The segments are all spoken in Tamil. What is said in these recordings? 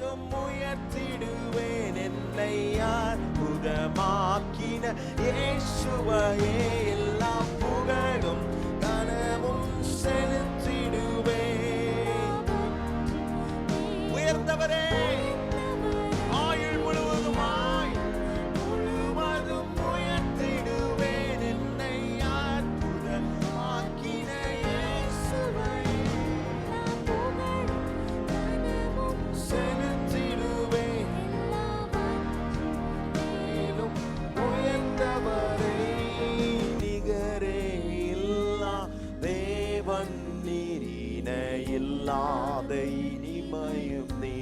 முழுவதும் உயர்த்திடுவேன். என்னை அற்புதமாக்கின இயேசுவையே எல்லா புகழும் கனமும் செலுத்திடுவேன். உயர்ந்தவரே ஆயுள் முழுவதுமாய் முழுவதும் உயர்த்திடுவேன். என்னை அற்புதமாக்கின இயேசுவையே செலுத்திடுவேன். மேலும் உயர்ந்தவரே நிகரே இல்லா தேவன் நீரின இல்லாத இனிமையும் நீ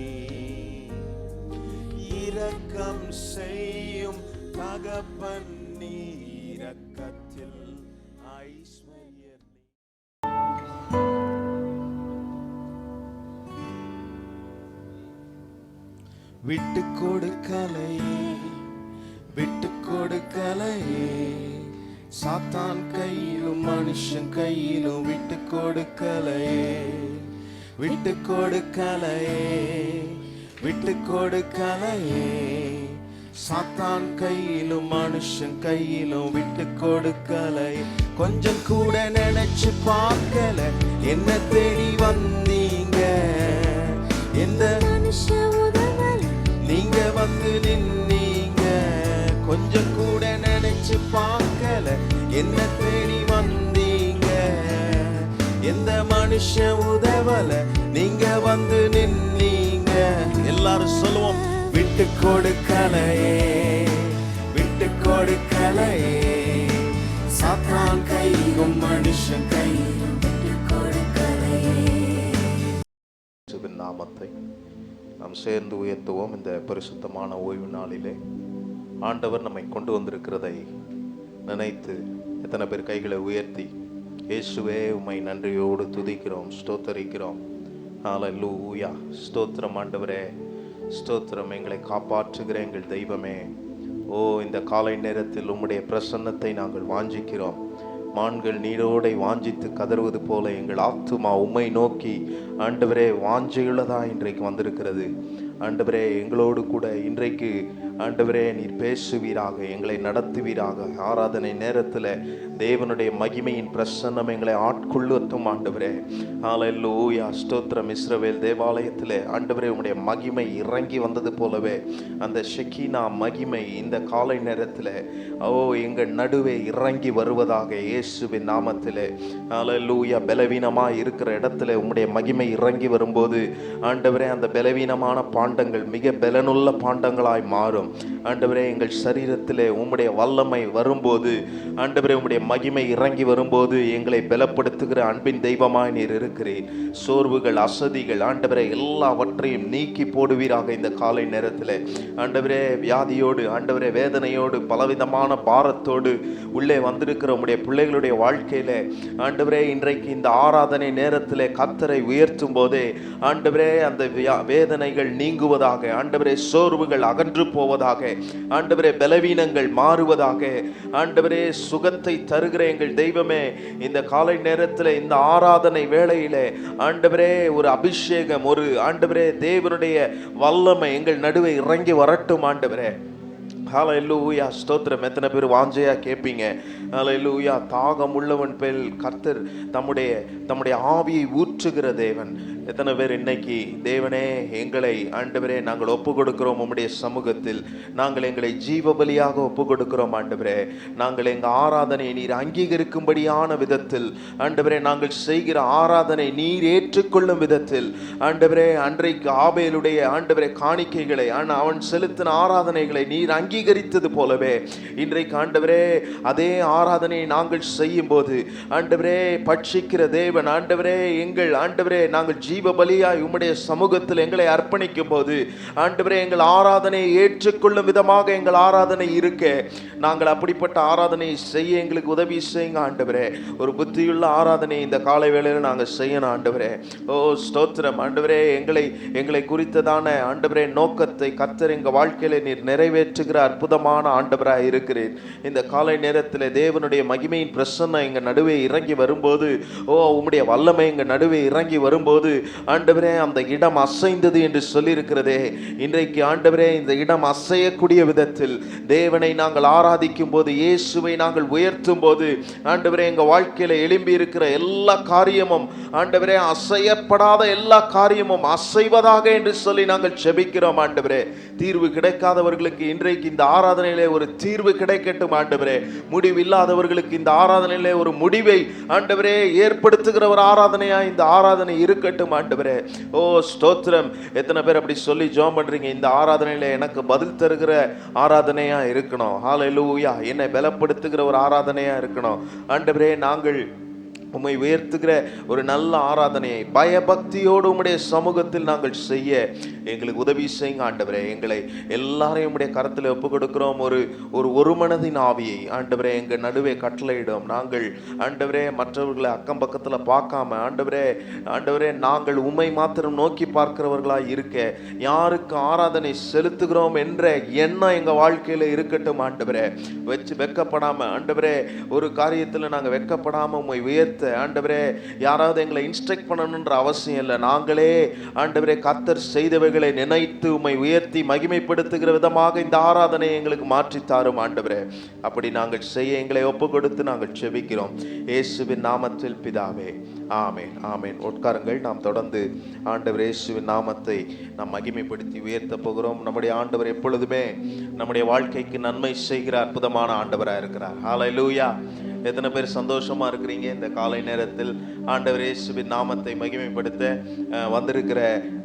இரக்கம் செய்யும் தகப்பன் நீ இரக்கத்தில் ஐஸ்வர்யர் நீ. விட்டு கொடுக்கலையே விட்டு கொடுக்கலையே சாத்தான் கையிலும் மனுஷன் கையிலும் விட்டு கொடுக்கலையே விட்டு கொடுக்கலையே விட்டு கொடுக்கலையே சாத்தான் கையிலும் மனுஷன் கையிலும் விட்டு கொடுக்கலை. கொஞ்சம் கூட நினைச்சு பார்க்கல என்ன தேடி வந்தீங்க. எந்த நீங்க வந்து நின்னீங்க. கொஞ்சம் கூட நினைச்சு பார்க்கல என்ன தேடி வந்தீங்க. எந்த மனுஷன் உதவல நீங்க வந்து நின்னீங்க. எல்லாரும் சொல்லுவோம் விட்டு கொடுக்கலையே விட்டு கொடுக்கலையே சாத்தான் கையும் மனுஷன் கையும் விட்டு கொடுக்கலையே. நாமத்தை நாம் சேர்ந்து உயர்த்துவோம். இந்த பரிசுத்தமான ஓய்வு நாளிலே ஆண்டவர் நம்மை கொண்டு வந்திருக்கிறதை நினைத்து எத்தனை பேர் கைகளை உயர்த்தி இயேசுவே உம்மை நன்றியோடு துதிக்கிறோம், ஸ்தோத்தரிக்கிறோம். ஹல்லேலூயா. ஸ்தோத்திரம் ஆண்டவரே, ஸ்தோத்திரம். எங்களை காப்பாற்றுகிற எங்கள் தெய்வமே, ஓ இந்த காலை நேரத்தில் உம்முடைய பிரசன்னத்தை நாங்கள் வாஞ்சிக்கிறோம். மான்கள் நீரோடை வாஞ்சித்து கதறுவது போல எங்கள் ஆத்துமா உம்மை நோக்கி ஆண்டவரே வாஞ்சையுள்ளதா இன்றைக்கு வந்திருக்கிறது. ஆண்டவரே எங்களோடு கூட இன்றைக்கு ஆண்டவரே நீர் பேசுவீராக, எங்களை நடத்துவீராக. ஆராதனை நேரத்தில் தேவனுடைய மகிமையின் பிரசன்னம் எங்களை ஆட்கொள்ளட்டும் ஆண்டவரே. ஹல்லேலூயா. ஸ்தோத்திரம். இஸ்ரவேல் தேவாலயத்தில் ஆண்டவரே உம்முடைய மகிமை இறங்கி வந்தது போலவே அந்த ஷெக்கீனா மகிமை இந்த காலை நேரத்தில் எங்கள் நடுவே இறங்கி வருவதாக இயேசுவின் நாமத்தில். ஹல்லேலூயா. பலவீனமாக இருக்கிற இடத்துல உம்முடைய மகிமை இறங்கி வரும்போது ஆண்டவரே அந்த பலவீனமான பாண்டங்கள் மிக பலனுள்ள பாண்டங்களாய் மாறும். ஆண்டவரே எங்கள் சரீரத்திலே உம்முடைய வல்லமை வரும்போது ஆண்டவரே உம்முடைய மகிமை இறங்கி வரும்போது எங்களை பலப்படுத்துகிற அன்பின் தெய்வமாய் நீர் இருக்கிறீர். சோர்வுகள் அசதிகள் ஆண்டவரே எல்லாவற்றையும் நீக்கி போடுவீராக இந்த காலை நேரத்தில். ஆண்டவரே வியாதியோடு ஆண்டவரே வேதனையோடு பலவிதமான பாரத்தோடு உள்ளே வந்திருக்கிற உம்முடைய பிள்ளைகளுடைய வாழ்க்கையில ஆண்டவரே இன்றைக்கு இந்த ஆராதனை நேரத்தில் கர்த்தரை உயர்த்தும் போதே ஆண்டவரே அந்த வேதனைகள் நீங்குவதாக, ஆண்டவரே சோர்வுகள் அகன்று போவதாக, ஆண்டவரே பலவீனங்கள் மாறுவதாக. ஆண்டவரே சுகத்தை தருகிற எங்கள் தெய்வமே, இந்த காலை நேரத்தில் இந்த ஆராதனை வேளையிலே ஆண்டவரே ஒரு அபிஷேகம், ஒரு ஆண்டவரே தேவனுடைய வல்லமை எங்கள் நடுவே இறங்கி வரட்டும் ஆண்டவரே. ஹல்லேலூயா. ஸ்தோத்திரம். எத்தனை பேர் வாஞ்சையா கேட்பீங்க? ஹல்லேலூயா. தாகம் உள்ளவன் பேர் கர்த்தர் தம்முடைய ஆவியை ஊற்றுகிற தேவன். எத்தனை பேர் இன்னைக்கு தேவனே எங்களை ஆண்டவரே நாங்கள் ஒப்பு கொடுக்கிறோம் உம்முடைய சமூகத்தில். நாங்கள் எங்களை ஜீவ பலியாக ஒப்பு கொடுக்கிறோம் ஆண்டவரே. நாங்கள் எங்கள் ஆராதனை நீர் அங்கீகரிக்கும்படியான விதத்தில் ஆண்டவரே நாங்கள் செய்கிற ஆராதனை நீர் ஏற்றுக்கொள்ளும் விதத்தில் ஆண்டவரே அன்றைக்கு ஆபேலுடைய ஆண்டவரே காணிக்கைகளை அவன் செலுத்தின ஆராதனைகளை நீர் அங்கீகரித்தது போலவே இன்றைக்கு ஆண்டவரே அதே ஆராதனையை நாங்கள் செய்யும் போது ஆண்டவரே பட்சிக்கிற தேவன் ஆண்டவரே எங்கள் ஆண்டவரே நாங்கள் ஜீவ பலியாய் உம்முடைய சமூகத்தில் எங்களை அர்ப்பணிக்கும் போது ஆண்டவரே எங்கள் ஆராதனையை ஏற்றுக்கொள்ளும் விதமாக எங்கள் ஆராதனை இருக்க நாங்கள் அப்படிப்பட்ட ஆராதனை செய்ய எங்களுக்கு உதவி செய்யுங்க ஆண்டவரே. ஒரு புத்தியுள்ள ஆராதனை இந்த காலை வேளையில் நாங்கள் செய்யணும் ஆண்டவரே. ஓ ஸ்தோத்திரம் ஆண்டவரே. எங்களை குறித்ததான ஆண்டவரே நோக்கத்தை கர்த்தர் எங்கள் வாழ்க்கையில நீர் நிறைவேற்றுகிற அற்புதமான ஆண்டவராக இருக்கிறேன். இந்த காலை நேரத்தில் தேவனுடைய மகிமையின் பிரசன்னம் எங்கள் நடுவே இறங்கி வரும்போது உம்முடைய வல்லமை எங்கள் நடுவே இறங்கி வரும்போது ஆண்டவரே அந்த இடம் அசைந்தது என்று சொல்லி இருக்கிறதே. இன்றைக்கு ஆண்டவரே இந்த இடம் அசையக்கூடிய விதத்தில் தேவனை நாங்கள் ஆராதிக்கும் போது, இயேசுவை நாங்கள் உயர்த்தும் போது ஆண்டவரே எங்கள் வாழ்க்கையில் எழும்பி இருக்கிற எல்லா காரியமும் ஆண்டவரே, அசையப்படாத எல்லா காரியமும் அசைவதாக என்று சொல்லி நாங்கள் ஜெபிக்கிறோம் ஆண்டவரே. தீர்வு கிடைக்காதவர்களுக்கு இன்றைக்கு இந்த ஆராதனையிலே ஒரு தீர்வு கிடைக்கட்டும் ஆண்டவரே. முடிவு இல்லாதவர்களுக்கு இந்த ஆராதனையிலே ஒரு முடிவை ஆண்டவரே ஏற்படுத்துகிற ஒரு ஆராதனையா இந்த ஆராதனை இருக்கட்டும் ஆண்டவரே. ஓ ஸ்தோத்திரம். எத்தனை பேர் அப்படி சொல்லி ஜெபம் பண்றீங்க? இந்த ஆராதனையில எனக்கு பதில் தருகிற ஆராதனையா இருக்கணும். ஹல்லேலூயா. என்னை பலப்படுத்துகிற ஒரு ஆராதனையா இருக்கணும் ஆண்டவரே. நாங்கள் உம்மை உயர்த்துகிற ஒரு நல்ல ஆராதனையை பயபக்தியோடு உம்முடைய சமூகத்தில் நாங்கள் செய்ய எங்களுக்கு உதவி செய்யுங்க ஆண்டவரே. எங்களை எல்லாரையும் உம்முடைய கரத்தில் ஒப்பு கொடுக்கிறோம். ஒரு மனதின் ஆவியை ஆண்டவரே எங்கள் நடுவே கட்டளையிடும். நாங்கள் ஆண்டவரே மற்றவர்களை அக்கம் பக்கத்தில் பார்க்காம ஆண்டவரே நாங்கள் உம்மை மாத்திரம் நோக்கி பார்க்கிறவர்களாக இருக்க, யாருக்கு ஆராதனை செலுத்துகிறோம் என்ற எண்ணம் எங்கள் வாழ்க்கையில் இருக்கட்டும் ஆண்டவரே. வெக்கப்படாமல் ஆண்டவரே, ஒரு காரியத்தில் நாங்கள் வெக்கப்படாமல் உம்மை உயர்த்த ஆண்டவரே, யாராவது எங்களை இன்ஸ்ட்ரக்ட் பண்ணணுன்ற அவசியம் இல்லை. நாங்களே ஆண்டவரே கர்த்தர் செய்தவைகளை நினைத்து உம்மை உயர்த்தி மகிமைப்படுத்துகிற விதமாக இந்த ஆராதனை எங்களுக்கு மாற்றி தாரும் ஆண்டவரே. அப்படி நாங்கள் செய்ய எங்களை ஒப்பு கொடுத்து நாங்கள் செபிக்கிறோம் இயேசுவின் நாமத்தில் பிதாவே, ஆமேன் ஆமேன். உட்காருங்கள். நாம் தொடர்ந்து ஆண்டவர் இயேசுவின் நாமத்தை நாம் மகிமைப்படுத்தி உயர்த்த போகிறோம். நம்முடைய ஆண்டவர் எப்பொழுதுமே நம்முடைய வாழ்க்கைக்கு நன்மை செய்கிற அற்புதமான ஆண்டவராக இருக்கிறார். ஹல்லேலூயா. எத்தனை பேர் சந்தோஷமா இருக்கிறீங்க? இந்த காலை நேரத்தில் ஆண்டவர் இயேசுவின் நாமத்தை மகிமைப்படுத்த வந்திருக்கிற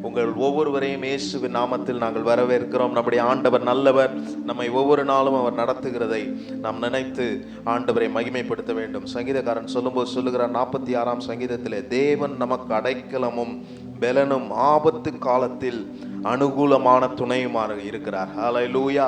உங்கள் ஒவ்வொருவரையும் இயேசுவின் நாமத்தில் நாங்கள் வரவேற்கிறோம். நம்முடைய ஆண்டவர் நல்லவர். நம்மை ஒவ்வொரு நாளும் அவர் நடத்துகிறதை நாம் நினைத்து ஆண்டவரை மகிமைப்படுத்த வேண்டும். சங்கீதக்காரன் சொல்லும்போது சொல்லுகிறார் 46ஆம் சங்கீதத்திலே, தேவன் நமக்கு அடைக்கலமும் பெலனும் ஆபத்து காலத்தில் அனுகூலமான துணையுமாக இருக்கிறார். ஹல்லேலூயா.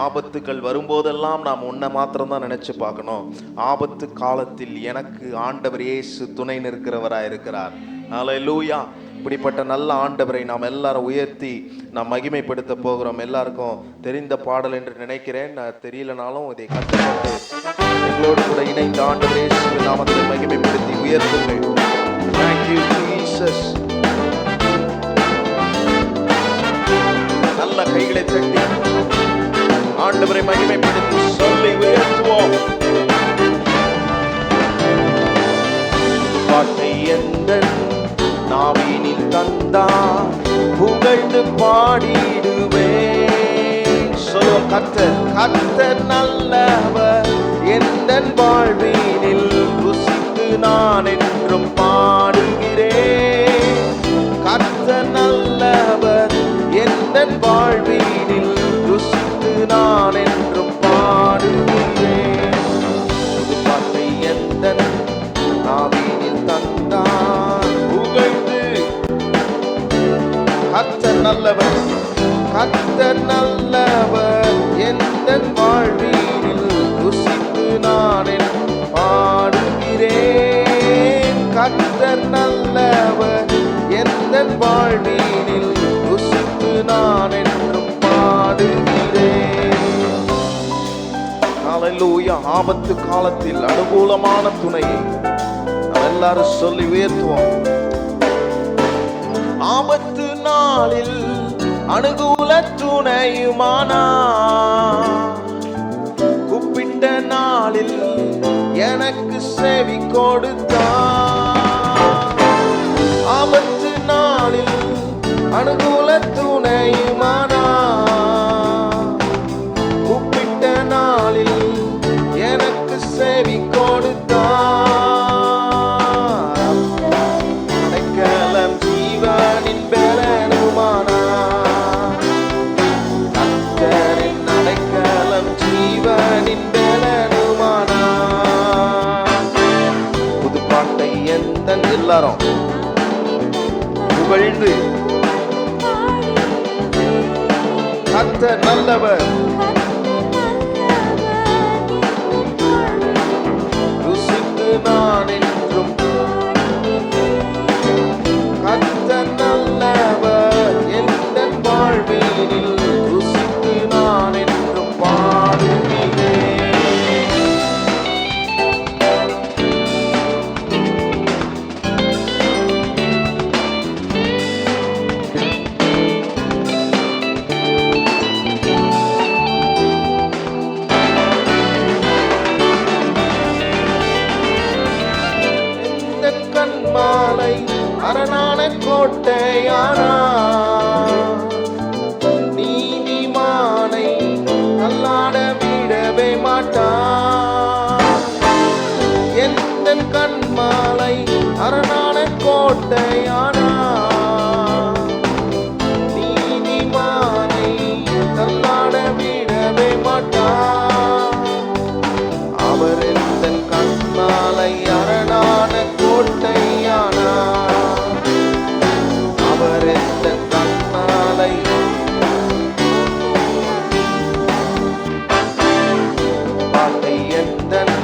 ஆபத்துக்கள் வரும்போதெல்லாம் நாம் உன்னை மாத்திரம் தான் நினைச்சு பார்க்கணும். ஆபத்து காலத்தில் எனக்கு ஆண்டவர் இயேசு துணை நிற்கிறவராக இருக்கிறார். ஹல்லேலூயா. இப்படிப்பட்ட நல்ல ஆண்டவரை நாம் எல்லாரும் உயர்த்தி நாம் மகிமைப்படுத்த போகிறோம். எல்லாருக்கும் தெரிந்த பாடல் என்று நினைக்கிறேன். நான் தெரியலனாலும் இதை கற்றுக்கொண்டு எங்களோடு கூட இணைந்த ஆண்டவர் இயேசுவின் நாமத்தை மகிமைப்படுத்தி உயர்த்துங்கள். Thank you Jesus. நல்ல கைகளை தட்டி ஆண்டவரை மகிமைப்படுத்தி சொல்லி உயர்த்துவோம். பாட்டை எந்தன் நாவினில் தந்தா புகழ்ந்து பாடிடுவேன். சொல்லுவோம். கர்த்தர் நல்லவர், எந்தன் வாழ்வினில் ருசித்து நான் என்றும் பாடுகிறேன். கர்த்தர் நல்லவர், எந்தன் வாழ்வினில் ருசித்து நான் என்றும் பாடுகிறேன். புது பாட்டை எந்தன் நாவினில் தந்தான் புகழ்ந்து. கர்த்தர் நல்லவர், கர்த்தர் நல்லவர், எந்தன் வாழ்வினில் ருசித்து நான் என்றும் பாடுகிறேன். கர்த்தர் நல்லவர், எந்தன் வாழ்வினில் ருசித்து நான் என்றும் பாடுகிறேன். ஹல்லேலூயா. ஆபத்து காலத்தில் அனுகூலமான துணையை நாம் எல்லாரும் சொல்லி உயர்த்துவோம். ஆபத்து நாளில் அனுகூல துணையுமானா, கூப்பிட்ட நாளில் எனக்கு செவி கொடுத்தான். ஆபத்து நாளில் அனுகூல துணையுமானா, கூப்பிட்ட நாளில் எனக்கு செவி கொடுத்தான். அடைக்கலம் ஜீவனின் பெலனுமானா, கர்த்தரின் அடைக்கலம் ஜீவனின் பெலனுமானா. புதுப்பாட்டை எந்தன் எல்லாரும் புகழ்ந்து. கர்த்தர் நல்லவர், ருசித்து நான் என்றும். கர்த்தர் நல்லவர், எந்தன் வாழ்வினில் ருசித்து நான் என்றும் பாடுகிறேன். கோட்டையானார். நீதிமானை தள்ளாட விடவே மாட்டார். எந்தன் கண்மாலை அரணான கோட்டையானார். நீதிமானை தள்ளாட விடவே மாட்டார். அவர் எந்தன் கண்மாலை அரணான கோட்டையானார். அவர் எந்தன் கண்மாலை பாட்டை எந்தன்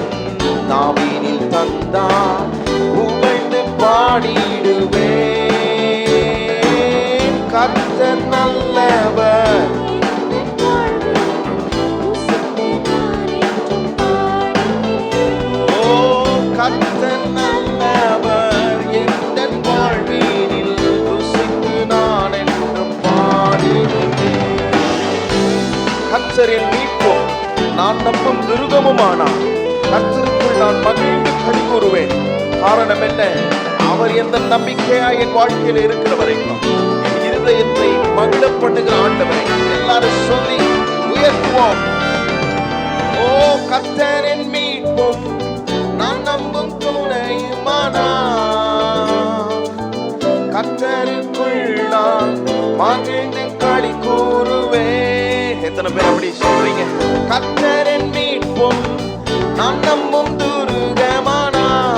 நாவினில் தந்தார். புகழ்ந்து பாடிடுவேன். கர்த்தர் நல்லவர், ஓ கர்த்தர் நல்லவர். எந்தன் வாழ்வினில் ருசித்து நான் என்றும் பாடிடுவேன். கர்த்தர் என் மீட்பும் நான் நம்பும் துருகமுமானார். கர்த்தருக்குள் நான் மகிழ்ந்து களி கூறுவேன். காரணம் என்ன? அவர் எந்த நம்பிக்கையா என் வாழ்க்கையில் இருக்கிற வரைக்கும் என் இருதயத்தை மகிழ பண்ணுகிற ஆண்டவரை எல்லாரும் சொல்லி உயர்த்துவோம். ஓ கர்த்தர் என் மீட்பும் நான் நம்பும் துணையுமானார். கர்த்தருக்குள் நான் மகிழ்ந்து களி கூறுவேன். எத்தனை பேர் அப்படி சொல்றீங்க? கர்த்தர் என் மீட்பும் நான் நம்பும் துருகமானார்.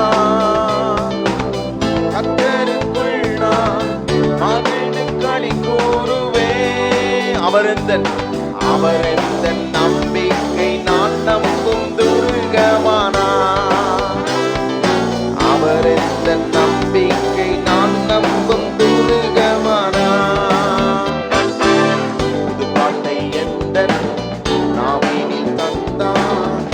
கர்த்தருக்குள் நான் மகிழ்ந்து களி கூறுவேன். அவர் எந்த நம்பிக்கை நான் நம்பும் துருகமானார். அவர் எந்த நம்பிக்கை நான் நம்பும் துருகமானார். புது பாட்டை எந்த நாவினில் தந்தார்.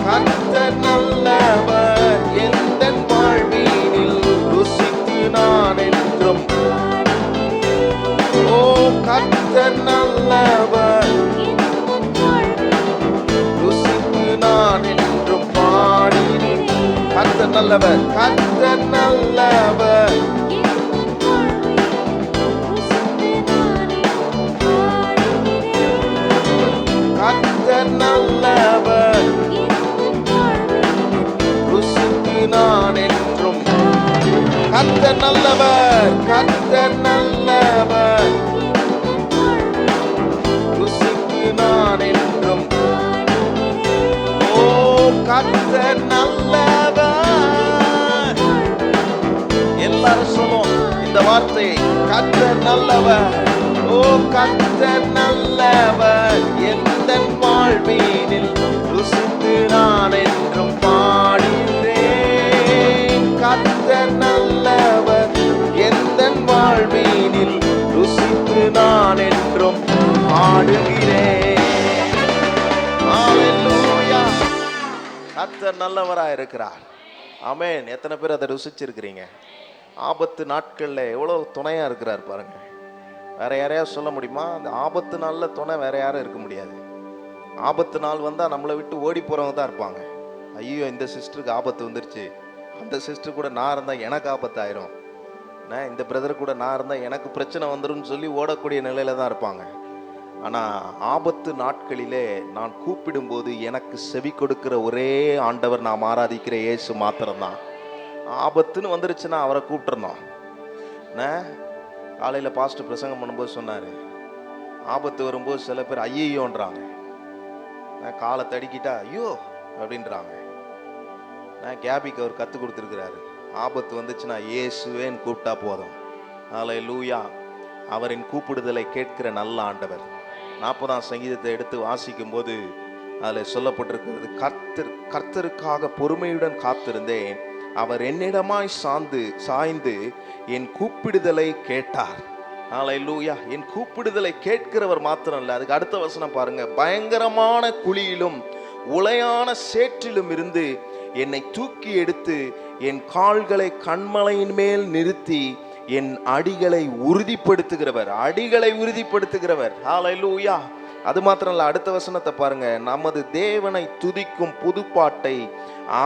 கர்த்தர் நல்லவர். எந்தன் வாழ்வினில் ருசித்து நான் என்றும், ஓ கர்த்தர் நல்லவர். ருசித்து நான் என்றும் பாடினேன். கர்த்தர் நல்லவர், கர்த்தர் நல்லவர். கர்த்தர் நல்லவர். ருசித்து நான் என்றும். கர்த்தர் நல்லவர், கர்த்தர் நல்லவர். ருசித்து நான் என்றும். ஓ கர்த்தர் நல்லவர். எல்லாரும் சொல்லுவோம் இந்த வார்த்தையை. கர்த்தர் நல்லவர். ஓ கர்த்தர் நல்லவர். எந்தன் வாழ்வினில் ருசித்து நான் என்றும் பாடினேன். கர்த்தர் நல்லவர். எந்தன் வாழ்வினில் ருசித்து நான் என்றும் பாடுகிறேன். ஹல்லேலூயா. கர்த்தர் நல்லவராக இருக்கிறார். ஆமென். எத்தனை பேர் அதை ருசிச்சிருக்கிறீங்க? ஆபத்து நாட்கள்ல எவ்வளவு துணையா இருக்கிறார் பாருங்க. வேற யாரையாவது சொல்ல முடியுமா? அந்த ஆபத்து நாள்ல துணை வேற யாரும் இருக்க முடியாது. ஆபத்து நாள் வந்தா நம்மளை விட்டு ஓடி போறவங்க தான் இருப்பாங்க. ஐயோ இந்த சிஸ்டருக்கு ஆபத்து வந்துருச்சு, அந்த சிஸ்டர் கூட நான் இருந்தா எனக்கு ஆபத்து ஆயிரும், நான் இந்த பிரதர் கூட நான் இருந்தா எனக்கு பிரச்சனை வந்துடும் சொல்லி ஓடக்கூடிய நிலையில தான் இருப்பாங்க. ஆனா ஆபத்து நாட்களிலே நான் கூப்பிடும்போது எனக்கு செவி கொடுக்கிற ஒரே ஆண்டவர் நாம் ஆராதிக்கிற இயேசு மாத்திரம்தான். ஆபத்துன்னு வந்துருச்சுன்னா அவரை கூப்பிட்டுருந்தோம். காலையில் பாஸ்டர் பிரசங்கம் பண்ணும்போது சொன்னார், ஆபத்து வரும்போது சில பேர் ஐயோன்றாங்க, காலை தடிக்கிட்டா ஐயோ அப்படின்றாங்க. கேபிக்கு அவர் கற்றுக் கொடுத்துருக்கிறாரு, ஆபத்து வந்துச்சுன்னா இயேசுவேன்னு கூப்பிட்டா போதும். ஹல்லேலூயா. அவரின் கூப்பிடுதலை கேட்கிற நல்ல ஆண்டவர். 40ஆம் சங்கீதத்தை எடுத்து வாசிக்கும் போது அதில் சொல்லப்பட்டிருக்கிறது, கர்த்தருக்காக பொறுமையுடன் காத்திருந்தேன், அவர் என்னிடமாய் சாய்ந்து என் கூப்பிடுதலை கேட்டார். ஹல்லேலூயா. என் கூப்பிடுதலை கேட்கிறவர் மாத்திரம் இல்லை, அதுக்கு அடுத்த வசனம் பாருங்க, பயங்கரமான குழியிலும் உளையான சேற்றிலும் இருந்து என்னை தூக்கி எடுத்து என் கால்களை கண்மலையின் மேல் நிறுத்தி என் அடிகளை உறுதிப்படுத்துகிறவர். ஹல்லேலூயா. அது மாத்திரம் இல்ல, அடுத்த வசனத்தை பாருங்க. நமது தேவனை துதிக்கும் புதுப்பாட்டை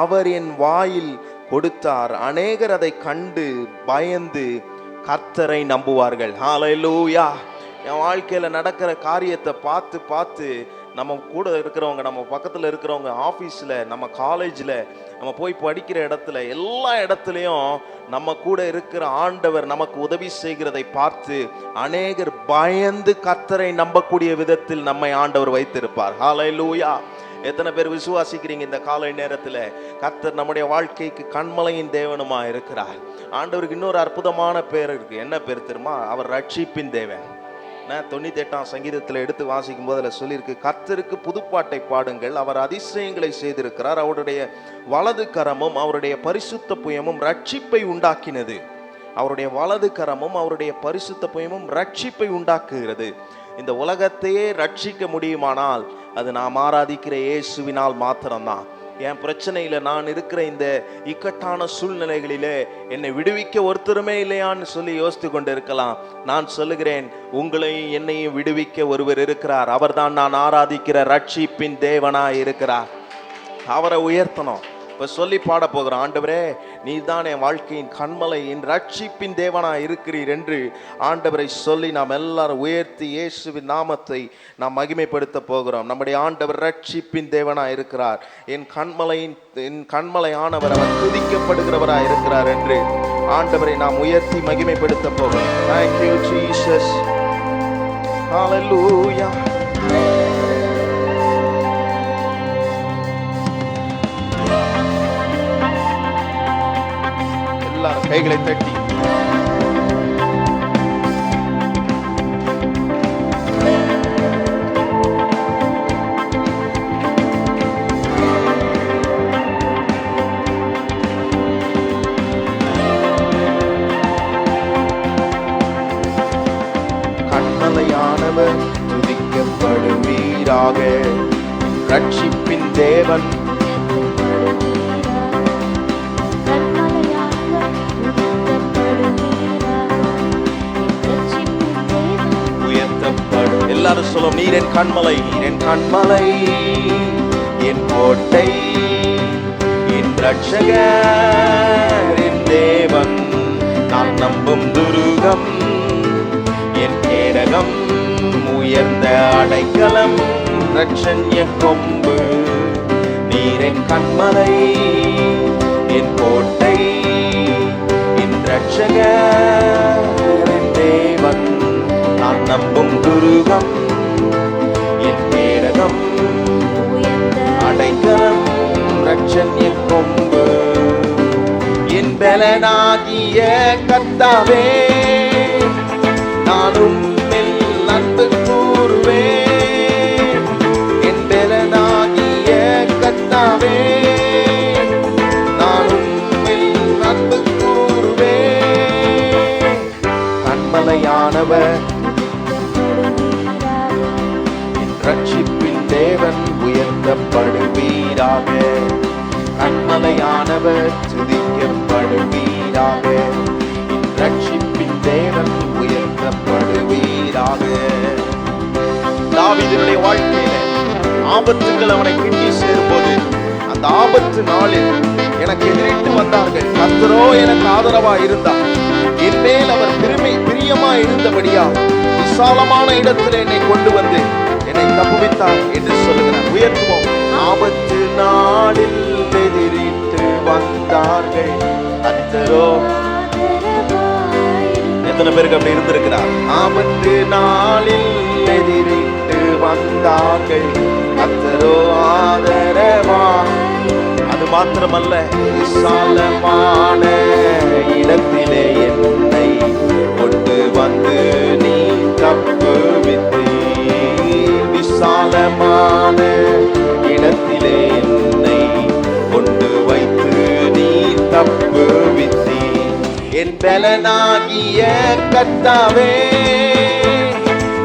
அவர் என் வாயில் கொடுத்தார், அநேகர் அதை கண்டு பயந்து கர்த்தரை நம்புவார்கள். ஹல்லேலூயா. என் வாழ்க்கையில நடக்கிற காரியத்தை பார்த்து பார்த்து நம்ம கூட இருக்கிறவங்க, நம்ம பக்கத்தில் இருக்கிறவங்க, ஆஃபீஸில், நம்ம காலேஜில், நம்ம போய் படிக்கிற இடத்துல, எல்லா இடத்துலையும் நம்ம கூட இருக்கிற ஆண்டவர் நமக்கு உதவி செய்கிறதை பார்த்து அநேகர் பயந்து கர்த்தரை நம்பக்கூடிய விதத்தில் நம்மை ஆண்டவர் வைத்திருப்பார். ஹல்லேலூயா. எத்தனை பேர் விசுவாசிக்கிறீங்க இந்த காலை நேரத்தில் கர்த்தர் நம்முடைய வாழ்க்கைக்கு கண்மலையின் தேவனுமா இருக்கிறார்? ஆண்டவருக்கு இன்னொரு அற்புதமான பேர் இருக்கு. என்ன பேர் தெரியுமா? அவர் ரட்சிப்பின் தேவன். 98ஆம் சங்கீதத்தில் எடுத்து வாசிக்கும் போது அதில் சொல்லியிருக்கு, கர்த்தருக்கு புதுப்பாட்டை பாடுங்கள், அவர் அதிசயங்களை செய்திருக்கிறார், அவருடைய வலது கரமும் அவருடைய பரிசுத்த புயமும் ரட்சிப்பை உண்டாக்கினது. அவருடைய வலது கரமும் அவருடைய பரிசுத்த புயமும் ரட்சிப்பை உண்டாக்குகிறது. இந்த உலகத்தையே ரட்சிக்க முடியுமானால் அது நாம் ஆராதிக்கிற இயேசுவினால் மாத்திரம்தான். என் பிரச்சனையில, நான் இருக்கிற இந்த இக்கட்டான சூழ்நிலைகளிலே என்னை விடுவிக்க ஒருத்தருமே இல்லையான்னு சொல்லி யோசித்து கொண்டு இருக்கலாம். நான் சொல்லுகிறேன், உங்களையும் என்னையும் விடுவிக்க ஒருவர் இருக்கிறார். அவர்தான் நான் ஆராதிக்கிற ரட்சிப்பின் தேவனாய் இருக்கிறார். அவரை உயர்த்தணும். இப்போ சொல்லி பாட போகிறோம், ஆண்டவரே நீதான் என் வாழ்க்கையின் கண்மலை, என் ரட்சிப்பின் தேவனா இருக்கிறீர் என்று ஆண்டவரை சொல்லி நாம் எல்லாரும் உயர்த்தி இயேசுவின் நாமத்தை நாம் மகிமைப்படுத்த போகிறோம். நம்முடைய ஆண்டவர் ரட்சிப்பின் தேவனா இருக்கிறார், என் கண்மலையானவர், அவர் துதிக்கப்படுகிறவராக இருக்கிறார் என்று ஆண்டவரை நாம் உயர்த்தி மகிமைப்படுத்த போகிறோம். Thank you Jesus. Hallelujah. கைகளை தட்டி கண்மலையானவர் துதிக்கப்படுவீராக, ரட்சிப்பின் தேவன் எல்லாரும் சொல்லும், நீர் என் கண்மலை, நீர் என் கண்மலை, என் கோட்டை, என் ரட்சகர், என் தேவன், நான் நம்பும் துருகம், என் கேடகம், உயர்ந்த அடைக்கலம், ரட்சண்ய கொம்பு. நீர் என் கண்மலை, என் கோட்டை, என் ரட்சகர், என் தேவன், நான் நம்பும் துருகம், என் கேடகம், அடைக்கலம், ரட்சண்ய கொம்பு. என் பலனாகிய கர்த்தாவே, நான் உம்மில் அன்பு கூறுவேன். என் பலனாகிய கர்த்தாவே, நான் உம்மில் அன்பு கூறுவேன். கண்மலையானவர், ரட்சிப்பின் தேவன் உயர்த்தப்படுவீராக, கண்மலையானவர் துதிக்கப்படுவீராக, ரட்சிப்பின் தேவன் உயர்த்தப்படுவீராக. தாவீதுடைய வாழ்க்கையில ஆபத்துகள் அவனை கிட்டி சேரும்போது, அந்த ஆபத்து நாளில் எனக்கு எதிரிட்டு வந்தார்கள், கர்த்தரோ எனக்கு ஆதரவா இருந்தார், என் மேல் அவர் பிரியமா இருந்தபடியா விசாலமான இடத்தில் என்னை கொண்டு வந்து என்னை தப்புவித்தார் என்று சொல்லுகிறார். உயர்த்துவோம். ஆபத்து நாளில் எதிரிட்டு வந்தார்கள், கர்த்தரோ. எத்தனை பேருக்கு அப்படி இருந்திருக்கிறார்? ஆபத்து நாளில் எதிரிட்டு வந்தார்கள், கர்த்தரோ ஆதரவா. அது மாத்திரமல்ல, விசாலமான இடத்திலே என்னை கொண்டு வந்து நீ தப்புவித்தீர். விசாலமான இடத்திலே என்னை கொண்டு வைத்து நீ தப்புவித்தீர். என் பலனாகிய கர்த்தாவே,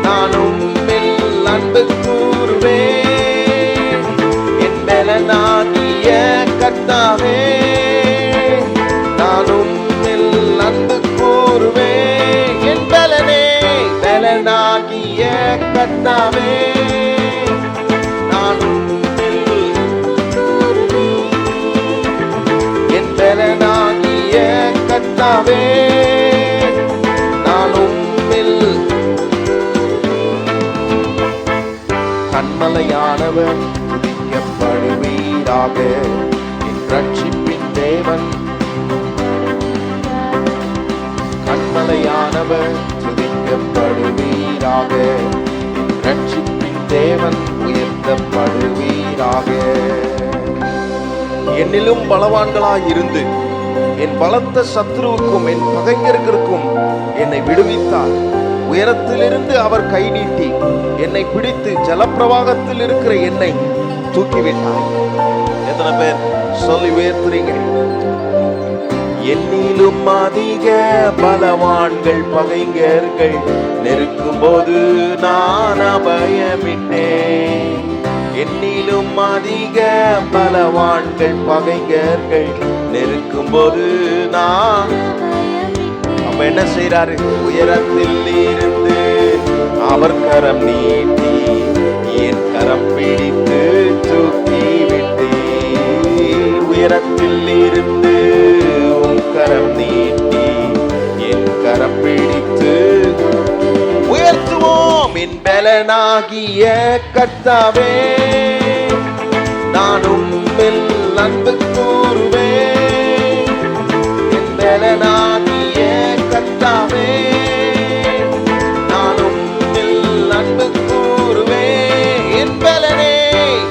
நான் உம்மில் அன்பு கூறுவேன். என் பலனாகிய கர்த்தாவே, நான் உம்மில் அன்பு கூறுவேன். என் பலனே, பலனாகிய கர்த்தாவே, கர்த்தாவே, நான் உம்மில் கண்மலையானவர் துதிக்கப்படுவீராக. என் ரட்சிப்பின் தேவன் கண்மலையானவர் துதிக்கப்படுவீராக. என் ரட்சிப்பின் தேவன் உயர்த்தப்படுவீராக. என்னிலும் பலவான்களாய் இருந்து என் பலத்த சத்ருவுக்கும் என் பகைஞர்களுக்கும் என்னை விடுவித்தார். உயரத்திலிருந்து அவர் கை நீட்டி என்னை பிடித்து ஜலப்பிரவாகத்தில் இருக்கிற என்னை தூக்கிவிட்டார். எத்தனை பேர் சொல்லி உயர்த்துறீங்க? என்னிலும் அதிக பலவான்கள் பகைஞர்கள் நெருக்கும் போது நான் அபயமிட்டேன். என்னிலும் அதிக பலவான்கள் பகைஞர்கள் நெருக்கும் போது நான் அப்ப என்ன செய்யறாரு? உயரத்தில் இருந்து அவர் கரம் நீட்டி என் கரம் பிடித்து தூக்கி விட்டீர். உயரத்தில் இருந்து உன் கரம் நீட்டி என் கரம் பிடித்து உயர்த்துவோம். என் பலனாகிய கர்த்தாவே, நான் உம்மில் அன்பு கூறுவேன். என் பலனாகிய கர்த்தாவே, நான் உம்மில் அன்பு கூறுவேன். என் பலனே,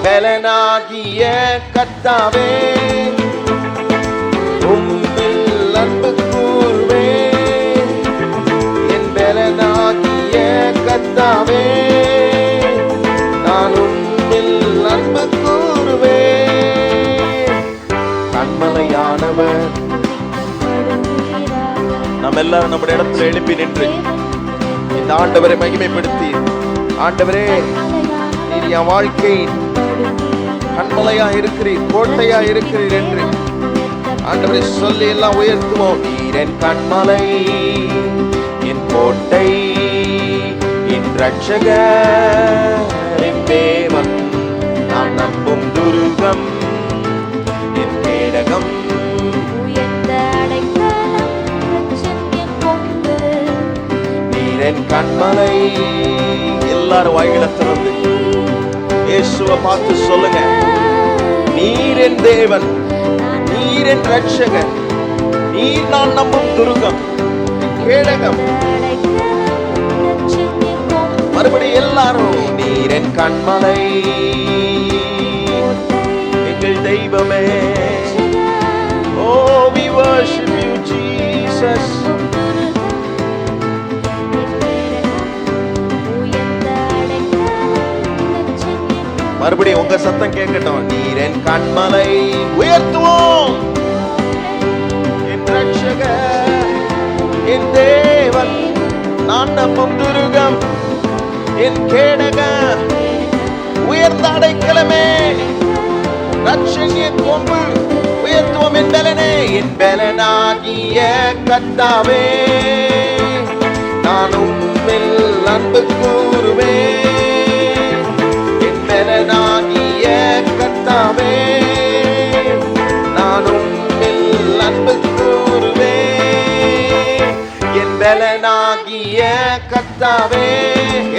பலனாகிய கர்த்தாவே, உம்மில் அன்பு கூறுவேன். என் பலனாகிய கர்த்தாவே, நான் உம்மில் அன்பு கூறுவேன். கண்மலையானவர். நாம் எல்லாரும் நம்முடைய இடத்துல எழுப்பி நின்று இந்த ஆண்டவரை மகிமைப்படுத்தி, ஆண்டவரே நீர் என் வாழ்க்கையின் கண்மலையா இருக்கிறீர், கோட்டையா இருக்கிறீர் என்று ஆண்டவரை சொல்லி எல்லாம் உயர்த்துவோம். நீர் என் கண்மலை, என் கோட்டை, என் ரட்சகர், என் தேவன், நான் நம்பும் துருகம், என் கேடகம், நீர் என் கண்மலை. எல்லாரும் வாய்களை திறந்து இயேசுவை பார்த்து சொல்லுங்க. நீர் என் தேவன், நீர் என் ரட்சகர், நீர் நான் நம்பும் துருகம், கேடகம். மறுபடியும் எல்லாரும் நீர் என் கண்மலை, எங்கள் தெய்வமே. Oh, we worship you, Jesus. மறுபடியும் உங்க சத்தம் கேட்கட்டும். நீர் என் கண்மலை, உயர்த்துவோம். என் ரட்சகர், என் தேவன், நான் நம்பும் துருகம், என் கேடகம், உயர்ந்த அடைக்கலமே, ரட்சணிய கொம்பு. உயர்த்துவோம் என் பலனே, என் பலனாகிய கர்த்தாவே, நான் உம்மில் அன்பு கூறுவேன். என் பலனாகிய கர்த்தாவே, நான் உம்மில் அன்பு கூறுவேன். என் பலனாகிய கர்த்தாவே.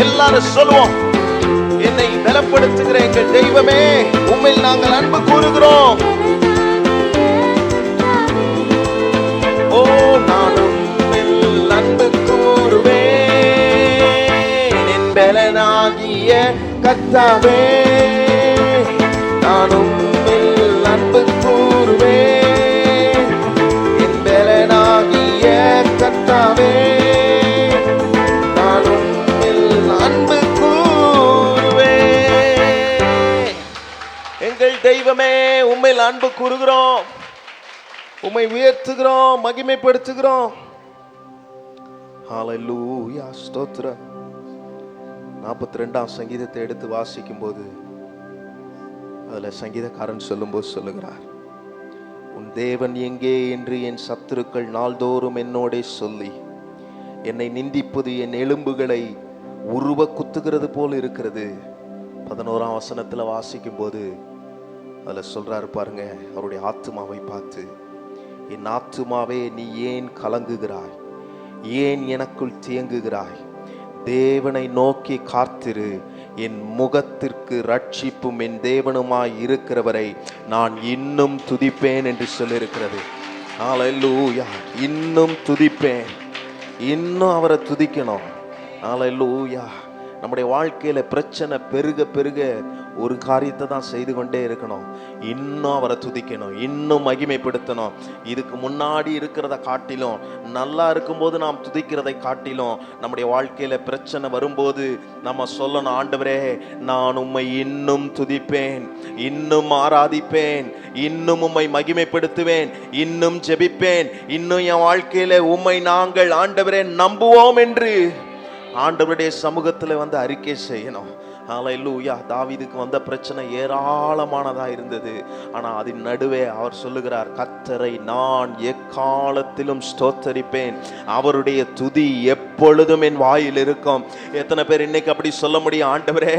எல்லாரும் சொல்லுவோம். என்னை பலப்படுத்துகிற எங்கள் தெய்வமே, உம்மில் நாங்கள் அன்பு கூறுகிறோம். ஓ, நான் உம்மில் அன்பு கூறுவேன். என் பலனாகிய கர்த்தாவே, நான் உம்மில் அன்பு கூறுவேன். என் பலனாகிய கர்த்தாவே, நான் உம்மில் அன்பு கூறுவேன். எங்கள் தெய்வமே, உம்மில் அன்பு கூறுகிறோம், உம்மை உயர்த்துகிறோம், மகிமைப்படுத்துகிறோம். ஹல்லேலூயா, ஸ்தோத்திரம். 42ஆம் சங்கீதத்தை எடுத்து வாசிக்கும் போது அதுல சங்கீதக்காரன் சொல்லும்போது சொல்லுகிறார், உன் தேவன் எங்கே என்று என் சத்துருக்கள் நாள்தோறும் என்னோடே சொல்லி என்னை நிந்திப்பது என் எலும்புகளை உருவ குத்துகிறது போல் இருக்கிறது. 11ஆம் வசனத்துல வாசிக்கும் போது அதுல சொல்றாரு பாருங்க, அவருடைய ஆத்துமாவை பார்த்து, என் ஆத்துமாவே நீ ஏன் கலங்குகிறாய்? ஏன் எனக்குள் தேங்குகிறாய்? தேவனை நோக்கி காத்திரு. என் முகத்திற்கு ரட்சிப்பும் என் தேவனுமாய் இருக்கிறவரை நான் இன்னும் துதிப்பேன் என்று சொல்லியிருக்கிறது. ஹல்லேலூயா. இன்னும் துதிப்பேன். இன்னும் அவரை துதிக்கணும். ஹல்லேலூயா. நம்முடைய வாழ்க்கையில பிரச்சனை பெருக பெருக ஒரு காரியத்தை தான் செய்து கொண்டே இருக்கணும். இன்னும் அவரை துதிக்கணும், இன்னும் மகிமைப்படுத்தணும். இதுக்கு முன்னாடி இருக்கிறத காட்டிலும், நல்லா இருக்கும்போது நாம் துதிக்கிறதை காட்டிலும், நம்முடைய வாழ்க்கையில பிரச்சனை வரும்போது நம்ம சொல்லணும், ஆண்டவரே நான் உம்மை இன்னும் துதிப்பேன், இன்னும் ஆராதிப்பேன், இன்னும் உம்மை மகிமைப்படுத்துவேன், இன்னும் ஜெபிப்பேன், இன்னும் என் வாழ்க்கையில உம்மை நாங்கள் ஆண்டவரே நம்புவோம் என்று ஆண்டவருடைய சமூகத்தில் வந்து அறிக்கை செய்யணும். ஹல்லேலூயா. தாவீதுக்கு வந்த பிரச்சனை ஏராளமானதா இருந்தது. ஆனா அதன் நடுவே அவர் சொல்லுகிறார், கர்த்தரை நான் எக்காலத்திலும் ஸ்தோத்தரிப்பேன், அவருடைய துதி எப்பொழுதும் என் வாயில் இருக்கும். எத்தனை பேர் இன்னைக்கு அப்படி சொல்ல முடியும்? ஆண்டவரே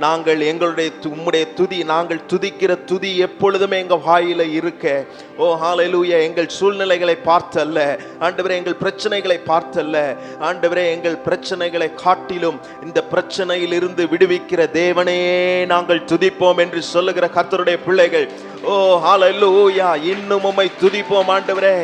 நாங்கள் எங்களுடைய உம்முடைய துதி, நாங்கள் துதிக்கிற துதி எப்பொழுதுமே எங்க வாயில இருக்க. ஓ ஹல்லேலூயா. எங்கள் சூழ்நிலைகளை பார்த்தல்ல ஆண்டவரே, எங்கள் பிரச்சனைகளை பார்த்தல்ல ஆண்டவரே, எங்கள் பிரச்சனைகளை காட்டிலும் இந்த பிரச்சனையில் இருந்து விடுவிக்க தேவனே நாங்கள் துதிப்போம் என்று சொல்லுகிற கர்த்தருடைய பிள்ளைகள், ஓ ஹல்லேலூயா, இன்னும் உம்மை துதிப்போம் ஆண்டவரே,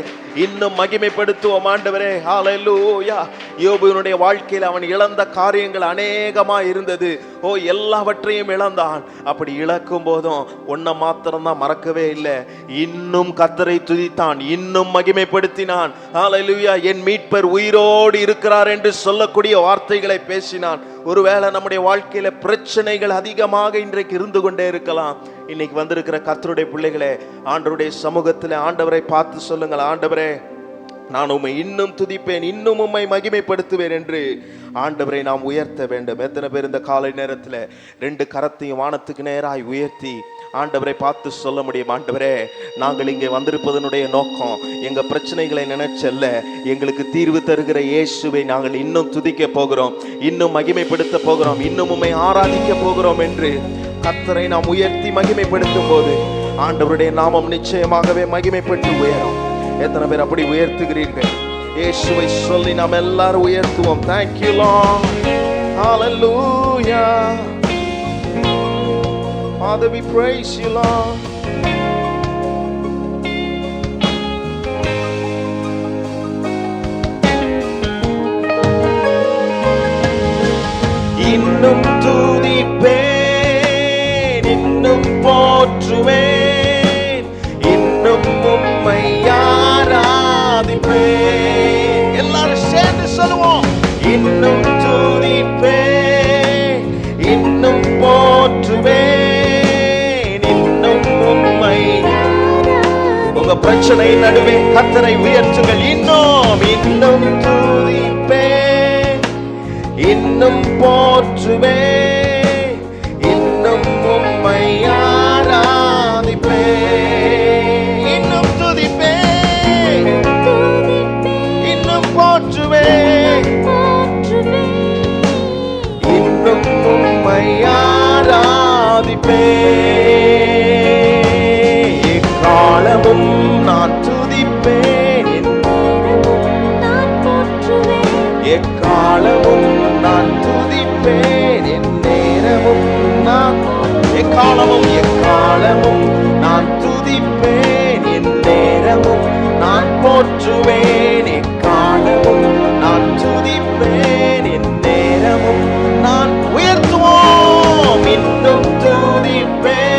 இன்னும் மகிமைப்படுத்துவோம் ஆண்டவரே. ஹல்லேலூயா. யோபுவினுடைய வாழ்க்கையில் அவன் இழந்த காரியங்கள் அநேகமா இருந்தது. ஓ எல்லாவற்றையும் இழந்தான். அப்படி இழக்கும் போதும் ஒன்ன மாத்திரம்தான் மறக்கவே இல்லை, இன்னும் கர்த்தரை துதித்தான், இன்னும் மகிமைப்படுத்தினான். ஹல்லேலூயா. என் மீட்பர் உயிரோடு இருக்கிறார் என்று சொல்லக்கூடிய வார்த்தைகளை பேசினான். ஒருவேளை நம்முடைய வாழ்க்கையில பிரச்சனைகள் அதிகமாக இன்றைக்கு இருந்து கொண்டே இருக்கலாம். இன்னைக்கு வந்திருக்கிற கர்த்தருடைய பிள்ளைகளே, ஆண்டவருடைய சமூகத்தில் ஆண்டவரை பார்த்து சொல்லுங்கள், ஆண்டவரே நான் உம்மை இன்னும் துதிப்பேன், இன்னும் உம்மை மகிமைப்படுத்துவேன் என்று ஆண்டவரை நாம் உயர்த்த வேண்டும். எத்தனை பேர் இந்த காலை நேரத்தில் ரெண்டு கரத்தையும் வானத்துக்கு நேராய் உயர்த்தி ஆண்டவரை பார்த்து சொல்ல முடியும், ஆண்டவரே நாங்கள் இங்கே வந்திருப்பதனுடைய நோக்கம் எங்க பிரச்சனைகளை நினைச்சல்ல, எங்களுக்கு தீர்வு தருகிற இயேசுவை நாங்கள் இன்னும் துதிக்க போகிறோம், இன்னும் மகிமைப்படுத்த போகிறோம், இன்னும் உம்மை ஆராதிக்க போகிறோம் என்று கர்த்தரை நாம் உயர்த்தி மகிமைப்படுத்தும் போது ஆண்டவருடைய நாமம் நிச்சயமாகவே மகிமைப்பட்டு உயரும். எத்தனை பேர் அப்படி உயர்த்துகிறீர்கள்? இயேசுவை சொல்லி நாம் எல்லாரும் உயர்த்துவோம். Thank you Lord. Hallelujah. Father, we praise you Lord. இன்னும் துதிப்பேன், இன்னும் போற்றுவேன், இன்னும் உம்மை ஆராதிப்பேன். எல்லாரும் சேர்ந்து சொல்லுவோம், இன்னும் துதிப்பேன், இன்னும் போற்றுவேன், இன்னும் உம்மை. உங்க பிரச்சனை நடுவே கர்த்தரை உயர்த்துங்கள். இன்னும் இன்னும் துதிப்பேன், இன்னும் போற்றுவேன், இன்னும் உம்மை ஆராதிப்பேன். இன்னும் துதிப்பேன், இன்னும் போற்றுவேன், இன்னும் உம்மை ஆராதிப்பேன். எக்காலமும் நான் துதிப்பேன், எக்காலமும் நான் துதிப்பேன், என் நேரமும் நான் எக்காலமும் எக்காலமும் நான் துதிப்பேன், என் நேரமும் நான் போற்றுவேன், எக்காலமும் நான் துதிப்பேன், என் நேரமும் நான் உயர்த்துவோம். இன்னும் துதிப்பேன்,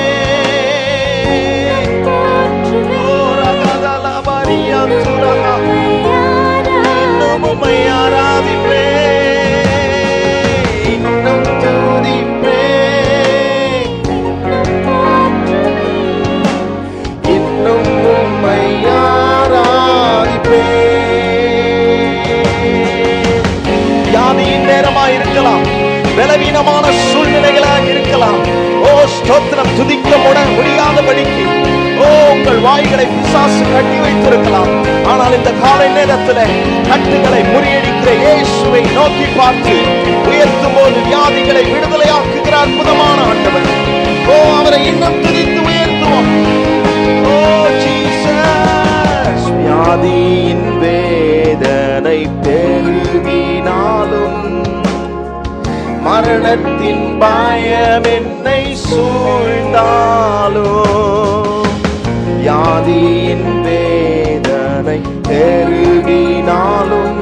இன்னும் உம்மை ஆராதிப்பேன், இன்னும் துதிப்பேன், இன்னும் உம்மை ஆராதிப்பேன். வியாதியின் நேரமா இருக்கலாம், பலவீனமான சூழ்நிலைகளாக இருக்கலாம். ஓ ஸ்தோத்திரம். துதிக்க முடியாதபடிக்கு ஓ உங்கள் வாய்களை பிசாசு கட்டி வைத்திருக்கலாம். ஆனால் இந்த காலை நேரத்தில் கட்டுகளை முறியடிக்கிற இயேசுவை நோக்கி பார்த்து உயர்த்தும் போது வியாதிகளை விடுதலையாக்குகிற அற்புதமான ஆண்டவர். ஓ அவரை இன்னும் துதித்து உயர்த்துவோம். ஓ ஜீசஸ். மரணத்தின் பயம் என்னை சூழ்ந்தாலும், வியாதியின் வேதனை பெருகினாலும்,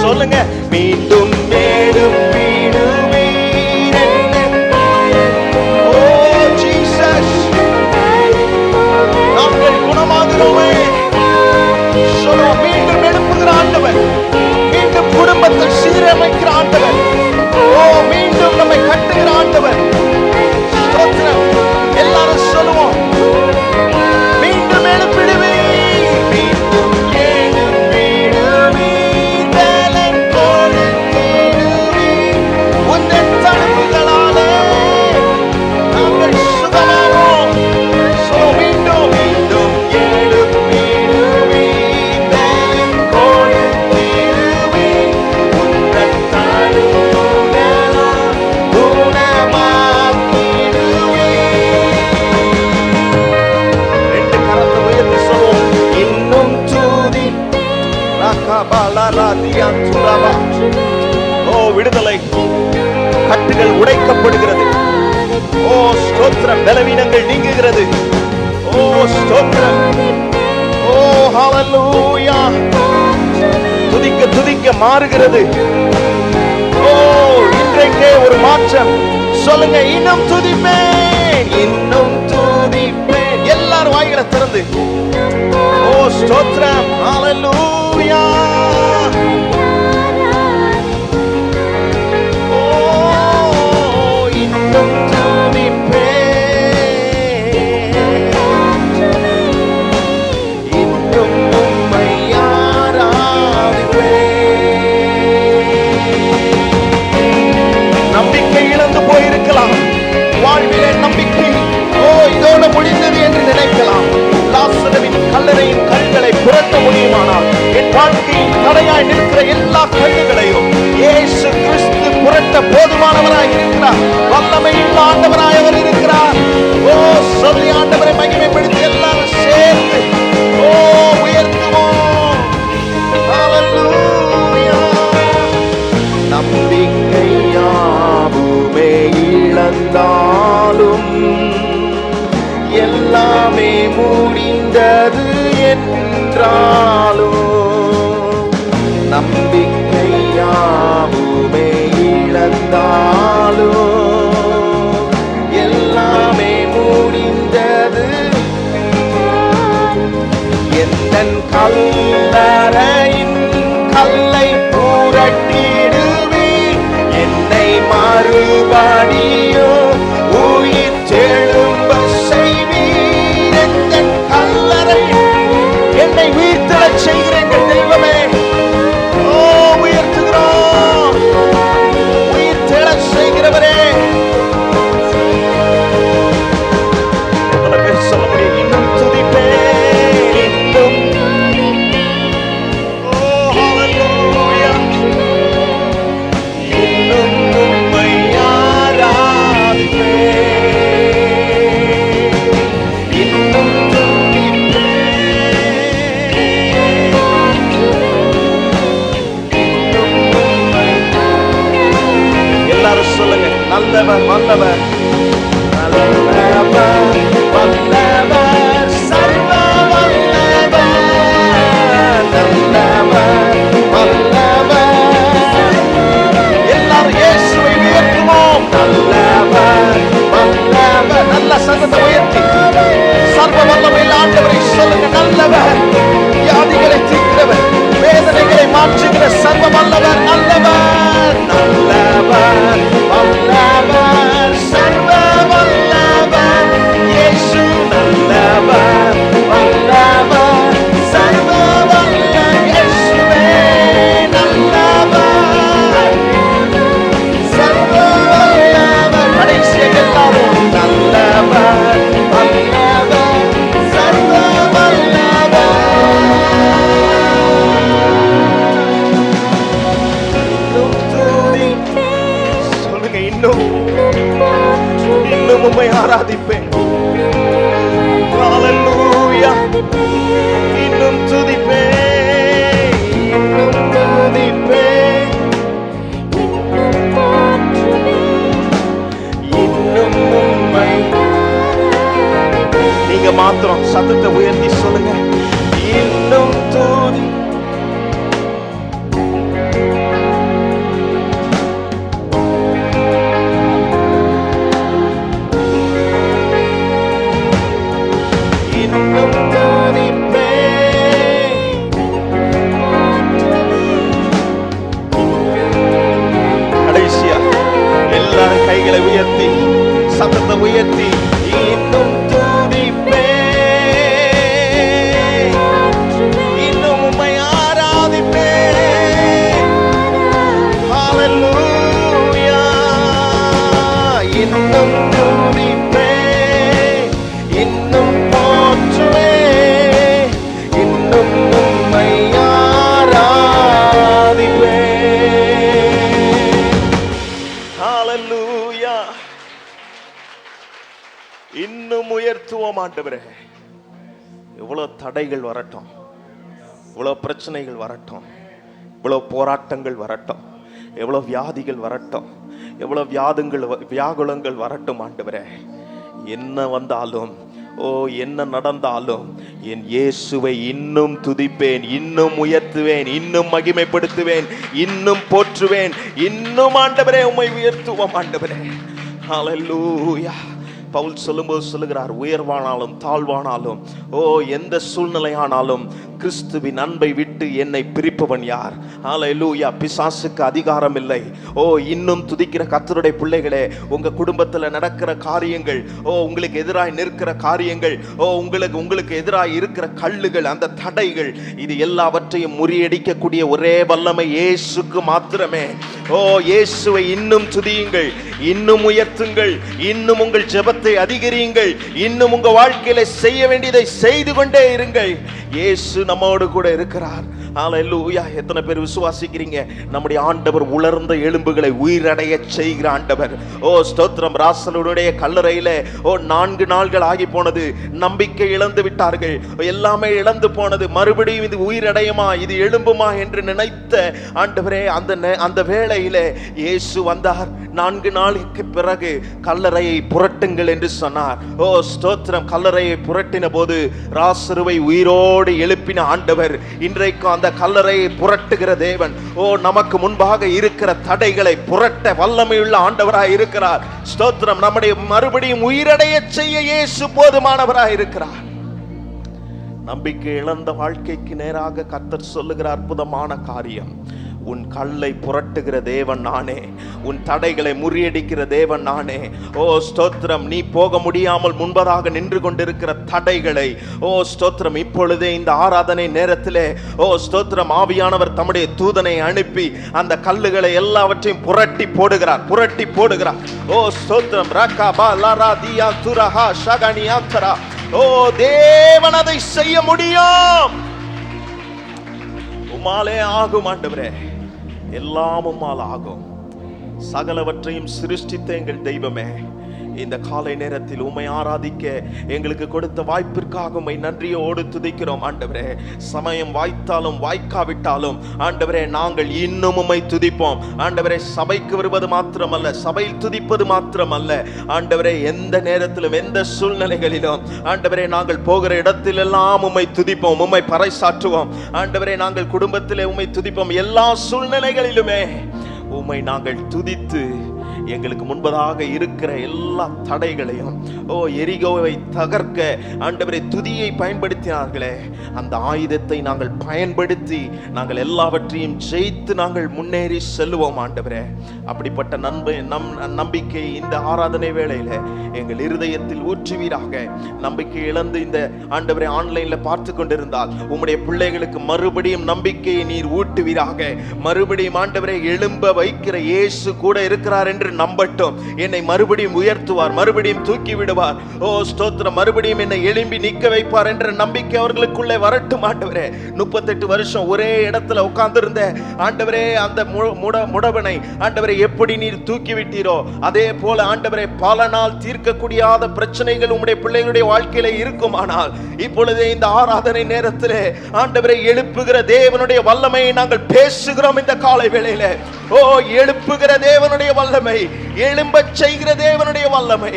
சொல்லுங்க, மீண்டும் மேலும் மீண்டும் குடும்பத்தை சீரமைக்கிற ஆண்டவர், மீண்டும் நம்மை கட்டுகிற ஆண்டவர். எல்லாரும் சொல்லுவோம், மீண்டும் எழுப்பிடுவே, மீண்டும் எழுப்பிடுவே, பலன் கொடுத்திடுவே, உந்தன் தழும்புகளாலே நாங்கள் சுகமாவோம். மீண்டும் மீண்டும் எழுப்பிடுவே, பலன் கொடுத்திடுவே, உந்தன் தழும்புகளால் குணமாக்கிடுவே. ரெண்டு கரத்தை உயர்த்தி சொல்லுவோம், இன்னும் தூதி விடுதலை, கட்டுகள் உடைக்கப்படுகிறது. ஓ ஸ்தோத்திரம், பலவீனங்கள் நீங்குகிறது. ஓ ஸ்தோத்திரம், ஓ ஹல்லேலூயா, துதிக்க துதிக்க மாறுகிறது. ஓ இன்றைக்கே ஒரு மாற்றம். சொல்லுங்க, இன்னும் துதிப்பேன், இன்னும் துதிப்பேன். எல்லாரும் வாய்களை திறந்து ஓ ஸ்தோத்திரம், ஹல்லேலூயா. ஓ இன்னும் துதிப்பேன், இன்னும் உம்மை ஆராதிப்பேன். நம்பிக்கை இழந்து போயிருக்கலாம், வாழ்விலே நம்பிக்கை இதோட முடிந்தது என்று நினைக்கலாம். லாசருவின் கல்லறையின் கண்களை புரட்ட முடியுமானால், என் வாழ்க்கையின் தடையாய் நிற்கிற எல்லா கண்ணுகளையும் இயேசு கிறிஸ்து புரட்ட போதுமானவராய் இருக்கிறார். வல்லமையுள்ள ஆண்டவராய் அவர் இருக்கிறார். ஓ சொல்லி ஆண்டவரை மகிமைப்படுத்தி எல்லாரும் சேர்ந்து ஓ உயர்த்துவோம். ஹல்லேலூயா. நம்பிக்கை யாவுமே இழந்தாலும் எல்லாமே முடிந்தது என்றாலும், நம்பிக்கை யாவுமே இழந்தாலும் எல்லாமே முடிந்தது. எந்தன் கல்லறையின் கல்லை புரட்டிடுவே, என்னை மறுபடியும் உயிர் தெழும்ப செய்வீர். எந்தன் கல்லறை என்னை உயிர்த்தெழச் செய்கிறீர்கள் தெய்வமே. ஓ உயர்த்துகிறோம், உயிர்த்தெழச் செய்கிறவரே. எத்தனை பேர் சொல்ல முடியும், இன்னும் துதிப்பேன், இன்னும் ஓ ஹல்லேலூயா, இன்னும் உம்மை ஆராதிப்பேன், இன்னும் எல்லாரும் சொல்லுங்க, நல்லவர் வல்லவர், நல்லவர் வல்லவர், சர்வ வல்லவர், நல்லவர் வல்லவர். எல்லாரும் இயேசுவை உயர்த்துவோம். நல்லவர் வல்லவர், நல்ல சத்தத்தை உயர்த்தி சர்வ வல்லமையில் ஆண்டவரை சொல்லுங்க. நல்லவர், வியாதிகளை தீர்க்கிறவர், வேதனைகளை மாற்றுகிற சர்வ வல்லவர், நல்லவர், நல்லவர் வல்லவர், சர்வ வல்லவர், இயேசு நல்லவர் வல்லவர், சர்வ வல்லவர், இயேசுவே நல்லவர், சர்வ வல்லவர். கடைசியாக எல்லாரும் நல்லவர் வல்லவர், சர்வ வல்லவர். சொல்லுங்க, இன்னும் இன்னும் உம்மை ஆராதிப்பேன். ஹல்லேலூயா. இன்னும் துதிப்பேன், மாத்திரம் சத்தத்தை உயர்த்தி சொல்லுங்க. இன்னும் துதி, இன்னும் துதிப்பேன். கடைசியா எல்லாரும் கைகளை உயர்த்தி சத்தத்தை உயர்த்தி இன்னும் துதிப்பேன், இன்னும் உம்மை ஆராதிப்பேன். ஹல்லேலூயா. இன்னும் துதிப்பேன், இன்னும் போற்றுவேன், இன்னும் உம்மை ஆராதிப்பேன். ஹல்லேலூயா. இன்னும் உயர்த்துவோம் ஆண்டவரே. எவ்வளவு தடைகள் வரட்டும், இவ்வளவு பிரச்சனைகள் வரட்டும், இவ்வளவு போராட்டங்கள் வரட்டும், எவ்வளவு வியாதிகள் வரட்டும், எவ்வளவு வியாகுலங்கள் வரட்டும் ஆண்டவரே, என்ன வந்தாலும் என்ன நடந்தாலும் என் இயேசுவை இன்னும் துதிப்பேன், இன்னும் உயர்த்துவேன், இன்னும் மகிமைப்படுத்துவேன், இன்னும் போற்றுவேன், இன்னும் ஆண்டவரே உம்மை உயர்த்துவோம் ஆண்டவரே. ஹல்லேலூயா. பவுல் சொல்லும்போது சொல்லுகிறார், உயர்வானாலும் தாழ்வானாலும் எந்த சூழ்நிலையானாலும் கிறிஸ்துவின் அன்பை விட்டு என்னை பிரிப்பவன் யார்? ஹல்லேலூயா. பிசாசுக்கு அதிகாரம் இல்லை. இன்னும் துதிக்கிற கர்த்தருடைய பிள்ளைகளே, உங்க குடும்பத்துல நடக்கிற காரியங்கள், உங்களுக்கு எதிராக நிற்கிற காரியங்கள், உங்களுக்கு எதிராக இருக்கிற கல்லுகள், அந்த தடைகள், இது எல்லாவற்றையும் முறியடிக்கக்கூடிய ஒரே வல்லமை இயேசுக்கு மாத்திரமே. இயேசுவை இன்னும் துதியுங்கள், இன்னும் உயர்த்துங்கள், இன்னும் உங்கள் ஜெபத்தை அதிகரியுங்கள், இன்னும் உங்க வாழ்க்கையில செய்ய வேண்டியதை செய்து கொண்டே இருங்கள். இயேசு நம்மோடு கூட இருக்கிறார். ஹல்லேலூயா. எத்தனை பேர் விசுவாசிக்கிறீங்க? நம்முடைய ஆண்டவர் உலர்ந்த எலும்புகளை உயிரடைய செய்கிற ஆண்டவர். ஸ்தோத்திரம். ராசலுடைய கல்லறையில 4 நாள்கள் ஆகி போனது, நம்பிக்கை இழந்து விட்டார்கள், எல்லாமே இழந்து போனது. மறுபடியும் இது உயிரடையுமா, இது எழும்புமா என்று நினைத்த ஆண்டவரே, அந்த வேளையில இயேசு வந்தார். 4 நாளுக்கு பிறகு கல்லறையை புரட்டுங்கள் என்று சொன்னார். ஸ்தோத்திரம். கல்லறையை புரட்டின போது ராசருவை உயிரோடு எழுப்பின ஆண்டவர் இன்றைக்கும் அந்த கல்லறையை புரட்டுகிற தேவன். நமக்கு முன்பாக இருக்கிற தடைகளை புரட்ட வல்லமையுள்ள ஆண்டவராய் இருக்கிறார். ஸ்தோத்திரம். நம்முடைய மறுபடியும் உயிரடைய செய்ய இயேசு போதுமானவராய் இருக்கிறார். நம்பிக்கை இழந்த வாழ்க்கைக்கு நேராக கர்த்தர் சொல்லுகிற அற்புதமான காரியம், உன் கல்லை புரட்டுகிற தேவன் நானே, உன் தடைகளை முறியடிக்கிற தேவன் நானே. ஸ்தோத்திரம். நீ போக முடியாமல் முன்பதாக நின்று கொண்டிருக்கிற தடைகளை ஸ்தோத்திரம், இப்பொழுதே இந்த ஆராதனை நேரத்திலே ஸ்தோத்திரம், ஆவியானவர் தம்முடைய தூதனை அனுப்பி அந்த கல்லுகளை எல்லாவற்றையும் புரட்டி போடுகிறார், புரட்டி போடுகிறார். ஸ்தோத்திரம். ரகபா லரா தியா துரஹா ஷகனியாந்தரா. தேவன் அதை செய்ய முடியும். உம்மாலே ஆகும் ஆண்டவரே, எல்லாம் உம்மால் ஆகும். சகலவற்றையும் சிருஷ்டித்த எங்கள் தெய்வமே, இந்த காலை நேரத்தில் உம்மை ஆராதிக்க எங்களுக்கு கொடுத்த வாய்ப்பிற்காக உம்மை நன்றியோடு துதிக்கிறோம் ஆண்டவரே. சமயம் வாய்த்தாலும் வாய்க்காவிட்டாலும் ஆண்டவரே, நாங்கள் இன்னும் உம்மை துதிப்போம் ஆண்டவரே. சபைக்கு வருவது மாத்திரமல்ல, சபையில் துதிப்பது மாத்திரமல்ல ஆண்டவரே, எந்த நேரத்திலும் எந்த சூழ்நிலைகளிலும் ஆண்டவரே, நாங்கள் போகிற இடத்திலெல்லாம் உம்மை துதிப்போம், உம்மை பறைசாற்றுவோம் ஆண்டவரே. நாங்கள் குடும்பத்திலே உம்மை துதிப்போம். எல்லா சூழ்நிலைகளிலுமே உம்மை நாங்கள் துதித்து எங்களுக்கு முன்பதாக இருக்கிற எல்லா தடைகளையும் எரிகோவை தகர்க்க ஆண்டவரே துதியை பயன்படுத்தினார்களே, அந்த ஆயுதத்தை நாங்கள் பயன்படுத்தி நாங்கள் எல்லாவற்றையும் ஜெயித்து நாங்கள் முன்னேறி செல்லுவோம் ஆண்டவரே. அப்படிப்பட்ட நம்பிக்கை இந்த ஆராதனை வேளையில எங்கள் இருதயத்தில் ஊற்றுவீராக. நம்பிக்கை இழந்து இந்த ஆண்டவரே ஆன்லைன்ல பார்த்து கொண்டிருந்தால் உம்முடைய பிள்ளைகளுக்கு மறுபடியும் நம்பிக்கையை நீர் ஊட்டுவீராக. மறுபடியும் ஆண்டவரே எழும்ப வைக்கிற இயேசு கூட இருக்கிறார் என்று நம்பட்டும். என்னை மறுபடியும் உயர்த்துவார், மறுபடியும் தூக்கி விடுவார். ஸ்தோத்திரம். மறுபடியும் என்னை எழும்பி நிற்க வைப்பார் என்ற நம்பிக்கை அவர்களுக்குள்ளே வரட்டும் ஆண்டவரே. 38 வருஷம் ஒரே இடத்துல உட்கார்ந்திருந்த ஆண்டவரே, அந்த முடவனை ஆண்டவரே எப்படி நீர் தூக்கி விட்டீரோ அதே போல ஆண்டவரே, பல நாள் தீர்க்கக்கூடியாத பிரச்சனைகள் உம்முடைய பிள்ளைகளுடைய வாழ்க்கையில இருக்குமானால் இப்பொழுதே இந்த ஆராதனை நேரத்திலே ஆண்டவரை எழுப்புகிற தேவனுடைய வல்லமையை நாங்கள் பேசுகிறோம். இந்த காலை வேளையில எழுப்புகிற தேவனுடைய வல்லமை, எழும்ப செய்கிற தேவனுடைய வல்லமை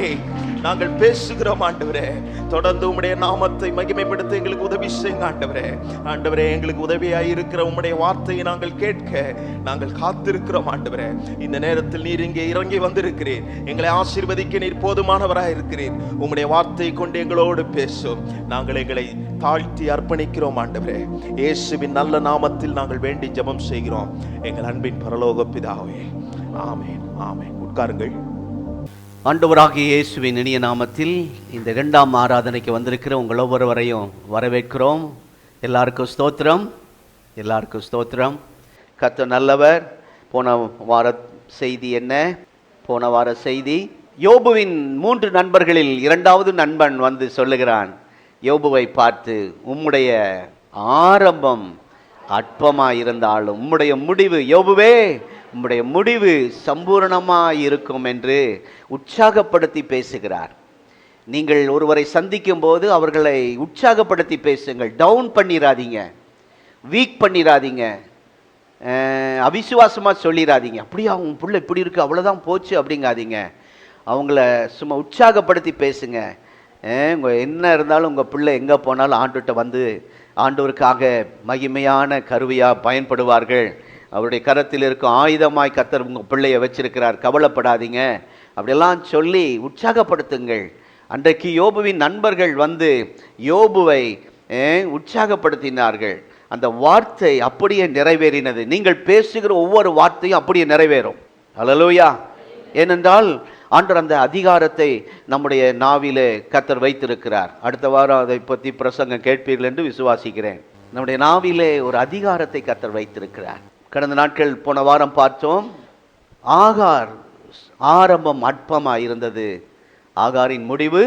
நாங்கள் பேசுகிறோம் ஆண்டவரே. தொடர்ந்து உம்முடைய நாமத்தை மகிமைப்படுத்த எங்களுக்கு உதவி செய்யுங்க ஆண்டவரே. ஆண்டவரே, எங்களுக்கு உதவியாய் இருக்கிற உம்முடைய வார்த்தையை நாங்கள் கேட்க நாங்கள் காத்திருக்கிறோம் ஆண்டவரே. இந்த நேரத்தில் நீர் இங்கே இறங்கி வந்திருக்கிறீர். எங்களை ஆசீர்வதிக்க நீர் போதுமானவராய் இருக்கிறீர். உம்முடைய வார்த்தையை கொண்டு எங்களோடு பேசும். நாங்கள் எங்களை தாழ்த்தி அர்ப்பணிக்கிறோம் ஆண்டவரே. இயேசுவின் நல்ல நாமத்தில் நாங்கள் வேண்டி ஜெபம் செய்கிறோம் எங்கள் அன்பின் பரலோக பிதாவே. ஆமென், ஆமென். உட்காருங்கள். ஆண்டவராகிய இயேசுவின் இனிய நாமத்தில் இந்த இரண்டாம் ஆராதனைக்கு வந்திருக்கிற உங்கள் ஒவ்வொருவரையும் வரவேற்கிறோம். எல்லாருக்கும் ஸ்தோத்திரம், எல்லாருக்கும் ஸ்தோத்திரம். கர்த்தர் நல்லவர். போன வார செய்தி என்ன? போன வார செய்தி யோபுவின் 3 நண்பர்களில் இரண்டாவது நண்பன் வந்து சொல்லுகிறான் யோபுவை பார்த்து, உம்முடைய ஆரம்பம் அற்பமாயிருந்தாலும் உம்முடைய முடிவு, யோபுவே உம்முடைய முடிவு சம்பூரணமாய் இருக்கும் என்று உற்சாகப்படுத்தி பேசுகிறார். நீங்கள் ஒருவரை சந்திக்கும் போது அவர்களை உற்சாகப்படுத்தி பேசுங்கள். டவுன் பண்ணிடாதீங்க, வீக் பண்ணிடாதீங்க, அவிசுவாசமாக சொல்லிடாதீங்க. அப்படியா உன் பிள்ளை இப்படி இருக்குது, அவ்வளோதான் போச்சு அப்படிங்காதீங்க. அவங்கள சும்மா உற்சாகப்படுத்தி பேசுங்க. என்ன இருந்தாலும் உங்கள் பிள்ளை எங்கே போனாலும் ஆண்டுகிட்ட வந்து ஆண்டவருக்காக மகிமையான கருவியாக பயன்படுவார்கள். அவருடைய கரத்தில் இருக்கும் ஆயுதமாய் கர்த்தர் உங்கள் பிள்ளையை வச்சிருக்கிறார், கவலைப்படாதீங்க அப்படியெல்லாம் சொல்லி உற்சாகப்படுத்துங்கள். அன்றைக்கு யோபுவின் நண்பர்கள் வந்து யோபுவை உற்சாகப்படுத்தினார்கள். அந்த வார்த்தை அப்படியே நிறைவேறினது. நீங்கள் பேசுகிற ஒவ்வொரு வார்த்தையும் அப்படியே நிறைவேறும். அல்லேலூயா. ஏனென்றால் ஆண்டவர் அந்த அதிகாரத்தை நம்முடைய நாவிலே கர்த்தர் வைத்திருக்கிறார். அடுத்த வாரம் அதை பற்றி பிரசங்கம் கேட்பீர்கள் என்று விசுவாசிக்கிறேன். நம்முடைய நாவிலே ஒரு அதிகாரத்தை கர்த்தர் வைத்திருக்கிறார். கடந்த நாட்கள் போன வாரம் பார்த்தோம், ஆகார் ஆரம்பம் அற்பமாய் இருந்தது, ஆகாரின் முடிவு.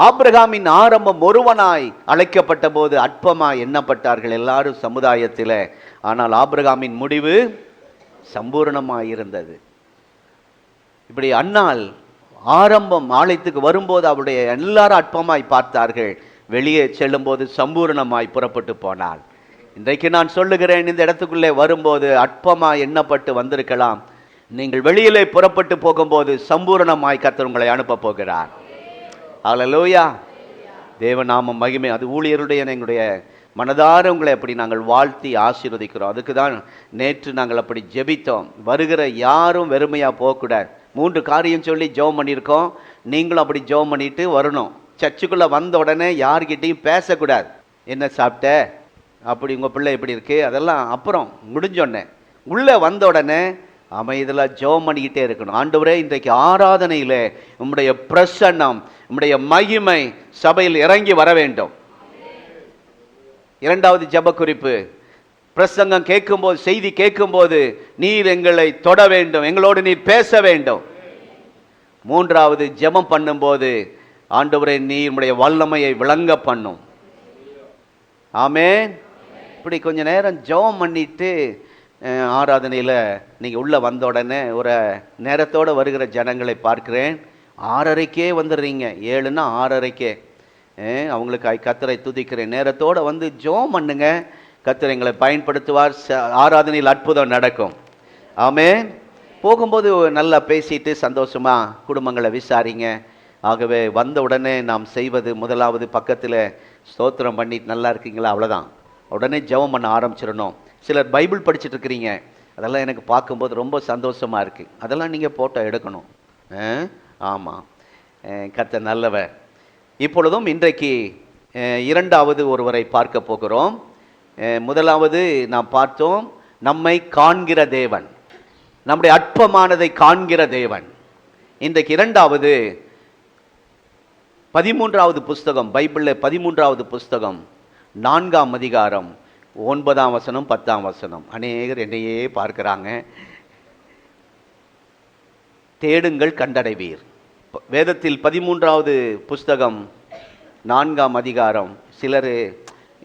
ஆபிரகாமின் ஆரம்பம் ஒருவனாய் அழைக்கப்பட்ட போது அற்பமாய் எண்ணப்பட்டார்கள் எல்லாரும் சமுதாயத்தில். ஆனால் ஆபிரகாமின் முடிவு சம்பூர்ணமாய் இருந்தது. இப்படி அன்னாள் ஆரம்பம் ஆலயத்துக்கு வரும்போது அவருடைய எல்லாரும் அற்பமாய் பார்த்தார்கள், வெளியே செல்லும் போது சம்பூர்ணமாய் புறப்பட்டு போனாள். இன்றைக்கு நான் சொல்லுகிறேன், இந்த இடத்துக்குள்ளே வரும்போது அற்பமாய் எண்ணப்பட்டு வந்திருக்கலாம். நீங்கள் வெளியிலே புறப்பட்டு போகும்போது சம்பூரணமாய் கர்த்தர் உங்களை அனுப்ப போகிறார். அல்லேலூயா. தேவநாமம் மகிமை. அது ஊழியருடைய எங்களுடைய மனதார உங்களை அப்படி நாங்கள் வாழ்த்தி ஆசீர்வதிக்கிறோம். அதுக்கு தான் நேற்று நாங்கள் அப்படி ஜெபித்தோம். வருகிற யாரும் வெறுமையாக போகக்கூடாது. 3 காரியம் சொல்லி ஜெபம் பண்ணியிருக்கோம். நீங்களும் அப்படி ஜெபம் பண்ணிட்டு வரணும். சர்ச்சுக்குள்ளே வந்த உடனே யார்கிட்டையும் பேசக்கூடாது. என்ன சாப்பிட்ட, அப்படி உங்கள் பிள்ளை எப்படி இருக்குது, அதெல்லாம் அப்புறம் முடிஞ்சோடனே உள்ளே வந்த உடனே அமைதியில் ஜெபம் பண்ணிக்கிட்டே இருக்கணும். ஆண்டவரே, இன்றைக்கு ஆராதனையில் உம்முடைய பிரசன்னம், உம்முடைய மகிமை சபையில் இறங்கி வர வேண்டும். 2வது ஜெப குறிப்பு, பிரசங்கம் கேட்கும்போது, செய்தி கேட்கும்போது நீர் எங்களை தொட வேண்டும், எங்களோடு நீர் பேச வேண்டும். 3வது ஜெபம் பண்ணும்போது ஆண்டவரே நீர் உம்முடைய வல்லமையை விளங்க பண்ணும். ஆமென். இப்படி கொஞ்ச நேரம் ஜெபம் பண்ணிட்டு ஆராதனையில் நீங்கள் உள்ளே வந்த உடனே ஒரு நேரத்தோடு வருகிற ஜனங்களை பார்க்கிறேன். 6:30க்கே வந்துடுறீங்க. 7ன்னா 6:30க்கே. அவங்களுக்கு கர்த்தரை துதிக்கிறேன். நேரத்தோடு வந்து ஜெபம் பண்ணுங்க. கர்த்தர் எங்களை பயன்படுத்துவார். ஆராதனையில் அற்புதம் நடக்கும். ஆமென். போகும்போது நல்லா பேசிட்டு சந்தோஷமாக குடும்பங்களை விசாரிங்க. ஆகவே வந்த உடனே நாம் செய்வது முதலாவது பக்கத்தில் ஸ்தோத்திரம் பண்ணிட்டு நல்லா இருக்கீங்களா, அவ்வளோதான். உடனே ஜெபம் பண்ண ஆரம்பிச்சிடணும். சிலர் பைபிள் படிச்சுட்டு இருக்கிறீங்க, அதெல்லாம் எனக்கு பார்க்கும்போது ரொம்ப சந்தோஷமாக இருக்குது. அதெல்லாம் நீங்கள் ஃபோட்டோ எடுக்கணும். ஆமாம், கர்த்தர் நல்லவர். இப்பொழுதும் இன்றைக்கு 2வது ஒருவரை பார்க்க போகிறோம். முதலாவது நாம் பார்த்தோம், நம்மை காண்கிற தேவன், நம்முடைய அற்பமானதை காண்கிற தேவன். இன்றைக்கு 2வது 13வது புஸ்தகம், பைபிளில் 13வது புஸ்தகம் 4ஆம் அதிகாரம் 9ஆம் வசனம் 10ஆம் வசனம். அநேகர் என்னையே பார்க்கிறாங்க. தேடுங்கள் கண்டடைவீர். வேதத்தில் 13வது புஸ்தகம் 4ஆம் அதிகாரம். சிலர்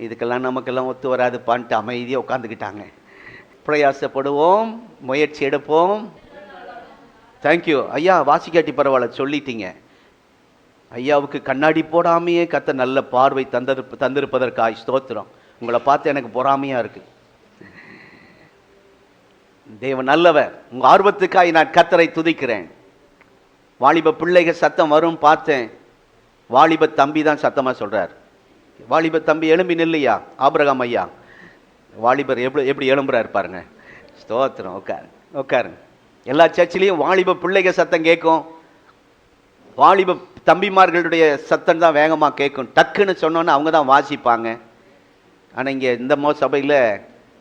இதுக்கெல்லாம் நமக்கெல்லாம் ஒத்து வராது பண்ணிட்டு அமைதியாக உட்காந்துக்கிட்டாங்க. பிரயாசப்படுவோம், முயற்சி எடுப்போம். தேங்க்யூ ஐயா, வாசிக்காட்டி பரவாயில்ல சொல்லிட்டீங்க. ஐயாவுக்கு கண்ணாடி போடாமையே கர்த்தர் நல்ல பார்வை தந்திருப்பதற்காய் ஸ்தோத்திரம். உங்களை பார்த்து எனக்கு பொறாமையாக இருக்குது. தேவன் நல்லவர். உங்கள் ஆர்வத்துக்காய் நான் கர்த்தரை துதிக்கிறேன். வாலிப பிள்ளைகள் சத்தம் வரும் பார்த்தேன். வாலிப தம்பி தான் சத்தமாக சொல்கிறார். வாலிப தம்பி எழும்பி நில்லையா ஆபிரகாம் ஐயா. வாலிபர் எப்படி எழும்புறாரு பாருங்க. ஸ்தோத்திரம். உட்காருங்க. எல்லா சர்ச்சிலையும் வாலிப பிள்ளைங்க சத்தம் கேட்கும், வாலிப தம்பிமார்களுடைய சத்தம் தான் வேகமாக கேட்கும். டக்குன்னு சொன்னோன்னு அவங்க தான் வாசிப்பாங்க. ஆனால் இங்கே இந்த சபையில்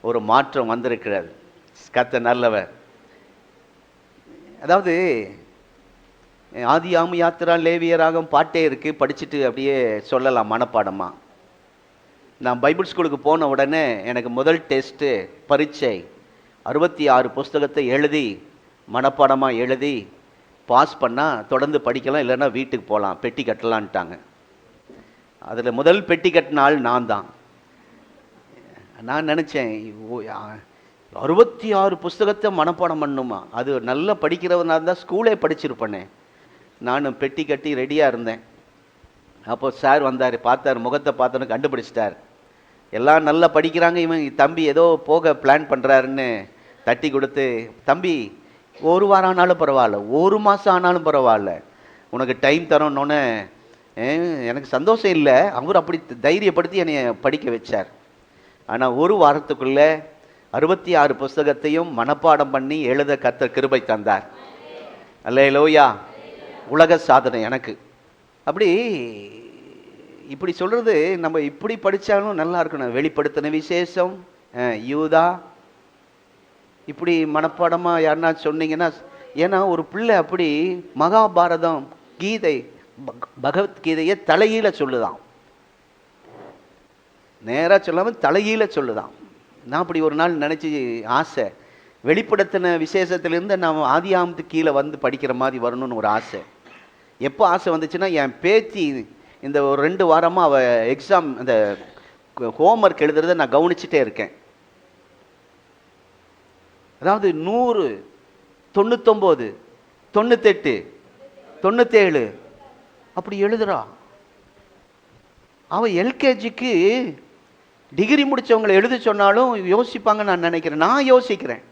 ஒரு மாற்றம் வந்திருக்கிறது. கர்த்தர் நல்லவர். அதாவது ஆதியாகமம், யாத்திரா, லேவியராகமம் பாட்டே இருக்குது, படிச்சுட்டு அப்படியே சொல்லலாம் மனப்பாடமாக. நான் பைபிள் ஸ்கூலுக்கு போன உடனே எனக்கு முதல் டெஸ்ட்டு பரீட்சை 66 புஸ்தகத்தை எழுதி மனப்பாடமாக எழுதி பாஸ் பண்ணால் தொடர்ந்து படிக்கலாம், இல்லைன்னா வீட்டுக்கு போகலாம், பெட்டி கட்டலான்ட்டாங்க. அதில் முதல் பெட்டி கட்டின ஆள் நான் தான். நான் நினச்சேன் 66 புஸ்தகத்தை மனப்பாடம் பண்ணணுமா, அது நல்லா படிக்கிறவனா இருந்தால் ஸ்கூலே படிச்சிருப்பேனே. நானும் பெட்டி கட்டி ரெடியாக இருந்தேன். அப்போது சார் வந்தார், பார்த்தார், முகத்தை பார்த்தோன்னு கண்டுபிடிச்சிட்டார். எல்லாம் நல்லா படிக்கிறாங்க, இவன் தம்பி ஏதோ போக பிளான் பண்ணுறாருன்னு தட்டி கொடுத்து, தம்பி 1 வாரம் ஆனாலும் பரவாயில்ல, 1 மாதம் ஆனாலும் பரவாயில்ல, உனக்கு டைம் தரோன்னொன்னே எனக்கு சந்தோஷம் இல்லை. அவர் அப்படி தைரியப்படுத்தி என்னை படிக்க வச்சார். ஆனால் 1 வாரத்துக்குள்ளே 66 புஸ்தகத்தையும் மனப்பாடம் பண்ணி எழுத கர்த்தர் கிருபை தந்தார். அல்லேலூயா. உலக சாதனை எனக்கு. அப்படி இப்படி சொல்கிறது, நம்ம இப்படி படித்தாலும் நல்லா இருக்கணும். வெளிப்படுத்தின விசேஷம், யூதா, இப்படி மனப்பாடமாக யாருன்னா சொன்னீங்கன்னா, ஏன்னா ஒரு பிள்ளை அப்படி மகாபாரதம், கீதை, பகவத்கீதையை தலையீழ சொல்லுதான், நேராக சொல்லாமல் தலையீழ சொல்லுதான். நான் அப்படி ஒரு நாள் நினச்சி ஆசை, வெளிப்படுத்தின விசேஷத்துலேருந்து நான் ஆதியாகமத்துக்கு கீழே வந்து படிக்கிற மாதிரி வரணும்னு ஒரு ஆசை. எப்போ ஆசை வந்துச்சுன்னா, என் பேத்தி இந்த ஒரு 2 வாரமாக அவள் எக்ஸாம் அந்த ஹோம்ஒர்க் எழுதுறதை நான் கவனிச்சுட்டே இருக்கேன். அதாவது 100, 99, 98, 97 அப்படி எழுதுறா. அவள் எல்கேஜிக்கு டிகிரி முடித்தவங்களை எழுத சொன்னாலும் யோசிப்பாங்க நான் நினைக்கிறேன். நான் யோசிக்கிறேன்,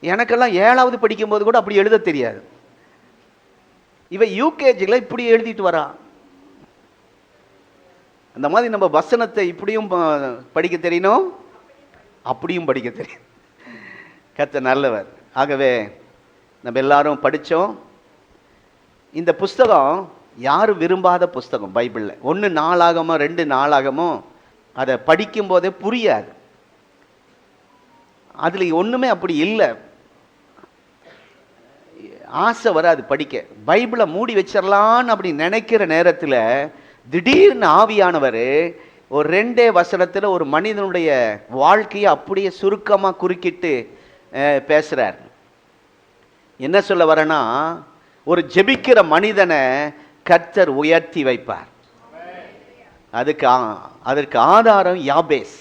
எனக்கெல்லாம் 7வது படிக்கும்போது கூட அப்படி எழுத தெரியாது. இவன் யூகேஜியில் இப்படி எழுதிட்டு வரா. அந்த மாதிரி நம்ம வசனத்தை இப்படியும் படிக்க தெரியணும், அப்படியும் படிக்க தெரியும். கர்த்தர் நல்லவர். ஆகவே நம்ம எல்லாரும் படித்தோம். இந்த புஸ்தகம் யாரும் விரும்பாத புஸ்தகம் பைபிளில். 1 நாளாகமோ 2 நாளாகமோ அதை படிக்கும்போதே புரியாது. அதில் ஒன்றுமே அப்படி இல்லை, ஆசை வராது படிக்க. பைபிளை மூடி வச்சிடலான்னு அப்படி நினைக்கிற நேரத்தில் திடீர்னு ஆவியானவர் ஒரு 2 வசனத்தில் ஒரு மனிதனுடைய வாழ்க்கையை அப்படியே சுருக்கமாக குறுக்கிட்டு பேசுகிறார். என்ன சொல்ல வரேன்னா, ஒரு மனிதனை கர்த்தர் உயர்த்தி வைப்பார். அதற்கு ஆதாரம் யாபேஸ்.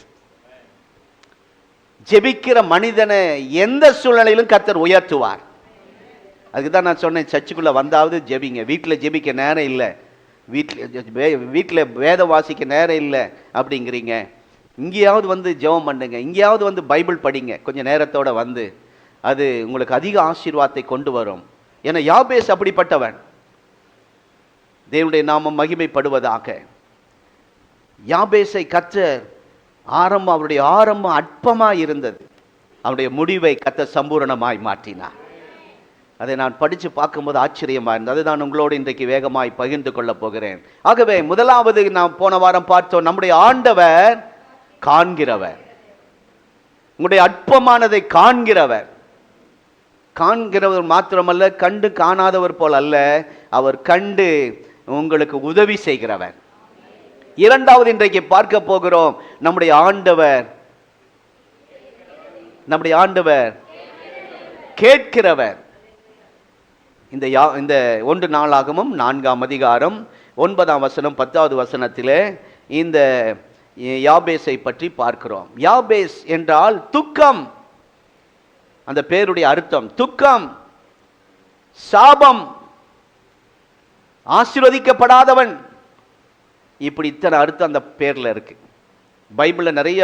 ஜெபிக்கிற மனிதனை எந்த சூழ்நிலையிலும் கர்த்தர் உயர்த்துவார். அதுக்கு தான் நான் சொன்னேன், சர்ச்சுக்குள்ளே வந்தாவது ஜெபிங்க. வீட்டில் ஜெபிக்க நேரம் இல்லை, வீட்டில் வேதம் வாசிக்க நேரம் இல்லை அப்படிங்கிறீங்க. இங்கேயாவது வந்து ஜெபம் பண்ணுங்க, இங்கேயாவது வந்து பைபிள் படிங்க கொஞ்சம் நேரத்தோடு வந்து. அது உங்களுக்கு அதிக ஆசீர்வாதத்தை கொண்டு வரும். ஏன்னா யாபேஸ் அப்படிப்பட்டவன். தேவனுடைய நாமம் மகிமைப்படுவதாக. யாபேஸை கர்த்தர் அவருடைய ஆரம்பம் அற்பமாக இருந்தது, அவருடைய முடிவை கர்த்தர் சம்பூரணமாய் மாற்றினார். அதை நான் படித்து பார்க்கும்போது ஆச்சரியமாக இருந்தது. அதை நான் உங்களோடு இன்றைக்கு வேகமாய் பகிர்ந்து கொள்ளப் போகிறேன். ஆகவே முதலாவது நாம் போன வாரம் பார்த்தோம், நம்முடைய ஆண்டவர் காண்கிறவர். உங்களுடைய அற்பமானதை காண்கிறவர். காண்கிறவர் மாத்திரமல்ல, கண்டு காணாதவர் போல் அல்ல, அவர் கண்டு உங்களுக்கு உதவி செய்கிறவர். இரண்டாவது இன்றைக்கு பார்க்க போகிறோம், நம்முடைய ஆண்டவர் கேட்கிறவர். இந்த 1 நாளாகமம் 4ஆம் அதிகாரம் 9ஆம் வசனம் 10வது வசனத்திலே இந்த யாபேஸை பற்றி பார்க்கிறோம். யாபேஸ் என்றால் துக்கம். அந்த பேருடைய அர்த்தம் துக்கம், சாபம், ஆசீர்வதிக்கப்படாதவன், இப்படி இத்தனை அர்த்தம் அந்த பேரில் இருக்கு. பைபிளில் நிறைய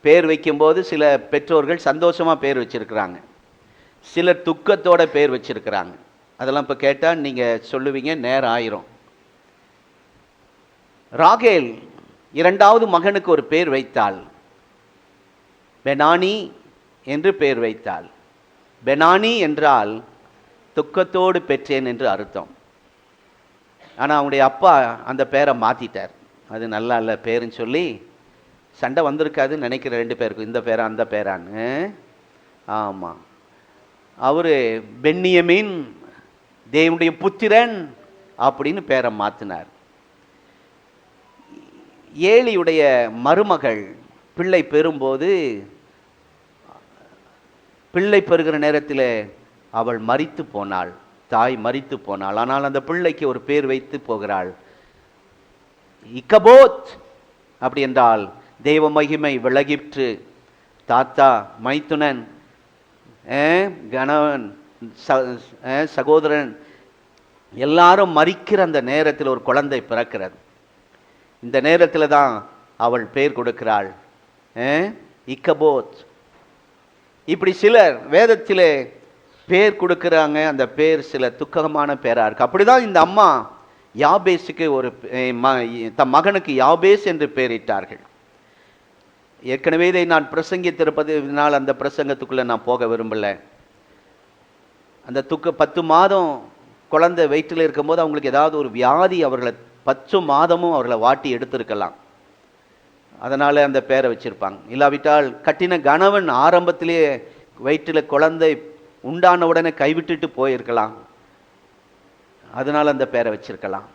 பேர் வைக்கும்போது சில பெற்றோர்கள் சந்தோஷமாக பேர் வச்சிருக்கிறாங்க, சிலர் துக்கத்தோட பேர் வச்சிருக்கிறாங்க. அதெல்லாம் இப்போ கேட்டால் நீங்கள் சொல்லுவீங்க நேரம் ஆயிரும். ராகேல் இரண்டாவது மகனுக்கு ஒரு பேர் வைத்தாள். பெனானி என்று பெயர் வைத்தாள். பெனானி என்றால் துக்கத்தோடு பெற்றேன் என்று அர்த்தம். ஆனால் அவனுடைய அப்பா அந்த பேரை மாற்றிட்டார். அது நல்லா இல்லை பேருன்னு சொல்லி சண்டை வந்திருக்காதுன்னு நினைக்கிற ரெண்டு பேருக்கும், இந்த பேரா அந்த பேரான்னு. ஆமாம், அவர் பென்னியமின் தேவனுடைய புத்திரன் அப்படின்னு பேரை மாற்றினார். ஏலியுடைய மருமகள் பிள்ளை பெறும்போது, பிள்ளை பெறுகிற நேரத்தில் அவள் மரித்து போனாள், தாய் மரித்து போனாள். ஆனால் அந்த பிள்ளைக்கு ஒரு பேர் வைத்து போகிறாள், இக்கபோத். அப்படி என்றால் தெய்வ மகிமை விலகிற்று. தாத்தா, மைத்துனன், கணவன், சகோதரன் எல்லாரும் மரிக்கிற அந்த நேரத்தில் ஒரு குழந்தை பிறக்கிறது. இந்த நேரத்தில் தான் அவள் பேர் கொடுக்கிறாள், இக்கபோத். இப்படி சிலர் வேதத்திலே பேர் கொடுக்குறாங்க. அந்த பேர் சில துக்கமான பேராக இருக்கு. அப்படிதான் இந்த அம்மா யாபேஸுக்கு ஒரு தம் மகனுக்கு யாபேஸ் என்று பெயரிட்டார்கள். ஏற்கனவே இதை நான் பிரசங்கித்திருப்பதனால் அந்த பிரசங்கத்துக்குள்ளே நான் போக விரும்பலை. அந்த 10 மாதம் குழந்தை வயிற்றில் இருக்கும்போது அவங்களுக்கு ஏதாவது ஒரு வியாதி அவர்களை 10 மாதமும் அவர்களை வாட்டி எடுத்திருக்கலாம். அதனால் அந்த பேரை வச்சுருப்பாங்க. இல்லாவிட்டால் கட்டின கணவன் ஆரம்பத்திலேயே வயிற்றில் குழந்தை உண்டான உடனே கைவிட்டுட்டு போயிருக்கலாம், அதனால் அந்த பேரை வச்சிருக்கலாம்.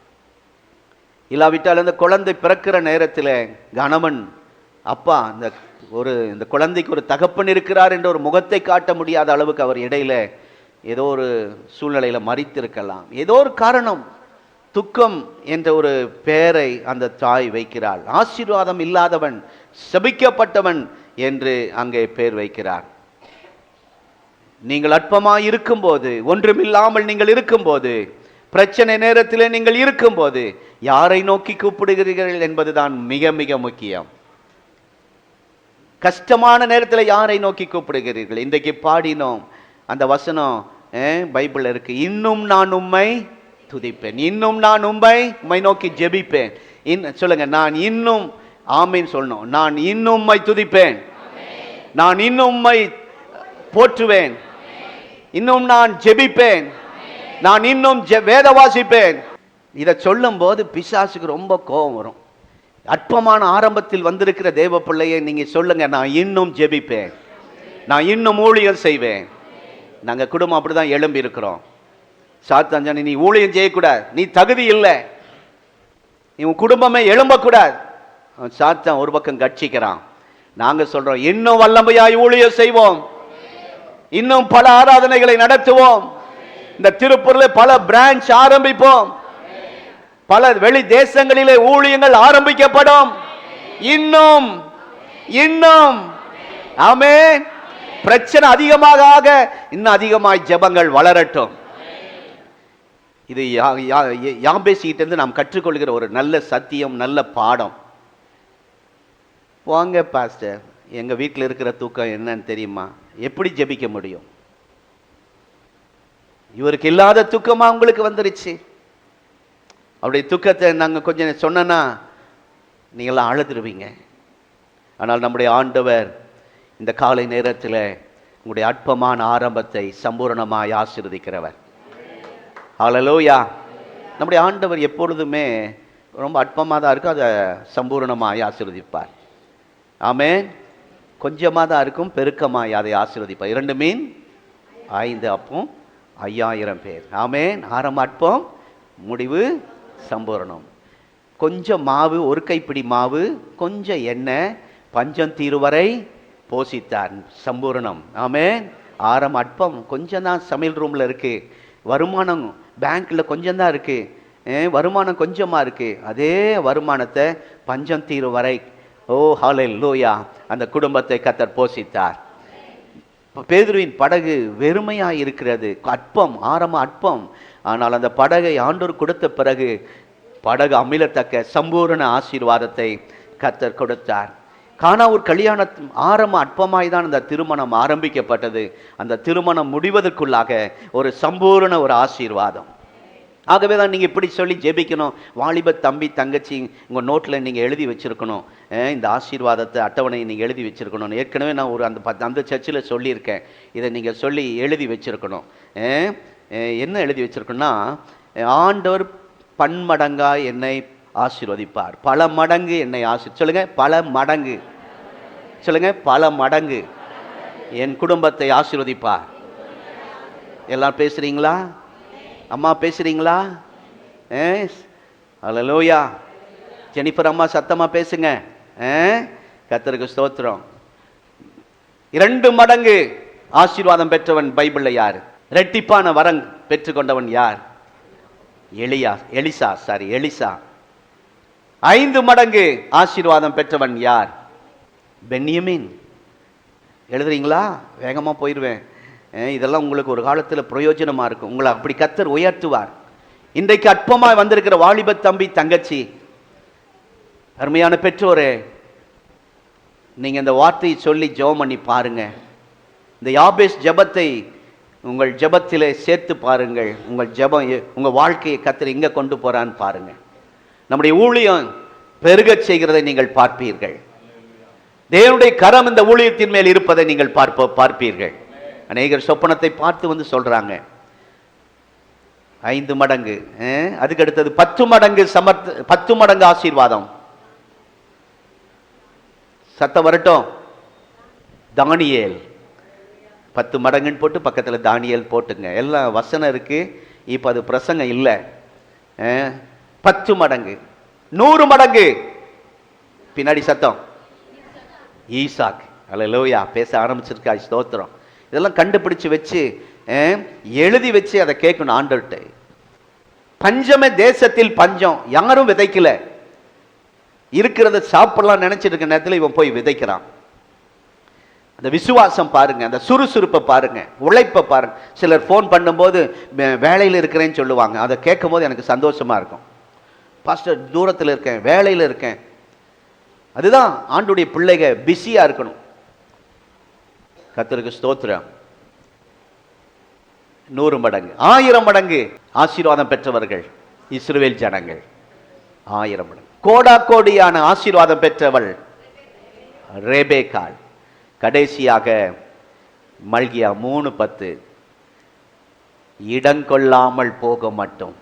இல்லாவிட்டால் அந்த குழந்தை பிறக்கிற நேரத்தில் கணவன் அப்பா இந்த குழந்தைக்கு ஒரு தகப்பன் இருக்கிறார் என்ற ஒரு முகத்தை காட்ட முடியாத அளவுக்கு அவர் இடையில ஏதோ ஒரு சூழ்நிலையில் மரித்திருக்கலாம். ஏதோ ஒரு காரணம், துக்கம் என்ற ஒரு பெயரை அந்த தாய் வைக்கிறாள். ஆசீர்வாதம் இல்லாதவன், சபிக்கப்பட்டவன் என்று அங்கே பெயர் வைக்கிறார். நீங்கள் அற்பமாய் இருக்கும்போது, ஒன்றுமில்லாமல் நீங்கள் இருக்கும்போது, பிரச்சனை நேரத்தில் நீங்கள் இருக்கும்போது யாரை நோக்கி கூப்பிடுகிறீர்கள் என்பதுதான் மிக மிக முக்கியம். கஷ்டமான நேரத்தில் யாரை நோக்கி கூப்பிடுகிறீர்கள்? இன்றைக்கு பாடினோம் அந்த வசனம் பைபிள் இருக்கு, இன்னும் நான் உம்மை துதிப்பேன், இன்னும் நான் உம்மை நோக்கி ஜெபிப்பேன். சொல்லுங்க, நான் இன்னும் ஆமீன் சொல்லணும். நான் இன்னும் உம்மை துதிப்பேன், நான் இன்னும் உம்மை போற்றுவேன், இன்னும் நான் ஜெபிப்பேன், நான் இன்னும் வேத வாசிப்பேன். இதை சொல்லும் போது பிசாசுக்கு ரொம்ப கோபம் வரும். அற்பமான ஆரம்பத்தில் வந்திருக்கிற தேவ பிள்ளையை நீங்க சொல்லுங்க, நான் இன்னும் ஜெபிப்பேன், நான் இன்னும் ஊழியம் செய்வேன். நாங்க குடும்பம் அப்படிதான் எழும்பி இருக்கிறோம். சாத்தான், நீ ஊழியம் செய்யக்கூடாது, நீ தகுதி இல்லை, நீ உன் குடும்பமே எழும்பக்கூடாது. சாத்தான் ஒரு பக்கம் கட்சிக்கிறான். நாங்க சொல்றோம், இன்னும் வல்லமையாய் ஊழியம் செய்வோம், இன்னும் பல ஆராதனைகளை நடத்துவோம், இந்த திருப்பூர்ல பல பிரான்ச் ஆரம்பிப்போம், பல வெளி தேசங்களிலே ஊழியங்கள் ஆரம்பிக்கப்படும். இன்னும் இன்னும் ஆமென். பிரச்சனை அதிகமாக ஆக இன்னும் அதிகமாய் ஜெபங்கள் வளரட்டும். இது யாபேசிட்ட இருந்து நாம் கற்றுக்கொள்கிற ஒரு நல்ல சத்தியம், நல்ல பாடம். வாங்க பாஸ்டர், எங்க வீட்டில் இருக்கிற தூக்கம் என்னன்னு தெரியுமா? எப்படி ஜெபிக்க முடியும்? இவருக்கு இல்லாத துக்கமா உங்களுக்கு வந்துருச்சு. அவருடைய துக்கத்தை நாங்கள் கொஞ்சம் சொன்னா நீங்களாம் அழுதுருவீங்க. ஆனால் நம்முடைய ஆண்டவர் இந்த காலை நேரத்தில் உங்களுடைய அற்பமான ஆரம்பத்தை சம்பூரணமாய் ஆசீர்வதிக்கிறவர். ஹல்லேலூயா. நம்முடைய ஆண்டவர் எப்பொழுதுமே ரொம்ப அற்பமாக தான் இருக்கும், அதை சம்பூரணமாய் ஆசீர்வதிப்பார். ஆமென். கொஞ்சமாக தான் இருக்கும், பெருக்கமாய் அதை ஆசீர்வதிப்பார். 2 மீன் 5 அப்பம் 5000 பேர். ஆமென். ஆரம்ப அற்பம், முடிவு சம்பூரணம். கொஞ்சம் மாவு, ஒரு கைப்பிடி மாவு, கொஞ்சம் எண்ணெய், பஞ்சம் தீருவரை போஷித்தார். சம்பூரணம். ஆமென். ஆரம்ப அற்பம் கொஞ்சம் தான் சமையல் ரூமில் இருக்கு, வருமானம் பேங்க்ல கொஞ்சம் தான் இருக்கு, வருமானம் கொஞ்சமா இருக்கு. அதே வருமானத்தை பஞ்சம் தீரும் வரை, ஓ ஹல்லேலூயா, அந்த குடும்பத்தை கர்த்தர் போஷித்தார். பேதுருவின் படகு வெறுமையாய் இருக்கிறது, அற்பம், ஆரம்ப அற்பம். ஆனால் அந்த படகை ஆண்டவர் கொடுத்த பிறகு படகு அமிலத்தக்க சம்பூரண ஆசீர்வாதத்தை கர்த்தர் கொடுத்தார். கானாவூர் கல்யாணம் ஆரம்ப அற்பமாய் தான் அந்த திருமணம் ஆரம்பிக்கப்பட்டது. அந்த திருமணம் முடிவதற்குள்ளாக ஒரு சம்பூரண ஒரு ஆசீர்வாதம். ஆகவே தான் நீங்கள் இப்படி சொல்லி ஜெபிக்கணும். வாலிப தம்பி தங்கச்சி உங்கள் நோட்டில் நீங்கள் எழுதி வச்சுருக்கணும். இந்த ஆசீர்வாதத்தை அட்டவணையை நீங்கள் எழுதி வச்சுருக்கணும். ஏற்கனவே நான் ஒரு அந்த சர்ச்சில் சொல்லியிருக்கேன். இதை நீங்கள் சொல்லி எழுதி வச்சுருக்கணும். என்ன எழுதி வச்சுருக்கணும்னா, ஆண்டவர் பன்மடங்காய் என்னை ஆசீர்வதிப்பார், பல மடங்கு என்னை சொல்லுங்க, பல மடங்கு சொல்லுங்க, பல மடங்கு என் குடும்பத்தை ஆசீர்வதிப்பார். எல்லாம் பேசுறீங்களா? அம்மா பேசுறீங்களா? அல்லேலூயா. ஜெனிஃபர் அம்மா சத்தமா பேசுங்க. கர்த்தருக்கு ஸ்தோத்திரம். 2 மடங்கு ஆசீர்வாதம் பெற்றவன் பைபிள்ல யார்? இரட்டிப்பான வரம் பெற்றுக்கொண்டவன் யார்? எலிசா. 5 மடங்கு ஆசீர்வாதம் பெற்றவன் யார்? பென்யமீன். எழுதுறீங்களா? வேகமா போயிடுவேன். இதெல்லாம் உங்களுக்கு ஒரு காலத்தில் பிரயோஜனமா இருக்கும். உங்களை அப்படி கர்த்தர் உயர்த்துவார். இன்றைக்கு அற்பமாய் வந்திருக்கிற வாலிப தம்பி தங்கச்சி, அருமையான பெற்றோரே, நீங்க இந்த வார்த்தையை சொல்லி ஜெபம் பண்ணி பாருங்க. இந்த யாபேஸ் ஜெபத்தை உங்கள் ஜெபத்திலே சேர்த்து பாருங்கள். உங்கள் ஜெபம் உங்க வாழ்க்கையை கர்த்தர் எங்க கொண்டு போறான்னு பாருங்க. நம்முடைய ஊழியம் பெருகச் செய்கிறதை நீங்கள் பார்ப்பீர்கள். தேவனுடைய கரம் இந்த ஊழியத்தின் மேல் இருப்பதை நீங்கள் பார்ப்பீர்கள். அநேகர் சொப்பனத்தை பார்த்து வந்து சொல்றாங்க 5 மடங்கு. அதுக்கு அடுத்தது 10 மடங்கு 10 மடங்கு ஆசீர்வாதம். சத்தம் வரட்டும். தானியேல் 10 மடங்குன்னு போட்டு பக்கத்தில் தானியேல் போட்டுங்க. எல்லாம் வசனம் இருக்கு. இப்போ அது பிரசங்கம் இல்லை. 10 மடங்கு, 100 மடங்கு. பின்னாடி சத்தம். ஈசாக். அல்லேலூயா. பேச ஆரம்பிச்சிருக்கா? ஸ்தோத்திரம். இதெல்லாம் கண்டுபிடிச்சு வச்சு எழுதி வச்சு அதை கேட்கணும் ஆண்டவர்கிட்ட. பஞ்சமே தேசத்தில் பஞ்சம், யாரும் விதைக்கல. இருக்கிறத சாப்பிடலாம் நினைச்சிட்டு இருக்க நேரத்தில் இவன் போய் விதைக்கிறான். அந்த விசுவாசம் பாருங்க, அந்த சுறுசுறுப்பை பாருங்க, உழைப்பை பாருங்க. சிலர் ஃபோன் பண்ணும்போது வேலையில் இருக்கிறேன்னு சொல்லுவாங்க. அதை கேட்கும் போது எனக்கு சந்தோஷமா இருக்கும். பாஸ்டர் தூரத்தில் இருக்கேன், வேலையில் இருக்கேன். அதுதான் ஆண்டுடைய பிள்ளைக பிஸியா இருக்கணும். கர்த்தருக்கு ஸ்தோத்திரம். 100 மடங்கு, 1000 மடங்கு ஆசீர்வாதம் பெற்றவர்கள் இஸ்ரவேல் ஜனங்கள். 1000 மடங்கு கோடா கோடியான ஆசீர்வாதம் பெற்றவள் ரெபேக்காள். கடைசியாக மல்கியா 3:10, இடங்கொள்ளாமல் போக மாட்டோம்.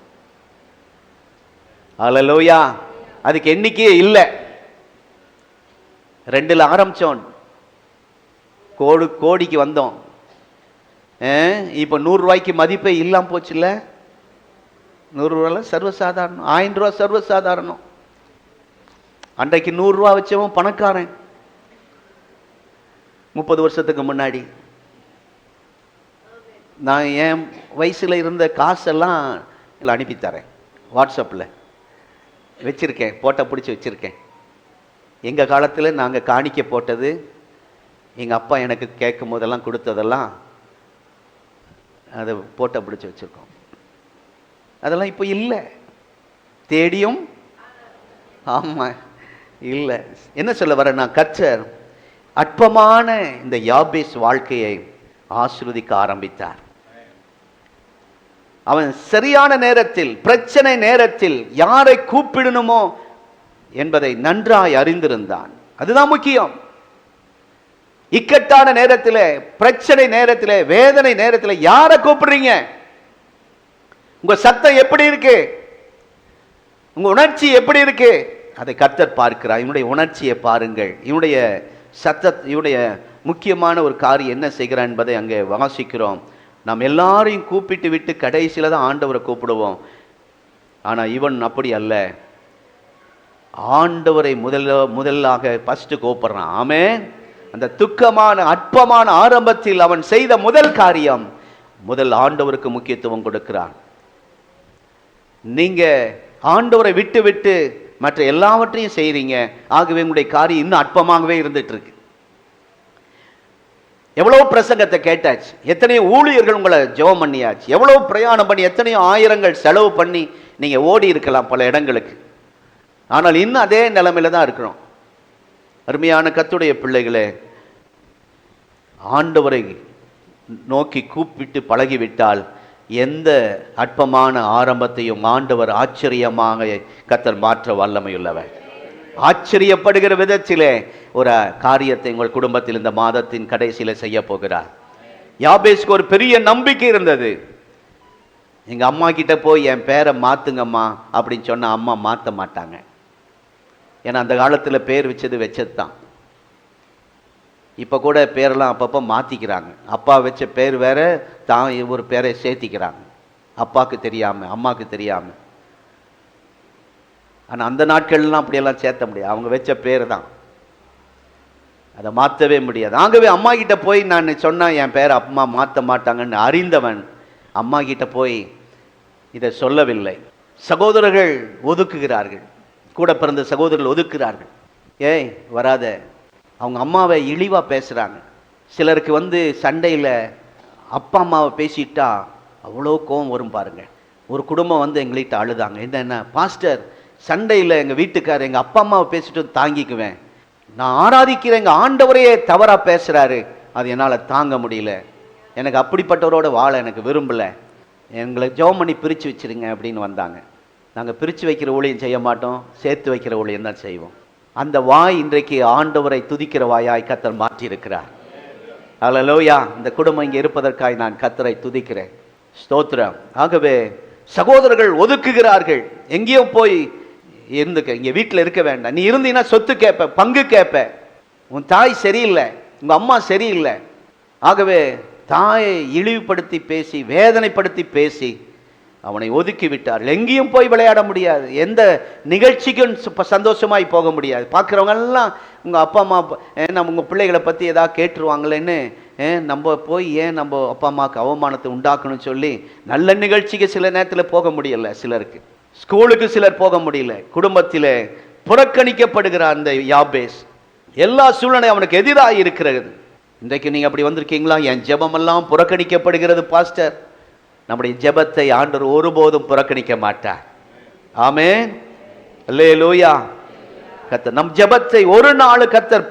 அல்லேலூயா. அதுக்கு எண்ணிக்கையே இல்லை. 2ல் ஆரம்பிச்சோம், கோடிக்கு வந்தோம். இப்போ 100 ரூபாய்க்கு மதிப்பே இல்லாம போச்சுல்ல. 100 ரூபாய் சர்வசாதாரணம், 1000 ரூபாய் சர்வசாதாரணம். அன்றைக்கு 100 ரூபா வச்சவன் பணக்காரன். 30 வருஷத்துக்கு முன்னாடி நான் என் வயசுல இருந்த காசெல்லாம் அனுப்பித்தரேன். வாட்ஸ்அப்பில் வச்சிருக்கேன், போட்டோ பிடிச்சி வச்சிருக்கேன். எங்கள் காலத்தில் நாங்கள் காணிக்க போட்டது, எங்கள் அப்பா எனக்கு கேட்கும் போதெல்லாம் கொடுத்ததெல்லாம் அதை போட்டோ பிடிச்சி வச்சுருக்கோம். அதெல்லாம் இப்போ இல்லை, தேடியும் ஆமாம் இல்லை. என்ன சொல்ல வர, நான் கர்த்தர் அற்பமான இந்த யாபேஸ் வாழ்க்கையை ஆசீர்வதிக்க ஆரம்பித்தார். அவன் சரியான நேரத்தில், பிரச்சனை நேரத்தில் யாரை கூப்பிடணுமோ என்பதை நன்றாய் அறிந்திருந்தான். அதுதான் முக்கியம். இக்கட்டான நேரத்தில், பிரச்சனை நேரத்தில், வேதனை நேரத்தில் யாரை கூப்பிடுறீங்க? உங்க சத்தம் எப்படி இருக்கு? உங்க உணர்ச்சி எப்படி இருக்கு? அதை கர்த்தர் பார்க்கிறார். இவனுடைய உணர்ச்சியை பாருங்கள். இவனுடைய இவனுடைய முக்கியமான ஒரு காரியம் என்ன செய்கிறான் என்பதை அங்கே வாசிக்கிறோம். நாம் எல்லாரையும் கூப்பிட்டு விட்டு கடைசியில தான் ஆண்டவரை கூப்பிடுவோம். ஆனா இவன் அப்படி அல்ல. ஆண்டவரை முதலாக ஃபர்ஸ்ட் கூப்பிடுறான். ஆமென். அந்த துக்கமான அற்பமான ஆரம்பத்தில் அவன் செய்த முதல் காரியம், முதல் ஆண்டவருக்கு முக்கியத்துவம் கொடுக்கிறான். நீங்க ஆண்டவரை விட்டு விட்டு மற்ற எல்லாவற்றையும் செய்றீங்க. ஆகவே உங்களுடைய காரியம் இன்னும் அற்பமாகவே இருந்துட்டு இருக்கு. எவ்வளவு பிரசங்கத்தை கேட்டாச்சு, எத்தனையோ ஊழியர்கள் உங்களை ஜெபம் பண்ணியாச்சு, எவ்வளவு பிரயாணம் பண்ணி, எத்தனையோ ஆயிரங்கள் செலவு பண்ணி நீங்க ஓடி இருக்கலாம் பல இடங்களுக்கு. ஆனால் இன்னும் அதே நிலைமையில தான் இருக்கிறோம். அருமையான கர்த்தருடைய பிள்ளைகளே, ஆண்டவரை நோக்கி கூப்பிட்டு பழகிவிட்டால் எந்த அற்பமான ஆரம்பத்தையும் ஆண்டவர் ஆச்சரியமாக கர்த்தர் மாற்ற வல்லமையுள்ளவர். ஆச்சரியப்படுகிற விதத்திலே ஒரு காரியத்தை உங்கள் குடும்பத்தில் இந்த மாதத்தின் கடைசியில் செய்ய போகிறார். யாபேஸ்க்கு ஒரு பெரிய நம்பிக்கை இருந்தது. எங்கள் அம்மா கிட்ட போய் என் பேரை மாற்றுங்கம்மா அப்படின்னு சொன்னால் அம்மா மாற்ற மாட்டாங்க. ஏன்னா அந்த காலத்தில் பேர் வச்சது தான். இப்போ கூட பேரெல்லாம் அப்பப்போ மாற்றிக்கிறாங்க. அப்பா வச்ச பேர் வேற, தான் ஒரு பேரை சேர்த்திக்கிறாங்க, அப்பாவுக்கு தெரியாமல் அம்மாவுக்கு தெரியாமல். ஆனால் அந்த நாட்கள்லாம் அப்படியெல்லாம் சேர்த்த முடியாது. அவங்க வச்ச பேர் தான், அதை மாற்றவே முடியாது. ஆகவே அம்மா கிட்ட போய் நான் சொன்னேன் என் பேரை அம்மா மாற்ற மாட்டாங்கன்னு அறிந்தவன் அம்மா கிட்ட போய் இதை சொல்லவில்லை. சகோதரர்கள் ஒதுக்குகிறார்கள், கூட பிறந்த சகோதரர்கள் ஒதுக்குகிறார்கள். ஏய் வராத, அவங்க அம்மாவை இழிவாக பேசுகிறாங்க. சிலருக்கு சண்டையில் அப்பா அம்மாவை பேசிட்டா அவ்வளோ கோவம் வரும் பாருங்க. ஒரு குடும்பம் எங்கள்கிட்ட அழுதாங்க. என்ன பாஸ்டர், சண்டையில் எங்கள் வீட்டுக்காரர் எங்கள் அப்பா அம்மாவை பேசிட்டு தாங்கிக்குவேன், நான் ஆராதிக்கிற எங்கள் ஆண்டவரையே தவறாக பேசுகிறாரு, அது என்னால் தாங்க முடியல, எனக்கு அப்படிப்பட்டவரோட வாழ எனக்கு விரும்பலை, எங்களை ஜெபம் பண்ணி பிரித்து வச்சிருங்க அப்படின்னு வந்தாங்க. நாங்கள் பிரித்து வைக்கிற ஊழியம் செய்ய மாட்டோம், சேர்த்து வைக்கிற ஊழியம் தான் செய்வோம். அந்த வாய் இன்றைக்கு ஆண்டவரை துதிக்கிற வாயாய் கர்த்தர் மாற்றியிருக்கிறார். அல்லேலூயா. இந்த குடும்பம் இங்கே இருப்பதற்காய் நான் கர்த்தரை துதிக்கிறேன். ஸ்தோத்திரம். ஆகவே சகோதரர்கள் ஒதுக்குகிறார்கள். எங்கேயோ போய் இருந்துக்க, இங்கே வீட்டில் இருக்க வேண்டாம், நீ இருந்தீங்கன்னா சொத்து கேட்ப, பங்கு கேட்ப, உன் தாய் சரியில்லை, உங்கள் அம்மா சரியில்லை. ஆகவே தாயை இழிவுபடுத்தி பேசி வேதனைப்படுத்தி பேசி அவனை ஒதுக்கி விட்டார்கள். எங்கேயும் போய் விளையாட முடியாது, எந்த நிகழ்ச்சிக்கும் சந்தோஷமாய் போக முடியாது. பார்க்குறவங்க எல்லாம் உங்கள் அப்பா அம்மா நம்ம உங்கள் பிள்ளைகளை பற்றி ஏதாவது கேட்டுருவாங்களேன்னு நம்ம போய் ஏன் நம்ம அப்பா அம்மாவுக்கு அவமானத்தை உண்டாக்கணும்னு சொல்லி நல்ல நிகழ்ச்சிக்கு சில நேரத்தில் போக முடியல, சிலருக்கு ஸ்கூலுக்கு சிலர் போக முடியல. குடும்பத்தில் புறக்கணிக்கப்படுகிற அந்த யாபேஸ் எல்லா சூழ்நிலை அவனுக்கு எதிராக இருக்கிறது. இன்றைக்கு நீங்கள் அப்படி வந்திருக்கீங்களா? என் ஜெபமெல்லாம் புறக்கணிக்கப்படுகிறது பாஸ்டர். நம்முடைய ஜெபத்தை ஆண்டவர் ஒருபோதும் புறக்கணிக்க மாட்டார். ஆமென். அல்லேலூயா. கர்த்தர் நம் ஜெபத்தை ஒரு நாள் கர்த்தர்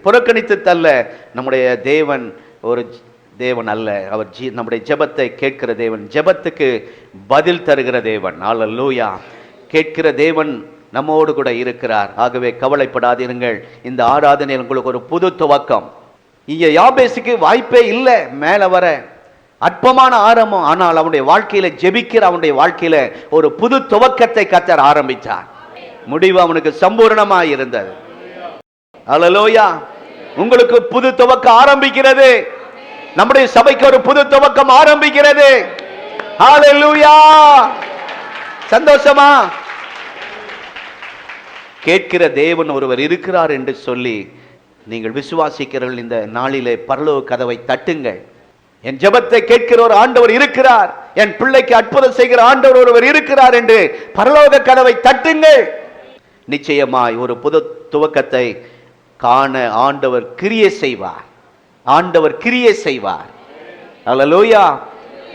புறக்கணித்து தள்ள. நம்முடைய தேவன் ஒரு தேவன் அல்ல, அவர் நம்முடைய ஜெபத்தை கேட்கிற தேவன், ஜெபத்துக்கு பதில் தருகிற தேவன். அல்லேலூயா. கேட்கிற தேவன் நம்மோடு கூட இருக்கிறார். ஆகவே கவலைப்படாதீர்கள். இந்த ஆராதனையில் உங்களுக்கு ஒரு புது துவக்கம். இங்கே யாபேசுக்கு வாய்ப்பே இல்லை மேலே வர, அற்பமான ஆரம்பம். ஆனால் அவனுடைய வாழ்க்கையில ஜெபிக்கிற அவனுடைய வாழ்க்கையில ஒரு புது துவக்கத்தை கர்த்தர் ஆரம்பித்தார். முடிவு அவனுக்கு சம்பூர்ணமாய் இருந்தது. அல்லேலூயா. உங்களுக்கு புது துவக்கம் ஆரம்பிக்கிறது. நம்முடைய சபைக்கு ஒரு புது துவக்கம் ஆரம்பிக்கிறது. அல்லேலூயா. சந்தோஷமா? கேட்கிற தேவன் ஒருவர் இருக்கிறார் என்று சொல்லி நீங்கள் விசுவாசிக்கிறீர்கள். இந்த நாளிலே பரலோக கதவை தட்டுங்கள். என் ஜெபத்தை கேட்கிற ஒரு ஆண்டவர் இருக்கிறார், என் பிள்ளைக்கு அற்புதம் செய்கிற ஆண்டவர் ஒருவர் இருக்கிறார் என்று பரலோக கதவை தட்டுங்கள். நிச்சயமாய் ஒரு புது துவக்கத்தை காண ஆண்டவர் கிரியை செய்வார். ஆண்டவர் கிரியை செய்வார். அல்லேலூயா.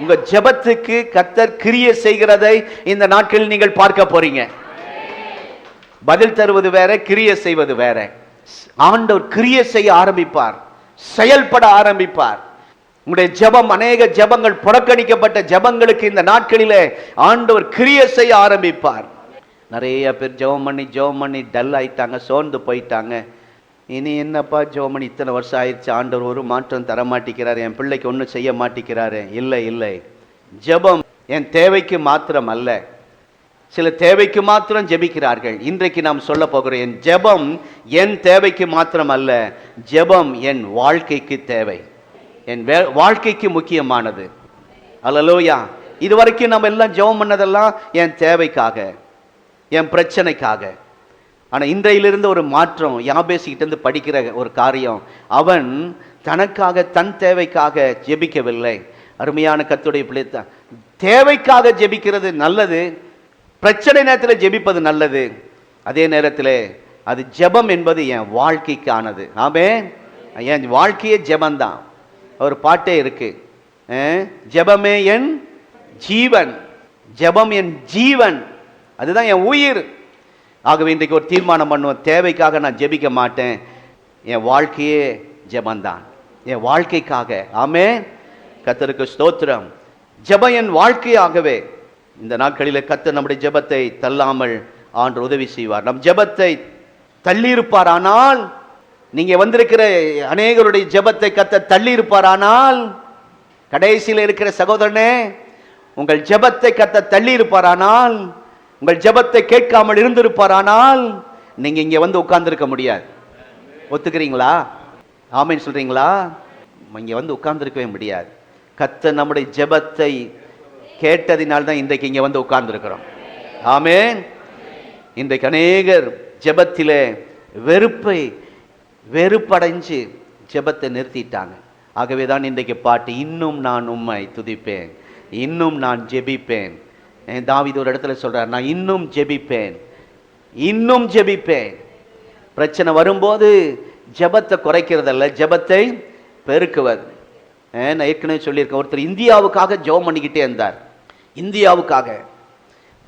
உங்க ஜெபத்துக்கு கர்த்தர் கிரியை செய்கிறதை இந்த நாட்களில் நீங்கள் பார்க்க போறீங்க. பதில் தருவது வேற, கிரியை செய்வது வேற. ஆண்டவர் கிரியை செய்ய ஆரம்பிப்பார், செயல்பட ஆரம்பிப்பார். உங்களுடைய ஜெபம், அநேக ஜெபங்கள், புறக்கணிக்கப்பட்ட ஜெபங்களுக்கு இந்த நாட்களிலே ஆண்டவர் கிரியை செய்ய ஆரம்பிப்பார். நிறைய பேர் ஜெபம் பண்ணி டல் ஆயிட்டாங்க, சோர்ந்து போயிட்டாங்க. இனி என்னப்பா ஜெபம் பண்ணி இத்தனை வருஷம் ஆயிடுச்சு, ஆண்டவர் ஒரு மாற்றம் தர மாட்டேங்கிறாரு, என் பிள்ளைக்கு ஒன்றும் செய்ய மாட்டேங்கிறாரு. இல்லை, ஜெபம் என் தேவைக்கு மாத்திரம் அல்ல. சில தேவைக்கு மாத்திரம் ஜெபிக்கிறார்கள். இன்றைக்கு நாம் சொல்ல போகிறோம், என் ஜெபம் என் தேவைக்கு மாத்திரம் அல்ல, ஜெபம் என் வாழ்க்கைக்கு தேவை, என் வாழ்க்கைக்கு முக்கியமானது. அல்லேலூயா. இதுவரைக்கும் நம்ம எல்லாம் ஜெபம் பண்ணதெல்லாம் என் தேவைக்காக, என் பிரச்சனைக்காக. ஆனால் இன்றையிலிருந்து ஒரு மாற்றம். யாபேசிக்கிட்டேருந்து படிக்கிற ஒரு காரியம், அவன் தனக்காக தன் தேவைக்காக ஜெபிக்கவில்லை. அருமையான கர்த்தருடைய பிள்ளை, தேவைக்காக ஜெபிக்கிறது நல்லது, பிரச்சனை நேரத்தில் ஜெபிப்பது நல்லது. அதே நேரத்தில் அது ஜெபம் என்பது என் வாழ்க்கைக்கானது. ஆமென். என் வாழ்க்கையே ஜெபந்தான். ஒரு பாட்டே இருக்கு, ஜெபமே என் ஜீவன், ஜெபம் என் ஜீவன், அதுதான் என் உயிர். ஆகவே இன்றைக்கு ஒரு தீர்மானம் பண்ணுவோம், தேவைக்காக நான் ஜெபிக்க மாட்டேன், என் வாழ்க்கையே ஜெபந்தான், என் வாழ்க்கைக்காக. ஆமென். கர்த்தருக்கு ஸ்தோத்திரம். ஜெபம் என் வாழ்க்கையாகவே. இந்த நாட்களிலே கர்த்தர் நம்முடைய ஜெபத்தை தள்ளாமல் ஆண்டவர் உதவி செய்வார். நம் ஜெபத்தை தள்ளி இருப்பாரானால், நீங்க வந்திருக்கிற அநேகருடைய ஜெபத்தை கர்த்தர் தள்ளி இருப்பாரானால், கடைசியில் இருக்கிற சகோதரனே, உங்கள் ஜெபத்தை கர்த்தர் தள்ளி இருப்பாரானால், உங்கள் ஜெபத்தை கேட்காமல் இருந்திருப்பாரானால், நீங்க இங்க வந்து உட்கார்ந்திருக்க முடியாது. ஒத்துக்கிறீங்களா? ஆமென் சொல்றீங்களா? இங்க வந்து உட்கார்ந்திருக்கவே முடியாது. கர்த்தர் நம்முடைய ஜெபத்தை கேட்டதினால் தான் இன்றைக்கு இங்க வந்து உட்கார்ந்திருக்கிறோம். ஆமென். இன்றைக்கு அநேகர் ஜெபத்திலே வெறுப்படைஞ்சு ஜெபத்தை நிறுத்திட்டாங்க. ஆகவே தான் இன்றைக்கு பாட்டு, இன்னும் நான் உம்மை துதிப்பேன், இன்னும் நான் ஜெபிப்பேன். தாவீது ஒரு இடத்துல சொல்றார், நான் இன்னும் ஜெபிப்பேன், இன்னும் ஜெபிப்பேன். பிரச்சனை வரும்போது ஜெபத்தை குறைக்கிறதல்ல, ஜெபத்தை பெருக்குவது. நான் ஏற்கனவே சொல்லியிருக்கேன், ஒருத்தர் இந்தியாவுக்காக ஜெபம் பண்ணிக்கிட்டே இருந்தார். இந்தியாவுக்காக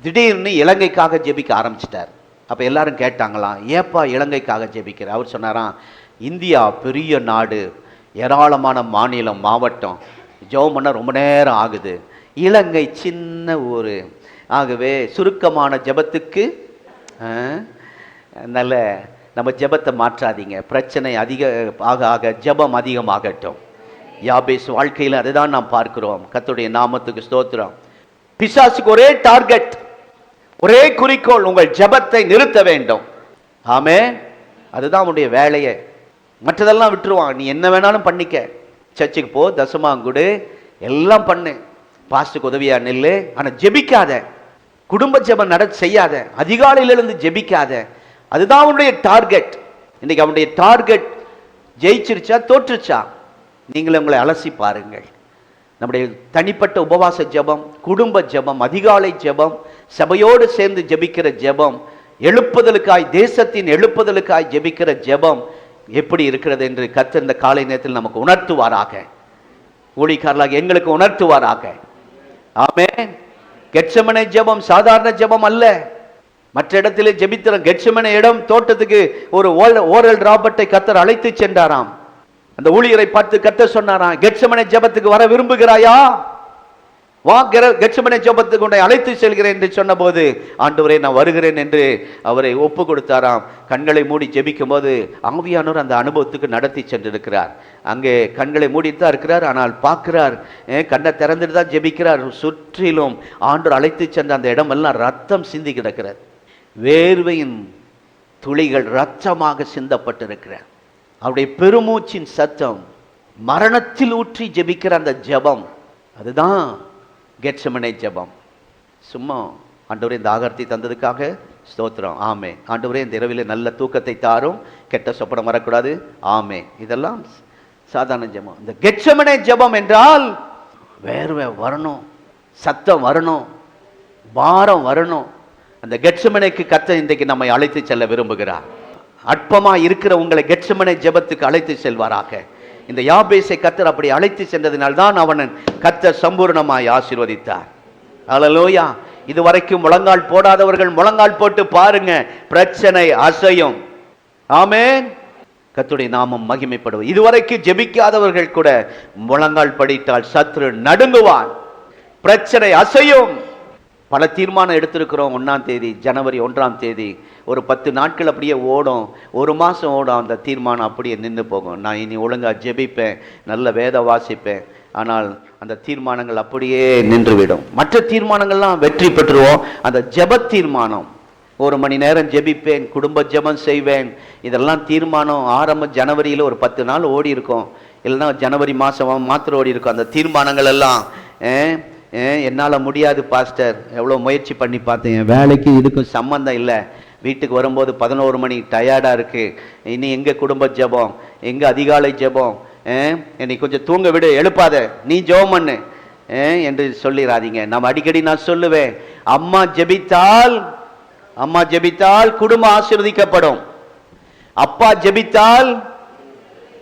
திடீர்னு இலங்கைக்காக ஜெபிக்க ஆரம்பிச்சிட்டார். அப்போ எல்லாரும் கேட்டாங்களாம், ஏப்பா இலங்கைக்காக ஜெபிக்கிற? அவர் சொன்னாராம், இந்தியா பெரிய நாடு, ஏராளமான மாநிலம், மாவட்டம், ஜெபம் பண்ண ரொம்ப நேரம் ஆகுது. இலங்கை சின்ன ஊர். ஆகவே சுருக்கமான ஜெபத்துக்கு நல்ல நம்ம ஜெபத்தை மாற்றாதீங்க. பிரச்சனை அதிக ஆக ஆக ஜெபம் அதிகமாகட்டும். யாபேஸ் வாழ்க்கையில் அதுதான் நாம் பார்க்கிறோம். கர்த்தருடைய நாமத்துக்கு ஸ்தோத்திரம். பிசாசுக்கு ஒரே டார்கெட், ஒரே குறிக்கோள், உங்கள் ஜெபத்தை நிறுத்த வேண்டும். ஆமென். அதுதான் உன்னுடைய வேலையை. மற்றதெல்லாம் விட்டுருவான். நீ என்ன வேணாலும் பண்ணிக்க, சர்ச்சுக்கு போ, தசமாங்குடு, எல்லாம் பண்ணு, பாஸ்டுக்கு உதவியா நில்லு, ஆனால் ஜெபிக்காத, குடும்ப ஜெபம் செய்யாத, அதிகாலையிலிருந்து ஜெபிக்காத. அதுதான் அவனுடைய டார்கெட். இன்னைக்கு அவனுடைய டார்கெட் ஜெயிச்சிருச்சா தோற்றுச்சா? நீங்களே உங்களை அலசி பாருங்கள். நம்முடைய தனிப்பட்ட உபவாச ஜெபம், குடும்ப ஜெபம், அதிகாலை ஜெபம், சபையோடு சேர்ந்து ஜெபிக்கிற ஜெபம், எழுப்புதலுக்காய், தேசத்தின் எழுப்புதலுக்காய் ஜெபிக்கிற ஜெபம் எப்படி இருக்கிறது என்று கர்த்தர் இந்த காலை நேரத்தில் நமக்கு உணர்த்துவாராக. ஊழியக்காரர்களாக எங்களுக்கு உணர்த்துவாராக. ஆமென். கெத்செமனே ஜெபம் சாதாரண ஜெபம் அல்ல. மற்ற இடத்திலே ஜெபிக்கிற கெத்செமனே இடம், தோட்டத்துக்கு ஒரு ஓரல் ராபர்ட்டை கர்த்தர் அழைத்து சென்றாராம். அந்த ஊழியரை பார்த்து கர்த்தர் சொன்னாராம், கெத்செமனே ஜெபத்துக்கு வர விரும்புகிறாயா? வா, கெத்செமனே ஜெபத்துக்கு உன்னை அழைத்து செல்கிறேன் என்று சொன்னபோது, ஆண்டவரே நான் வருகிறேன் என்று அவரை ஒப்பு கொடுத்தாராம். கண்களை மூடி ஜெபிக்கும் போது ஆவியானவர் அந்த அனுபவத்துக்கு நடத்தி சென்றிருக்கிறார். அங்கே கண்களை மூடிட்டு தான் இருக்கிறார், ஆனால் பார்க்கிறார், கண்ணை திறந்துட்டு தான் ஜெபிக்கிறார். சுற்றிலும் ஆண்டவர் அழைத்து சென்ற அந்த இடமெல்லாம் ரத்தம் சிந்தி கிடக்கிறார். வேர்வையின் துளிகள் ரத்தமாக சிந்தப்பட்டிருக்கிறார். அவருடைய பெருமூச்சின் சத்தம், மரணத்தில் ஊற்றி ஜெபிக்கிற அந்த ஜெபம், அதுதான் கெத்செமனே ஜெபம். சும்மா ஆண்டவரே இந்த ஆகாரத்தை தந்ததுக்காக ஸ்தோத்திரம், ஆமே. ஆண்டவரே இந்த இரவிலே நல்ல தூக்கத்தை தாரும், கெட்ட சொப்பனம் வரக்கூடாது, ஆமே. இதெல்லாம் சாதாரண ஜெபம். இந்த கெத்செமனே ஜெபம் என்றால் வேர்வை வரணும், சத்தம் வரணும், பாரம் வரணும். அந்த கெத்செமனேக்கு கர்த்தர் இன்றைக்கு நம்மை அழைத்து செல்ல விரும்புகிறார். அற்பமா இருக்கிற உங்களை கெத்செமனே ஜெபத்துக்கு அழைத்து செல்வாராக. இந்த யாபேசை கர்த்தர் அப்படி அழைத்து சென்றதினால்தான் அவனை கர்த்தர் சம்பூர்ணமாய் ஆசீர்வதித்தார். ஹல்லேலூயா. இதுவரைக்கும் முழங்கால் போடாதவர்கள் முழங்கால் போட்டு பாருங்க, பிரச்சனை அசையும். ஆமென். கர்த்தருடைய நாமம் மகிமைப்படுவது. இதுவரைக்கும் ஜெபிக்காதவர்கள் கூட முழங்கால் படித்தால் சத்ரு நடுங்குவான், பிரச்சனை அசையும். பல தீர்மானம் எடுத்திருக்கிறோம். 1ஆம் தேதி, ஜனவரி 1ஆம் தேதி, ஒரு 10 நாட்கள் அப்படியே ஓடும், ஒரு மாதம் ஓடும். அந்த தீர்மானம் அப்படியே நின்று போகும். நான் இனி ஒழுங்காக ஜெபிப்பேன், நல்ல வேத வாசிப்பேன். ஆனால் அந்த தீர்மானங்கள் அப்படியே நின்றுவிடும். மற்ற தீர்மானங்கள்லாம் வெற்றி பெற்றுவோம். அந்த ஜெப தீர்மானம், 1 மணி நேரம் ஜெபிப்பேன், குடும்ப ஜெபம் செய்வேன், இதெல்லாம் தீர்மானம் ஆரம்ப ஜனவரியில் ஒரு 10 நாள் ஓடி இருக்கும், இல்லைன்னா ஜனவரி மாதம் மாத்திரம் ஓடி இருக்கும். அந்த தீர்மானங்கள் எல்லாம் என்னால் முடியாது பாஸ்டர், எவ்வளோ முயற்சி பண்ணி பார்த்தேன், வேலைக்கு இதுக்கும் சம்மந்தம் இல்லை, வீட்டுக்கு வரும்போது 11 மணி, டயர்டாக இருக்குது, இனி எங்கே குடும்ப ஜெபம், எங்கே அதிகாலை ஜெபம், என்னை கொஞ்சம் தூங்க விடு, எழுப்பாத, நீ ஜெபம் பண்ணு என்று சொல்லிடாதீங்க. நம்ம அடிக்கடி நான் சொல்லுவேன், அம்மா ஜெபித்தால் குடும்பம் ஆசீர்வதிக்கப்படும், அப்பா ஜெபித்தால்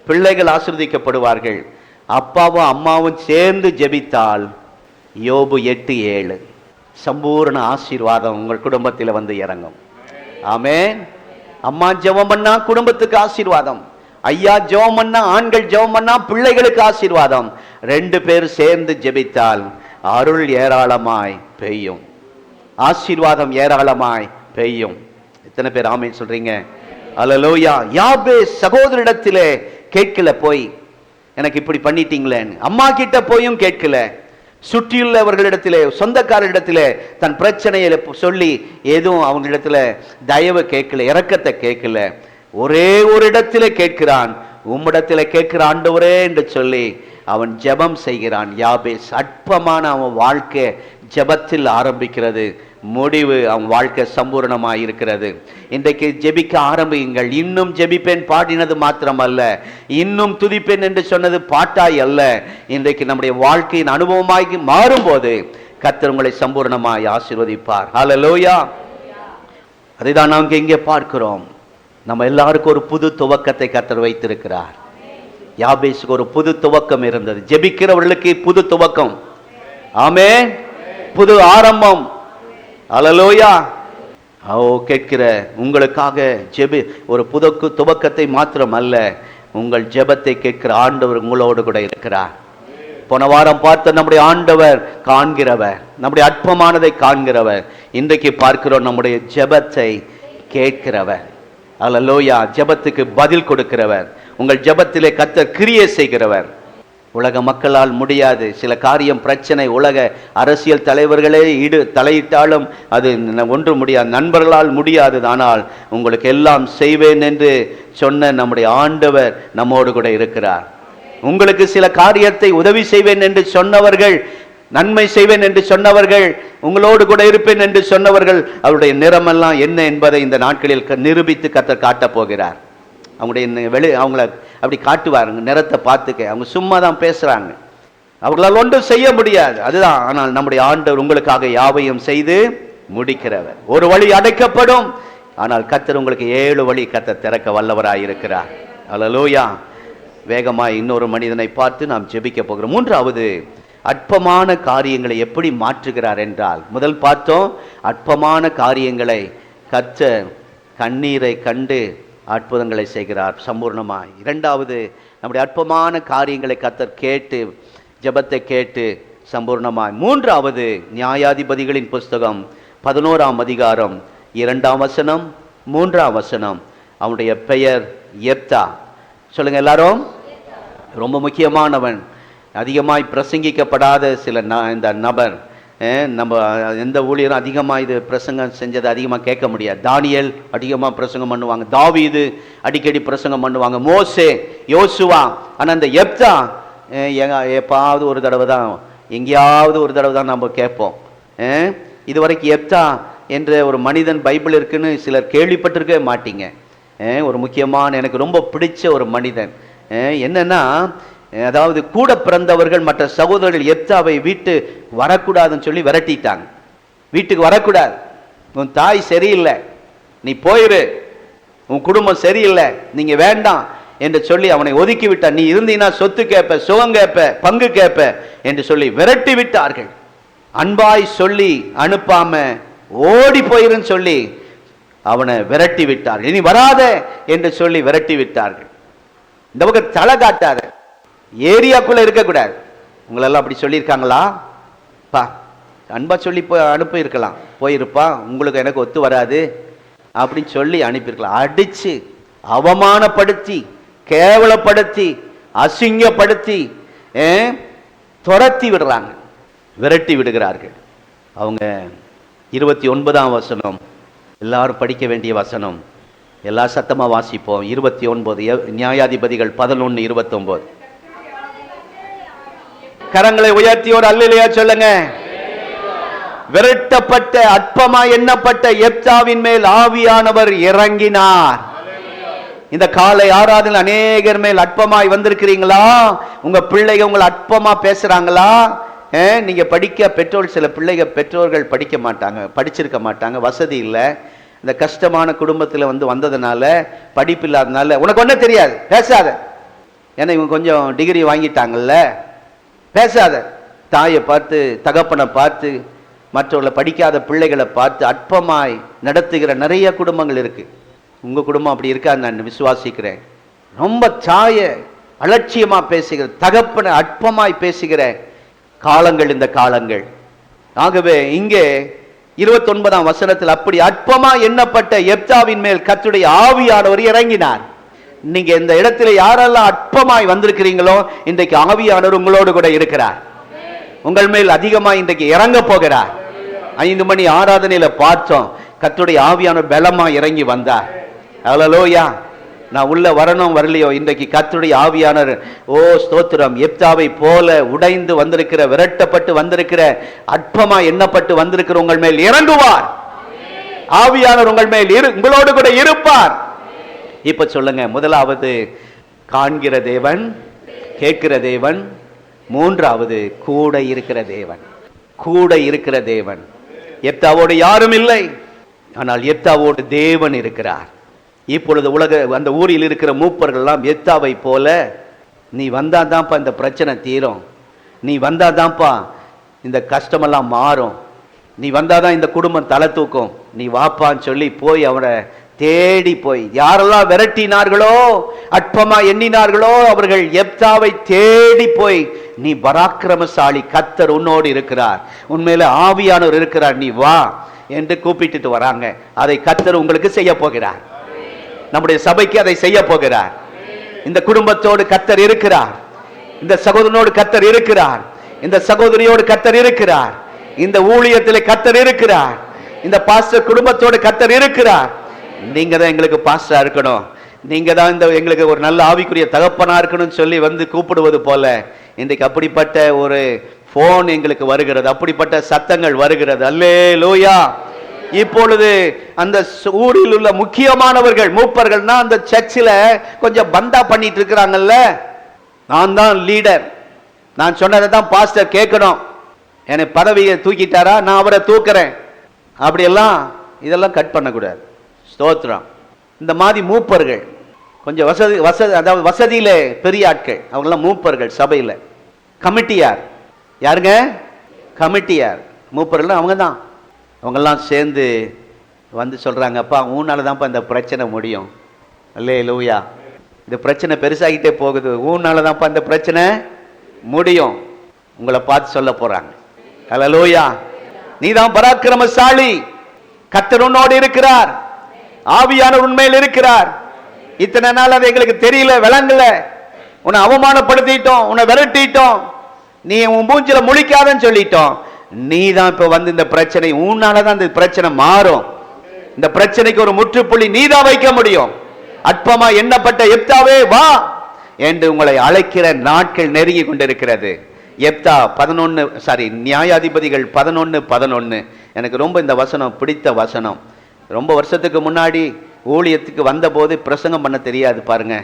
பிள்ளைகள் ஆசீர்வதிக்கப்படுவார்கள். அப்பாவும் அம்மாவும் சேர்ந்து ஜெபித்தால், யோபு 8:7, சம்பூர்ண ஆசீர்வாதம் உங்கள் குடும்பத்தில் வந்து இறங்கும். ஆமென். அம்மா ஜெபம் பண்ணா குடும்பத்துக்கு ஆசீர்வாதம், ஐயா ஜெபம் பண்ணா, ஆண்கள் ஜெபம் பண்ணா பிள்ளைகளுக்கு ஆசீர்வாதம், 2 பேர் சேர்ந்து ஜெபித்தால் அருள் ஏராளமாய் பெய்யும், ஆசீர்வாதம் ஏராளமாய் பெய்யும். எத்தனை பேர் ஆமென் சொல்றீங்க? அல்லேலூயா. யாபேஸ் சகோதரிடத்திலே கேட்கல, போய் எனக்கு இப்படி பண்ணிட்டீங்களேன்னு. அம்மா கிட்ட போயும் கேட்கல, சுற்றியுள்ளவர்களிடத்திலே சொந்தக்காரரிடத்திலே தன் பிரச்சனையில சொல்லி எதுவும் அவங்களிடத்துல தயவு கேட்கல, இரக்கத்தை கேட்கல. ஒரே ஒரு இடத்துல கேட்கிறான், உம்மிடத்துல கேட்கிற ஆண்டவரே என்று சொல்லி அவன் ஜெபம் செய்கிறான். யாபேஸ் அற்பமான அவன் வாழ்க்கை ஜெபத்தில் ஆரம்பிக்கிறது, முடிவு அவன் வாழ்க்கை சம்பூர்ணமாக இருக்கிறது. இன்றைக்கு ஜெபிக்க ஆரம்பியுங்கள். இன்னும் ஜெபிப்பேன் பாடினது மாத்திரமல்ல, இன்னும் துதிப்பேன் என்று சொன்னது பாட்டாய் அல்ல. இன்றைக்கு நம்முடைய வாழ்க்கையின் அனுபவமாகி மாறும்போது கர்த்தர் உங்களை சம்பூர்ணமாய் ஆசீர்வதிப்பார். ஹல்லேலூயா. அதை தான் நாங்கள் இங்கே பார்க்கிறோம். நம்ம எல்லாருக்கும் ஒரு புது துவக்கத்தை கர்த்தர் வைத்திருக்கிறார். யாபேசுக்கு ஒரு புது துவக்கம் இருந்தது. ஜெபிக்கிறவர்களுக்கு புது துவக்கம், ஆமென், புது ஆரம்பம். அல்லேலூயா. கேட்கிற உங்களுக்காக ஜெபி ஒரு புது துவக்கத்தை மாத்திரம் அல்ல, உங்கள் ஜெபத்தை கேட்கிற ஆண்டவர் உங்களோடு கூட இருக்கிறார். போன வாரம் பார்த்த நம்முடைய ஆண்டவர் காண்கிறவர், நம்முடைய அற்பமானதை காண்கிறவர். இன்றைக்கு பார்க்கிறோம் நம்முடைய ஜெபத்தை கேட்கிறவர். அல்லேலூயா. ஜெபத்துக்கு பதில் கொடுக்கிறவர். உங்கள் ஜெபத்திலே கர்த்தர் கிரியை செய்கிறவர். உலக மக்களால் முடியாது சில காரியம், பிரச்சனை, உலக அரசியல் தலைவர்களே தலையிட்டாலும் அது ஒன்று முடியாது, நண்பர்களால் முடியாது. ஆனால் உங்களுக்கு எல்லாம் செய்வேன் என்று சொன்ன நம்முடைய ஆண்டவர் நம்மோடு கூட இருக்கிறார். உங்களுக்கு சில காரியத்தை உதவி செய்வேன் என்று சொன்னவர்கள், நன்மை செய்வேன் என்று சொன்னவர்கள், உங்களோடு கூட இருப்பேன் என்று சொன்னவர்கள், அவருடைய நிறமெல்லாம் என்ன என்பதை இந்த நாட்களில் நிரூபித்து கர்த்தர் காட்டப் போகிறார். அவங்களுடைய அவங்கள அப்படி காட்டுவாருங்க, நிறத்தை பார்த்துக்க. அவங்க சும்மா தான் பேசுறாங்க, அவர்களால் ஒன்றும் செய்ய முடியாது. அதுதான். ஆனால் நம்முடைய ஆண்டவர் உங்களுக்காக யாவையும் செய்து முடிக்கிறவர். ஒரு வழி அடைக்கப்படும், ஆனால் கர்த்தர் உங்களுக்கு 7 வழி கர்த்தர் திறக்க வல்லவராய் இருக்கிறார். அல்லேலூயா. வேகமாய் இன்னொரு மனிதனை பார்த்து நாம் ஜெபிக்க போகிறோம். 3வது, அற்பமான காரியங்களை எப்படி மாற்றுகிறார் என்றால், முதல் பார்த்தோம் அற்பமான காரியங்களை கர்த்தர் கண்ணீரை கண்டு அற்புதங்களை செய்கிறார் சம்பூர்ணமாய். 2வது, நம்முடைய அற்பமான காரியங்களை கர்த்தர் கேட்டு ஜெபத்தை கேட்டு சம்பூர்ணமாய். 3வது, நியாயாதிபதிகளின் புஸ்தகம் 11ஆம் அதிகாரம் 2ஆம் வசனம் 3ஆம் வசனம். அவனுடைய பெயர் எப்தா. சொல்லுங்க எல்லாரும். ரொம்ப முக்கியமானவன், அதிகமாய் பிரசங்கிக்கப்படாத இந்த நபர். நம்ம எந்த ஊழியரும் அதிகமாக இது பிரசங்கம் செஞ்சதை அதிகமாக கேட்க முடியாது. தானியேல் அதிகமாக பிரசங்கம் பண்ணுவாங்க, தாவீது அடிக்கடி பிரசங்கம் பண்ணுவாங்க, மோசே, யோசுவா. ஆனால் இந்த எப்தா எப்பாவது ஒரு தடவை தான், எங்கேயாவது ஒரு தடவை தான் நம்ம கேட்போம். இதுவரைக்கும் எப்தா என்ற ஒரு மனிதன் பைபிள் இருக்குன்னு சிலர் கேள்விப்பட்டிருக்கவே மாட்டீங்க. ஒரு முக்கியமான, எனக்கு ரொம்ப பிடிச்ச ஒரு மனிதன். என்னன்னா, அதாவது கூட பிறந்தவர்கள் மற்ற சகோதரர்கள் எப்தாவை வீட்டு வரக்கூடாதுன்னு சொல்லி விரட்டிட்டாங்க. வீட்டுக்கு வரக்கூடாது, உன் தாய் சரியில்லை, நீ போயிரு, உன் குடும்பம் சரியில்லை, நீங்க வேண்டாம் என்று சொல்லி அவனை ஒதுக்கி விட்டார். நீ இருந்தீன்னா சொத்து கேட்ப, சுகம் கேட்ப, பங்கு கேட்ப என்று சொல்லி விரட்டி விட்டார்கள். அன்பாய் சொல்லி அனுப்பாம ஓடி போயிருன்னு சொல்லி அவனை விரட்டி விட்டார்கள். இனி வராத என்று சொல்லி விரட்டி விட்டார்கள். இந்த பக்கம் தலை காட்டாத, ஏரியாக்குள்ள இருக்கக்கூடாது. உங்களெல்லாம் அப்படி சொல்லியிருக்காங்களா? பா அன்பா சொல்லி அனுப்பி இருக்கலாம், போயிருப்பா, உங்களுக்கு எனக்கு ஒத்து வராது அப்படின்னு சொல்லி அனுப்பியிருக்கலாம். அடிச்சு அவமானப்படுத்தி கேவலப்படுத்தி அசிங்கப்படுத்தி துரத்தி விடுறாங்க, விரட்டி விடுகிறார்கள். அவங்க 29ஆம் வசனம் எல்லாரும் படிக்க வேண்டிய வசனம், எல்லா சத்தமா வாசிப்போம். 29 நியாயாதிபதிகள் 11:29. கரங்களை உயர்த்தியோர் அல்லேலூயா சொல்லுங்க. விரட்டப்பட்ட அற்பமா எண்ணப்பட்ட எப்தாவின் மேல் ஆவியானவர் இறங்கினார். இந்த காலை ஆராதனை அநேகர் மேல் அற்பமாய் வந்திருக்கிறீங்களா? உங்க பிள்ளைங்க உங்களை அற்பமா பேசுறாங்களா? நீங்க படிக்க சில பெற்றோர்கள் படிக்க மாட்டாங்க, படிச்சிருக்க மாட்டாங்க, வசதி இல்லை, இந்த கஷ்டமான குடும்பத்தில் வந்ததுனால, படிப்பு இல்லாதனால உனக்கு ஒன்றும் தெரியாது பேசாத, ஏன்னா இவங்க கொஞ்சம் டிகிரி வாங்கிட்டாங்கல்ல, பேசாத. தாயை பார்த்து, தகப்பனை பார்த்து, மற்றவர்களை படிக்காத பிள்ளைகளை பார்த்து அற்பமாய் நடத்துகிற நிறைய குடும்பங்கள் இருக்கு. உங்க குடும்பம் அப்படி இருக்காது நான் விசுவாசிக்கிறேன். ரொம்ப அலட்சியமா பேசுகிற, தகப்பனை அற்பமாய் பேசுகிற காலங்கள் இந்த காலங்கள். ஆகவே இங்கே 29ஆம் வசனத்தில் அப்படி அற்பமா எண்ணப்பட்ட எப்தாவின் மேல் கர்த்தருடைய ஆவியானவர் இறங்கினார். நீங்க இந்த இடத்துல யாரெல்லாம் அற்பமாய் வந்திருக்கிறீங்களோ, இன்றைக்கு ஆவியானவர் உங்களோடு கூட இருக்கிறார். உங்கள் மேல் அதிகமாக இன்றைக்கு இறங்க போகிறார். 5 மணி ஆராதனையில பார்த்தோம், கர்த்தருடைய ஆவியானவர் பலமா இறங்கி வந்தார். ஹல்லேலூயா. நான் உள்ள வரணும் வரலையோ, இன்றைக்கு கர்த்தருடைய ஆவியானவர், ஓ ஸ்தோத்திரம், எப்தாவை போல உடைந்து வந்திருக்கிற, விரட்டப்பட்டு வந்திருக்கிற, அற்பமா எண்ணப்பட்டு வந்திருக்கிற உங்கள் மேல் இறங்குவார். ஆவியானவர் உங்கள் மேல் உங்களோடு கூட இருப்பார். இப்ப சொல்லுங்க, முதலாவது காண்கிற தேவன், கேட்கிற தேவன், மூன்றாவது கூட இருக்கிற தேவன். கூட இருக்கிற தேவன். எப்தாவோடு யாரும் இல்லை, ஆனால் எப்தாவோடு தேவன் இருக்கிறார். இப்பொழுது அந்த ஊரில் இருக்கிற மூப்பர்கள் எல்லாம் எப்தாவை போல, நீ வந்தாதான்ப்பா இந்த பிரச்சனை தீரும், நீ வந்தாதான்ப்பா இந்த கஷ்டமெல்லாம் மாறும், நீ வந்தாதான் இந்த குடும்பம் தலை தூக்கும், நீ வாப்பான்னு சொல்லி போய் அவரை தேடி போய், யாரெல்லாம் விரட்டினார்களோ, அற்பமா எண்ணினார்களோ, அவர்கள் எப்தாவை தேடி போய், நீ பராக்கிரமசாலி, கர்த்தர் உன்னோடு இருக்கிறார், உண்மையில ஆவியானவர் இருக்கிறார், நீ வா என்று கூப்பிட்டு வராங்க. அதை கர்த்தர் உங்களுக்கு செய்ய போகிறார். நம்முடைய சபைக்கு அதை செய்ய போகிறார். இந்த குடும்பத்தோடு கர்த்தர் இருக்கிறார். இந்த சகோதரனோடு கர்த்தர் இருக்கிறார். இந்த சகோதரியோடு கர்த்தர் இருக்கிறார். இந்த ஊழியத்திலே கர்த்தர் இருக்கிறார். இந்த பாஸ்டர் குடும்பத்தோடு கர்த்தர் இருக்கிறார். நீங்க தான் எங்களுக்கு பாஸ்டரா இருக்கணும், நீங்க தான் இந்த எங்களுக்கு ஒரு நல்ல ஆவிக்குரிய தகப்பனா இருக்கணும்னு சொல்லி வந்து கூப்பிடுவது போல இன்றைக்கு அப்படிப்பட்ட ஒரு போன் எங்களுக்கு வருகிறது, அப்படிப்பட்ட சத்தங்கள் வருகிறது. அல்லேலூயா. இப்பொழுது அந்த ஊரில் உள்ள முக்கியமானவர்கள், மூப்பர்கள்னா அந்த சர்ச்சில் கொஞ்சம் பந்தா பண்ணிட்டு இருக்கிறாங்கல்ல, நான் தான் லீடர், நான் சொன்னதை தான் பாஸ்டர் கேட்கணும், என்னை பதவியை தூக்கிட்டாரா நான் அவரை தூக்குறேன், அப்படியெல்லாம் இதெல்லாம் கட் பண்ணக்கூடாது. ஸ்தோத்திரம். இந்த மாதிரி மூப்பர்கள் கொஞ்சம் அதாவது வசதியில பெரிய ஆட்கள், அவங்கெல்லாம் மூப்பர்கள் சபையில். கமிட்டியார் யாருங்க? கமிட்டியார். மூப்பர்கள் அவங்க தான். அவங்கெல்லாம் சேர்ந்து வந்து சொல்றாங்க, அப்பா ஊனால தான்ப்பா இந்த பிரச்சனை முடியும். அல்லேலூயா. இந்த பிரச்சனை பெருசாகிட்டே போகுது, ஊனால தான்ப்பா இந்த பிரச்சனை முடியும். உங்களை பார்த்து சொல்ல போறாங்க. அல்லேலூயா. நீதான் பராக்கிரமசாலி, கர்த்தர் உன்னோடு இருக்கிறார், ஆவியானவர் உண்மையில் இருக்கிறார். இத்தனை நாள் அது எங்களுக்கு தெரியல, விளங்கல, உன்னை அவமானப்படுத்திட்டோம், உன்னை விரட்டிட்டோம், நீ உன் மூஞ்சில முழிக்காதன்னு சொல்லிட்டோம். நீ தான் இப்ப வந்து இந்த பிரச்சனை, உன்னாலதான் இந்த பிரச்சனை மாறும். இந்த பிரச்சனைக்கு ஒரு முற்றுப்புள்ளி நீ தான் வைக்க முடியும். அற்பமா எண்ணப்பட்ட எப்தாவே வா என்று உங்களை அழைக்கிற நாட்கள் நெருங்கி கொண்டிருக்கிறது. எப்தா 11 நியாயாதிபதிகள் 11:11 எனக்கு ரொம்ப இந்த வசனம் பிடித்த வசனம். ரொம்ப வருஷத்துக்கு முன்னாடி ஊழியத்துக்கு வந்தபோது பிரசங்கம் பண்ண தெரியாது பாருங்க.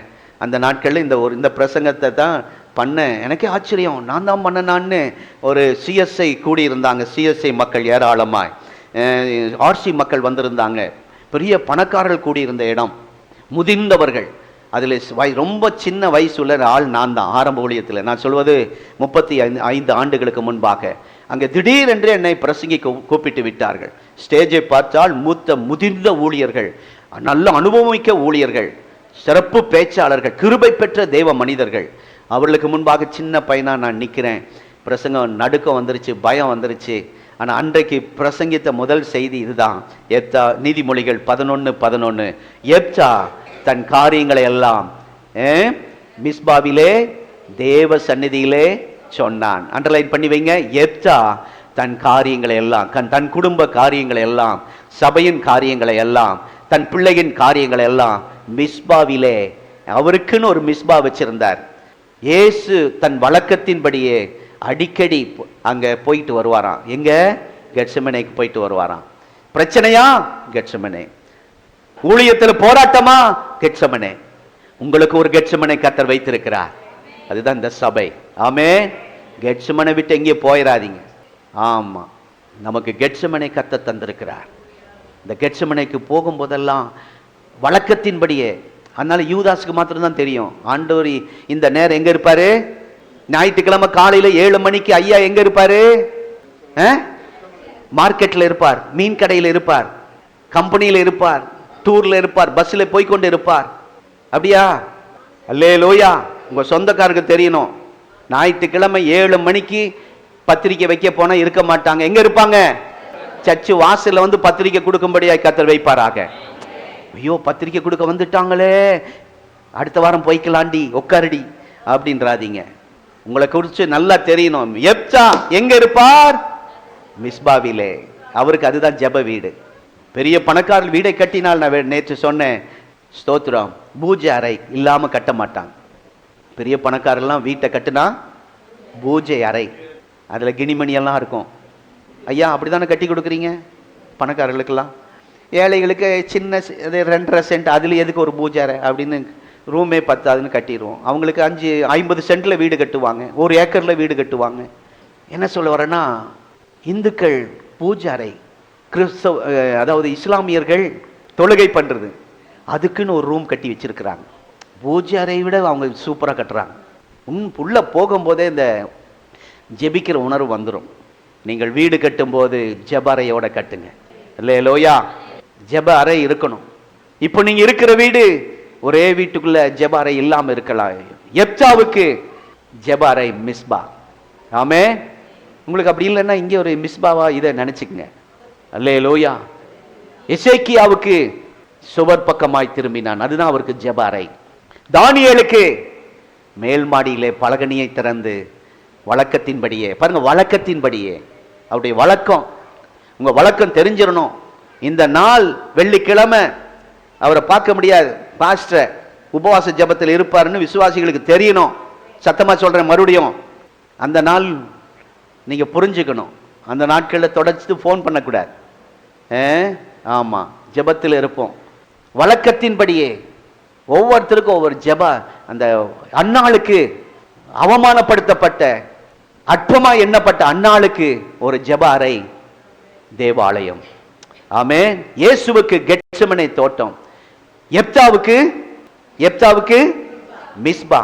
அந்த நாட்களில் இந்த பிரசங்கத்தை தான் பண்ண எனக்கே ஆச்சரியம், நான் தான் பண்ணனான்னு. ஒரு சிஎஸ்ஐ கூடியிருந்தாங்க, சிஎஸ்ஐ மக்கள் ஏராளமாய், ஆர்சி மக்கள் வந்திருந்தாங்க, பெரிய பணக்காரர்கள் கூடியிருந்த இடம், முதிர்ந்தவர்கள். அதில் ரொம்ப சின்ன வயசுள்ள ஆள் நான் தான். ஆரம்ப ஊழியத்தில் நான் சொல்வது 35 ஆண்டுகளுக்கு முன்பாக அங்கே திடீரென்று என்னை பிரசங்கி கூப்பிட்டு விட்டார்கள். ஸ்டேஜை பார்த்தால் முதிர்ந்த ஊழியர்கள், நல்ல அனுபவமிக்க ஊழியர்கள், சிறப்பு பேச்சாளர்கள், கிருபை பெற்ற தேவ மனிதர்கள். அவர்களுக்கு முன்பாக சின்ன பையனா நான் நிற்கிறேன். பிரசங்கம் நடுக்கம் வந்துருச்சு, பயம் வந்துருச்சு. ஆனால் அன்றைக்கு பிரசங்கித்த முதல் செய்தி இதுதான். எப்தா, நீதிமொழிகள் 11:11, எப்தா தன் காரியங்களை எல்லாம் மிஸ்பாவிலே தேவ சந்நிதியிலே சொன்னான். அண்டர்லைன் பண்ணி வைங்க. எப்தா தன் காரியங்களை எல்லாம், தன் குடும்ப காரியங்களை எல்லாம், சபையின் காரியங்களை எல்லாம், தன் பிள்ளையின் காரியங்களை எல்லாம் மிஸ்பாவிலே, அவருக்குன்னு ஒரு மிஸ்பா வச்சிருந்தார். இயேசு தன் வழக்கத்தின்படியே அடிக்கடி அங்க போயிட்டு வருவாராம். எங்க? கெத்செமனேக்கு போயிட்டு வருவாராம். பிரச்சனையா? கெத்செமனே. ஊழியத்தில் போராட்டமா? கெத்செமனே. உங்களுக்கு ஒரு கெத்செமனே கர்த்தர் வைத்திருக்கிறார், அதுதான் இந்த சபை. ஆமே. கெத்செமனை விட்டு எங்கே போயிடாதீங்க. ஆமா, நமக்கு கெத்செமனை கர்த்தர் தந்திருக்கிறார். இந்த கெத்செமனைக்கு போகும்போதெல்லாம் வழக்கத்தின்படியே, அதனால யூதாஸுக்கு மாத்திரம்தான் தெரியும் ஆண்டவர் இந்த நேரம் எங்க இருப்பாரு. ஞாயிற்றுக்கிழமை காலையில 7 மணிக்கு ஐயா எங்க இருப்பாரு? மார்க்கெட்ல இருப்பார், மீன் கடையில் இருப்பார், கம்பெனியில இருப்பார், டூர்ல இருப்பார், பஸ்ல போய்கொண்டு இருப்பார். அப்படியா? அல்லேலூயா. உங்க சொந்தக்காரருக்கு தெரியணும். ஞாயிற்றுக்கிழமை 7 மணிக்கு பத்திரிக்கை வைக்க போனா இருக்க மாட்டாங்க. எங்க இருப்பாங்க? சர்ச்சு வாசல்ல வந்து பத்திரிக்கை கொடுக்கும்படியாய் கர்த்தர் வைப்பாராக. ஐயோ பத்திரிக்கை கொடுக்க வந்துட்டாங்களே, அடுத்த வாரம் போய்க்கலாண்டி, உட்காரடி அப்படின்றாதீங்க. உங்களை குறித்து நல்லா தெரியணும். எப்தா எங்க இருப்பார்? மிஸ்பாவிலே. அவருக்கு அதுதான் ஜெப வீடு. பெரிய பணக்காரர் வீடை கட்டினால், நான் நேற்று சொன்னேன், ஸ்தோத்திரம், பூஜை அறை இல்லாம கட்ட மாட்டாங்க. பெரிய பணக்காரெல்லாம் வீட்டை கட்டுனா பூஜை அறை, அதுல கிணிமணி எல்லாம் இருக்கும். ஐயா அப்படித்தானே கட்டி கொடுக்குறீங்க பணக்காரர்களுக்கெல்லாம். ஏழைகளுக்கு சின்ன 2.5 சென்ட், அதுல எதுக்கு ஒரு பூஜை அறை அப்படின்னு ரூமே பத்தாதுன்னு கட்டிடுவோம். அவங்களுக்கு 50 சென்ட்ல வீடு கட்டுவாங்க, 1 ஏக்கர்ல வீடு கட்டுவாங்க. என்ன சொல்ல வரேன்னா, இந்துக்கள் பூஜை அறை, கிறிஸ்தவ அதாவது இஸ்லாமியர்கள் தொழுகை பண்றது, அதுக்குன்னு ஒரு ரூம் கட்டி வச்சிருக்கிறாங்க. பூஜை அறையை விட அவங்க சூப்பராக கட்டுறாங்க. உள்ள போகும்போதே இந்த ஜெபிக்கிற உணர்வு வந்துடும். நீங்கள் வீடு கட்டும்போது ஜெப அறையோட கட்டுங்க. அல்லேலூயா. ஜெப அறை இருக்கணும். இப்போ நீங்க இருக்கிற வீடு ஒரே வீட்டுக்குள்ள ஜெப அறை இல்லாம இருக்கலாம். எப்தாவுக்கு ஜெப அறை மிஸ்பா. ஆமே. உங்களுக்கு அப்படி இல்லைன்னா இங்கே ஒரு மிஸ்பாவா இதை நினைச்சுக்கங்க. அல்லேலூயா. எசேக்கியாவுக்கு சுவர் பக்கமாய் திரும்பினான், அதுதான் அவருக்கு ஜெப அறை. தானியேலுக்கு மேல் மாடியிலே பலகணியை திறந்து வழக்கத்தின்படியே, பாருங்க, வழக்கத்தின்படியே அவருடைய வழக்கம், உங்க வழக்கம் தெரிஞ்சிடணும். இந்த நாள் வெள்ளிக்கிழமை அவரை பார்க்க முடியாது, பாஸ்டர் உபவாச ஜபத்தில் இருப்பாருன்னு விசுவாசிகளுக்கு தெரியணும். சத்தமா சொல்றேன் மறுபடியும், அந்த நாள் நீங்க புரிஞ்சுக்கணும். அந்த நாட்களில் தொடர்ந்து ஃபோன் பண்ணக்கூடாது. ஆமா, ஜபத்தில் இருப்போம். வழக்கத்தின்படியே ஒவ்வொருத்தருக்கும் ஒவ்வொரு ஜப. அந்த அன்னாளுக்கு அவமானப்படுத்தப்பட்ட, அற்பமா எண்ணப்பட்ட அன்னாளுக்கு ஒரு ஜப அறை தேவாலயம். ஆமென். இயேசுவுக்கு கெத்செமனே தோட்டம், எப்தாவுக்கு மிஸ்பா.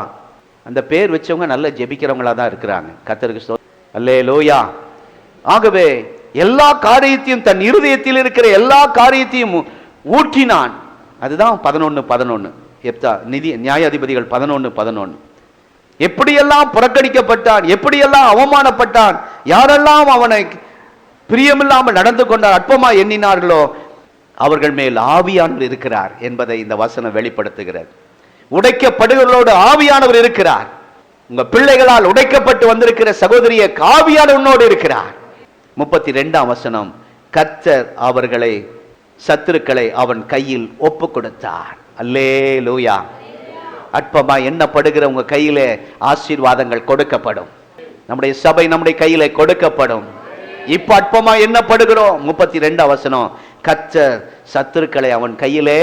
அந்த பேர் வச்சவங்க நல்ல ஜெபிக்கிறவங்களா தான் இருக்கிறாங்க. கர்த்தருக்கு ஸ்தோத்திரம். அல்லேலூயா. ஆகவே எல்லா காரியத்தையும், தன் இருதயத்தில் இருக்கிற எல்லா காரியத்தையும் ஊற்றினான். அதுதான் 11:11. எப்தா நியாயாதிபதிகள் 11:11. எப்படியெல்லாம் புறக்கணிக்கப்பட்டான், எப்படியெல்லாம் அவமானப்பட்டான், யாரெல்லாம் அவனை பிரியமில்லாமல் நடந்து கொண்டார், அற்பமா எண்ணினார்களோ அவர்கள் மேல் ஆவியானவர் இருக்கிறார் என்பதை இந்த வசனம் வெளிப்படுத்துகிறது. உடைக்கப்படுகிறவர்களோடு ஆவியானவர் இருக்கிறார். உங்க பிள்ளைகளால் உடைக்கப்பட்டு வந்திருக்கிற சகோதரிய ஆவியானவனோடு இருக்கிறார். 32ஆம் வசனம், கர்த்தர் அவர்களை, சத்துருக்களை அவன் கையில் ஒப்பு கொடுத்தார். அல்லேலூயா. அற்பமா எண்ணப்படுகிற உங்க கையிலே ஆசீர்வாதங்கள் கொடுக்கப்படும். நம்முடைய சபை நம்முடைய கையிலே கொடுக்கப்படும். இப்ப அற்பமா எண்ணப்படுகிறோம். 32ஆம் வசனம், கர்த்தர் சத்துருக்களை அவன் கையிலே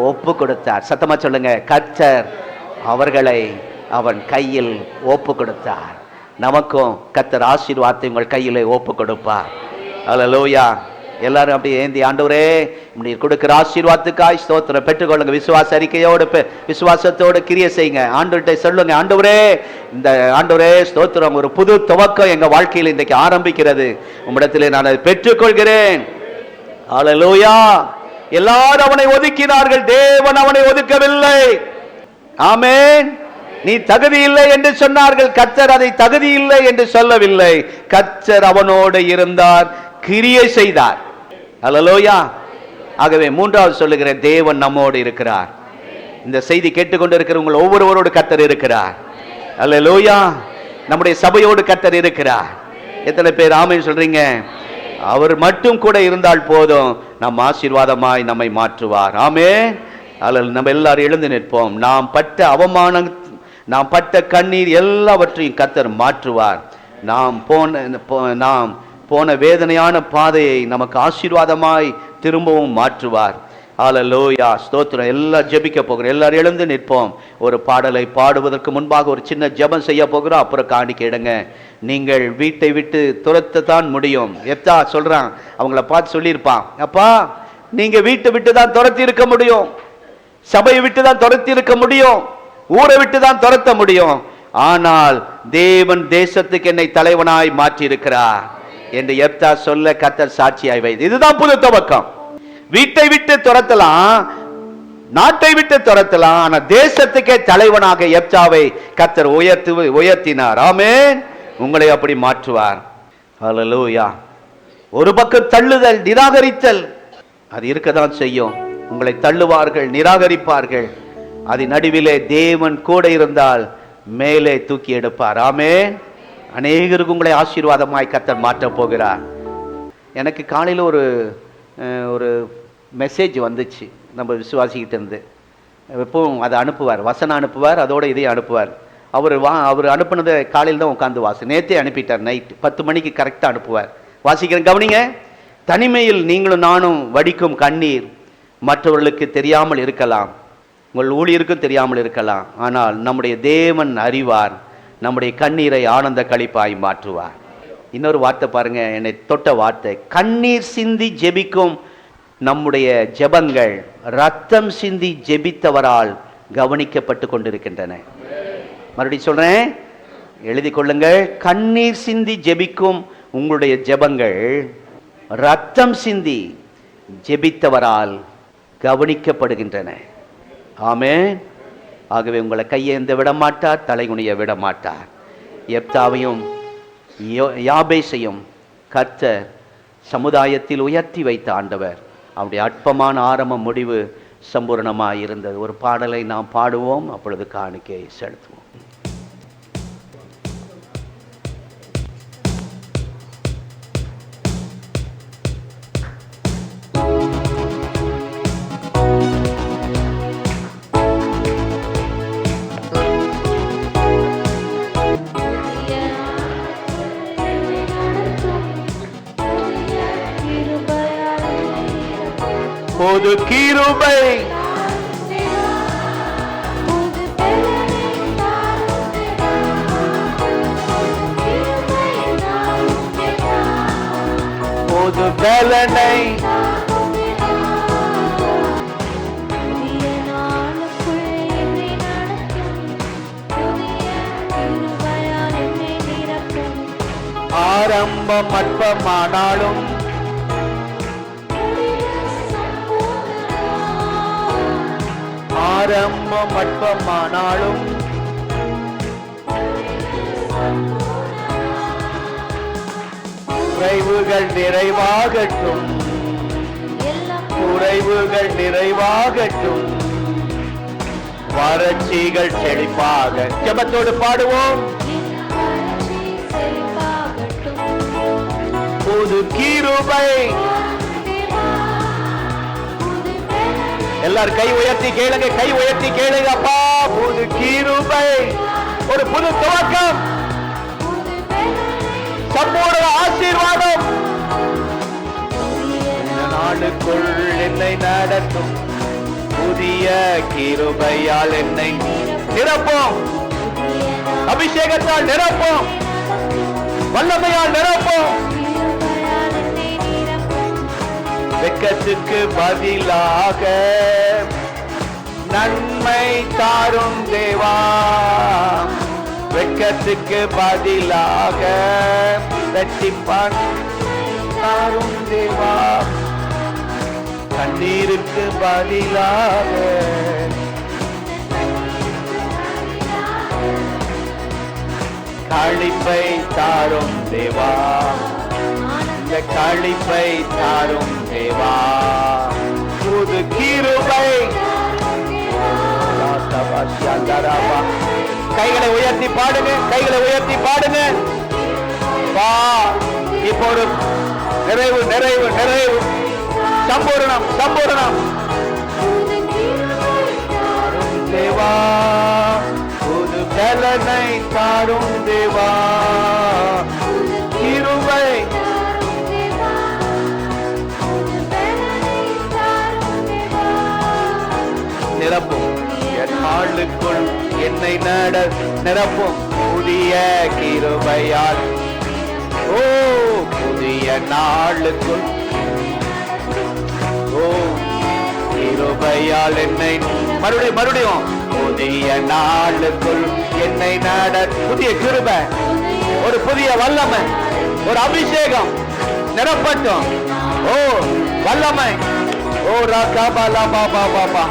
ஒப்பு கொடுத்தார். சத்தமா சொல்லுங்க, கர்த்தர் அவர்களை அவன் கையில் ஒப்பு கொடுத்தார். நமக்கும் கர்த்தர் ஆசீர்வாதத்தை உங்கள் கையிலே ஒப்பு கொடுப்பார். அல்லேலூயா. எல்லாரும் அப்படியே ஏந்தி, ஆண்டவரே நீர் கொடுக்கிற ஆசீர்வாதத்துக்காய் ஸ்தோத்திரம், பெற்றுக்கொள்ளுங்க. விசுவாச அறிக்கையோடு, விசுவாசத்தோடு கிரியை செய்யுங்க. ஆண்டவர்கிட்ட சொல்லுங்க, ஆண்டவரே, இந்த ஆண்டவரே ஸ்தோத்திரம், ஒரு புது துவக்கம் எங்க வாழ்க்கையில் இன்றைக்கு ஆரம்பிக்கிறது. உம்மிடத்திலே நான் அதை பெற்றுக்கொள்கிறேன். அல்லேலூயா. எல்லாரும் அவனை ஒதுக்கினார்கள், தேவன் அவனை ஒதுக்கவில்லை. ஆமென். நீ தகுதி இல்லை என்று சொன்னார்கள், கர்த்தர் அதை தகுதி இல்லை என்று சொல்லவில்லை. கர்த்தர் அவனோடு இருந்தார், கிரியை செய்தார். அல்லேலூயா. ஆகவே மூன்றாவது சொல்லுகிற, தேவன் நம்மோடு இருக்கிறார். இந்த செய்தி கேட்டுக்கொண்டு இருக்கிற உங்கள் ஒவ்வொருவரோடு கர்த்தர் இருக்கிறார். அல்லேலூயா. நம்முடைய சபையோடு கர்த்தர் இருக்கிறார். எத்தனை பேர் ஆமென் சொல்றீங்க? அவர் மட்டும் கூட இருந்தால் போதும், நம் ஆசீர்வாதமாய் நம்மை மாற்றுவார். ஆமென். அல்ல, நம்ம எல்லாரும் எழுந்து நிற்போம். நாம் பட்ட அவமானம், நாம் பட்ட கண்ணீர் எல்லாவற்றையும் கர்த்தர் மாற்றுவார். நாம் போன வேதனையான பாதையை நமக்கு ஆசீர்வாதமாய் திரும்பவும் மாற்றுவார். அல்லேலூயா. ஸ்தோத்திரம். எல்லாம் ஜெபிக்க போகிறோம். எல்லாரும் எழுந்து நிற்போம். ஒரு பாடலை பாடுவதற்கு முன்பாக ஒரு சின்ன ஜெபம் செய்ய போகிறோம். அப்புறம் காணிக்கை இடங்க. நீங்கள் வீட்டை விட்டு துரத்தத்தான் முடியும். எப்தா சொல்றான், அவங்கள பார்த்து சொல்லியிருப்பான், அப்பா நீங்க வீட்டை விட்டு தான் துரத்தி இருக்க முடியும், சபையை விட்டு தான் துரத்தி இருக்க முடியும், ஊரை விட்டு தான் துரத்த முடியும், ஆனால் தேவன் தேசத்துக்கு என்னை தலைவனாய் மாற்றி இருக்கிறார் என்று எப்தா சொல்ல கர்த்தர் சாட்சியாய் வைத்து, இதுதான் புது துவக்கம். வீட்டை விட்டு துரத்தலாம், நாட்டை விட்டு துரத்தலாம், ஆனா தேசத்துக்கே தலைவனாக எப்தாவை கர்த்தர் உயர்த்தினார். ஆமென். உங்களை அப்படி மாற்றுவார். ஹல்லேலூயா. ஒரு பக்கம் தள்ளுதல், நிராகரித்தல், அது இருக்கதான் செய்யும். உங்களை தள்ளுவார்கள், நிராகரிப்பார்கள். அதன் நடுவிலே தேவன் கூட இருந்தால் மேலே தூக்கி எடுப்பார். ஆமென். அநேகருக்கு உங்களை ஆசீர்வாதமாய் கர்த்தர் மாற்றப் போகிறார். எனக்கு காலையில் ஒரு மெசேஜ் வந்துச்சு நம்ம விசுவாசிக்கிட்ட இருந்து. எப்பவும் அதை அனுப்புவார், வசனம் அனுப்புவார், அதோடு இதையும் அனுப்புவார். அவர் அனுப்புனதை காலையில் தான் உட்காந்து நேற்றே அனுப்பிட்டார். நைட் 10 மணிக்கு கரெக்டாக அனுப்புவார். வாசிக்கிறேன், கவனிங்க. தனிமையில் நீங்களும் நானும் வடிக்கும் கண்ணீர் மற்றவர்களுக்கு தெரியாமல் இருக்கலாம், உங்கள் ஊழியருக்கும் தெரியாமல் இருக்கலாம். ஆனால் நம்முடைய தேவன் அறிவார், நம்முடைய கண்ணீரை ஆனந்த களிப்பாய் மாற்றுவார். இன்னொரு வார்த்தை பாருங்க, என்னை தொட்ட வார்த்தை. கண்ணீர் சிந்தி ஜெபிக்கும் நம்முடைய ஜெபங்கள் ரத்தம் சிந்தி ஜெபித்தவரால் கவனிக்கப்பட்டு கொண்டிருக்கின்றன. மறுபடியும் சொல்றேன், எழுதி கொள்ளுங்கள். கண்ணீர் சிந்தி ஜெபிக்கும் உங்களுடைய ஜெபங்கள் ரத்தம் சிந்தி ஜெபித்தவரால் கவனிக்கப்படுகின்றன. ஆமென். ஆகவே உங்களை கையேந்த விட மாட்டார், தலைகுனிய விட மாட்டார். எப்தாவையும் யாபேசையும் கர்த்தர் சமுதாயத்தில் உயர்த்தி வைத்த ஆண்டவர். அவருடைய அற்பமான ஆரம்ப முடிவு சம்பூர்ணமாக இருந்தது. ஒரு பாடலை நாம் பாடுவோம், அப்பொழுது காணிக்கை செலுத்துவோம். புது கிருபை புது பலனை ஆரம்பம் அற்பமானாலும் ஆரம்பம் அற்பமானாலும் குறைவுகள் நிறைவாகட்டும், குறைவுகள் நிறைவாகட்டும், வறட்சிகள் செழிப்பாக. ஜெபத்தோடு பாடுவோம். புது கிருபை. எல்லாரும் கை உயர்த்தி கேளுங்க, கை உயர்த்தி கேளுங்க. அப்பா, புது கிருபை, ஒரு புது துவக்கம், சம்பூர்ண ஆசீர்வாதம் இந்த நாளுக்குள் என்னை நடத்தும். புதிய கிருபையால் என்னை நிரப்பும், அபிஷேகத்தால் நிரப்பும், வல்லமையால் நிரப்பும். வெட்கத்துக்கு பதிலாக நன்மை தாரும் தேவா, வெட்கத்துக்கு பதிலாக ரட்சிப்பான் தாரும் தேவா, கண்ணீருக்கு பதிலாக களிப்பை தாரும் தேவா, இந்த களிப்பை தாரும் தேவா, புது கிருபை. கைகளை உயர்த்தி பாடுங்க, கைகளை உயர்த்தி பாடுங்க. வா, இப்போ ஒரு நிறைவு நிறைவு நிறைவு, சம்பூர்ணம் சம்பூர்ணம். தேவா, புது பலனை தாரும் தேவா, கிருபை நிரப்பும். என் நாளுக்குள் என்னை நிரப்பும் புதிய கிருபையால். ஓ, புதிய நாளுக்குள், ஓ கிருபையால் என்னை மறுபடியும் புதிய நாளுக்குள் என்னை புதிய கிருபை, ஒரு புதிய வல்லமை, ஒரு அபிஷேகம் நிரப்பட்டும். ஓ வல்லமை, ஓ ராகாபாலா பாபா பாபா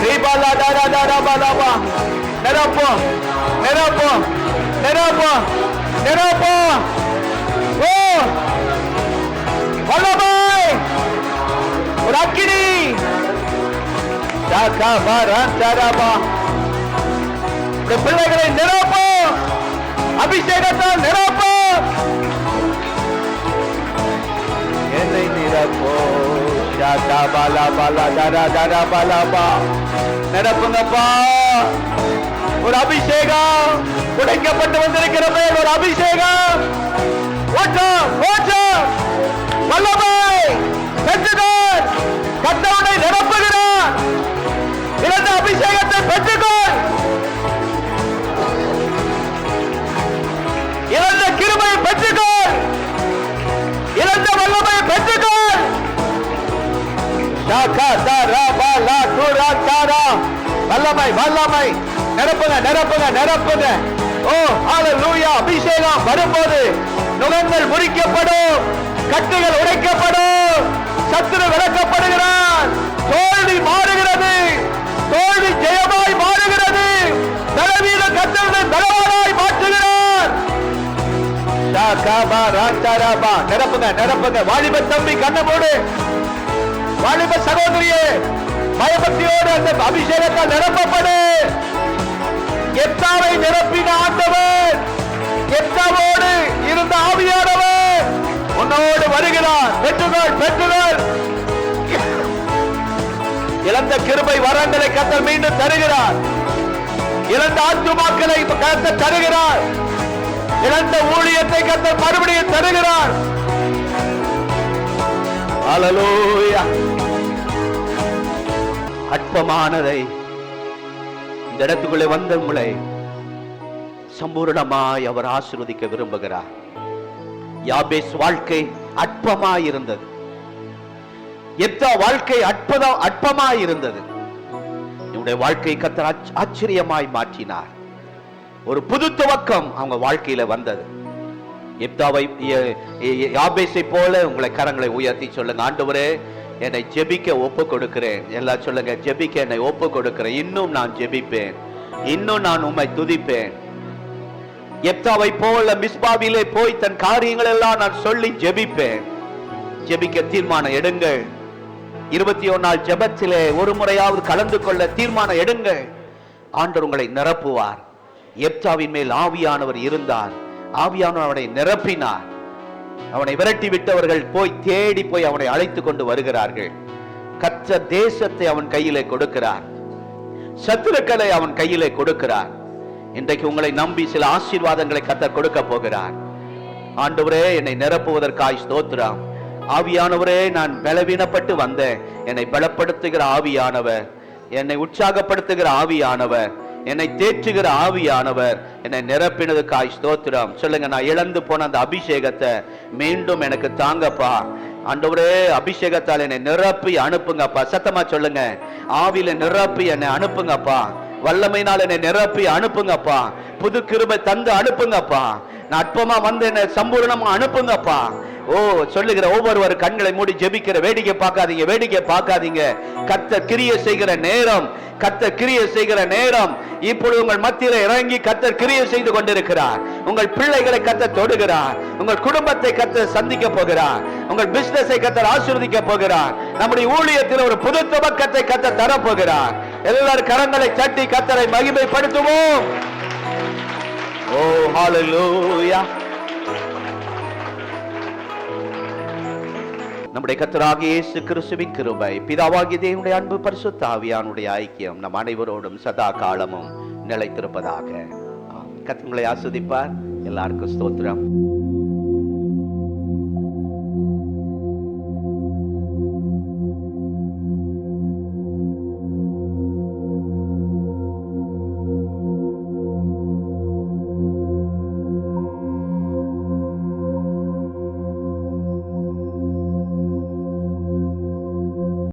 ரீபாலா தாரா தாரா பாலாபா. நிரப்போம் நிரப்போம் நிரப்போம் நிரப்போம். ஓ வல்லமை ஒரு அக்கினி. பிள்ளைகளை நிரப்போம், அபிஷேகத்தால் நிரப்போம், என்னை நிரப்போ. நிரப்புங்கப்பா. ஒரு அபிஷேகம் உடைக்கப்பட்டு வந்திருக்கிறது. ஒரு அபிஷேகம் ஓட்டம் ஓட்டம் வல்லமை பெற்றுக்கொள். கர்த்தரை நிரப்புகிறார். இழந்த அபிஷேகத்தை பெற்றுக்கொள். இழந்த கிருபையை பெற்றுக்கொள். இழந்த வல்லமையை பெற்றுக்கொள். வல்லமை வல்லமை நிரப்புங்க நிரப்புங்க நிரப்புங்க. ஓ ஹல்லேலூயா. அபிஷேகம் வரும்போது நுகங்கள் முறிக்கப்படும், கட்டுகள் உடைக்கப்படும், சத்துரு விலக்கப்படுகிறார், தோல்வி மாறுகிறது, தோல்வி ஜெயமாய் மாறுகிறது, பலவீன கத்தர்களை பலவானாய் மாற்றுகிறார். நிரப்புங்க நிரப்புங்க. வாலிப தம்பி கண்ணை மூடு. வாலிப சகோதரியே பயபக்தியோடு அந்த அபிஷேகத்தால் நிரப்பப்படு. எத்தாவை நிரப்பின ஆண்டவர், எத்தாவோடு இருந்த ஆவியானவர் உன்னோடு வருகிறார். பெற்றுகள் பெற்றுகள். இழந்த கிருபை வரங்களை கர்த்தர் மீண்டும் தருகிறார். இழந்த ஆத்துமாக்களை கர்த்தர் தருகிறார். இழந்த ஊழியத்தை கர்த்தர் மறுபடியும் தருகிறார். ஹல்லேலூயா. அற்பமானதை இந்த இடத்துக்குள்ளே வந்த உங்களை சம்பூர்ணமாய் அவர் ஆசீர்வதிக்க விரும்புகிறார். யாபேஸ் வாழ்க்கை அற்பமாய் இருந்தது. எத்தா வாழ்க்கை அற்பமாய் இருந்தது. என்னுடைய வாழ்க்கை கர்த்தர் ஆச்சரியமாய் மாற்றினார். ஒரு புது துவக்கம் அவங்க வாழ்க்கையில வந்தது. எப்தாவை யாபேசை போல உங்களை கரங்களை உயர்த்தி சொல்லுங்க, ஆண்டவரே என்னை ஜெபிக்க ஒப்பு கொடுக்கிறேன். எல்லாம் சொல்லுங்க, ஜெபிக்க என்னை ஒப்பு கொடுக்கிறேன். இன்னும் நான் ஜெபிப்பேன், இன்னும் நான் உம்மை துதிப்பேன். எப்தாவை போல மிஸ்பாவிலே போய் தன் காரியங்கள் எல்லாம் நான் சொல்லி ஜெபிப்பேன். ஜெபிக்க தீர்மானம் எடுங்கள். 21 நாள் ஜெபத்திலே ஒரு முறையாவது கலந்து கொள்ள தீர்மானம் எடுங்கள். ஆண்டவர் உங்களை நிரப்புவார். எப்தாவின் மேல் ஆவியானவர் இருந்தார். ஆவியானவர் அவனை நிரப்பினார். அவனை விரட்டி விட்டவர்கள் போய் தேடி போய் அவனை அழைத்து கொண்டு வருகிறார்கள். கர்த்தர் தேசத்தை அவன் கையிலே கொடுக்கிறார். சத்துருக்களை அவன் கையிலே கொடுக்கிறார். இன்றைக்கு உங்களை நம்பி சில ஆசீர்வாதங்களை கர்த்தர் கொடுக்க போகிறார். ஆண்டவரே என்னை நிரப்புவதற்காய் ஸ்தோத்திரம். ஆவியானவரே நான் பலவீனப்பட்டு வந்தேன், என்னை பலப்படுத்துகிற ஆவியானவர், என்னை உற்சாகப்படுத்துகிற ஆவியானவர், என்னை தேற்றுகிற ஆவியானவர் என்னை நிரப்பினதுக்காய் ஸ்தோத்திரம். சொல்லுங்க, நான் இழந்து போன அந்த அபிஷேகத்தை மீண்டும் எனக்கு தாங்கப்பா. ஆண்டவரே அபிஷேகத்தால் என்னை நிரப்பி அனுப்புங்கப்பா. சத்தமா சொல்லுங்க, ஆவியில நிரப்பி என்னை அனுப்புங்கப்பா. வல்லமையினால் என்னை நிரப்பி அனுப்புங்கப்பா. புது கிருபை தந்து அனுப்புங்கப்பா. நான் அற்பமா வந்து என்னை சம்பூர்ணமா அனுப்புங்கப்பா. ஓ சொல்லுகிற ஒவ்வொருவர் கண்களை மூடி ஜெபிக்கிற வேடிக்கை பார்க்காதீங்க, வேடிக்கை பார்க்காதீங்க. கர்த்தர் கிரியை செய்கிற நேரம், கர்த்தர் கிரியை செய்கிற நேரம். இப்பொழுது உங்கள் மத்தியில இறங்கி கர்த்தர் கிரியை செய்து கொண்டிருக்கிறார். உங்கள் பிள்ளைகளை கர்த்தர் தொடுகிறார். உங்கள் குடும்பத்தை கர்த்தர் சந்திக்க போகிறார். உங்கள் பிசினஸை கர்த்தர் ஆசீர்வதிக்க போகிறார். நம்முடைய ஊழியத்தில் ஒரு புது துவக்கத்தை கர்த்தர் தரப்போகிறார். எல்லாரும் கரங்களை தட்டி கர்த்தரை மகிமைப்படுத்துவோம். ஓ ஹல்லேலூயா. நம்முடைய கர்த்தராகிய இயேசு கிறிஸ்துவின் கிருபை, பிதாவாகிய தேவனுடைய அன்பு, பரிசுத்த ஆவியானுடைய ஐக்கியம் நம் அனைவரோடும் சதா காலமும் நிலைத்திருப்பதாக. கர்த்தர் உங்களை ஆசீர்வதிப்பார். எல்லாருக்கும் ஸ்தோத்திரம்.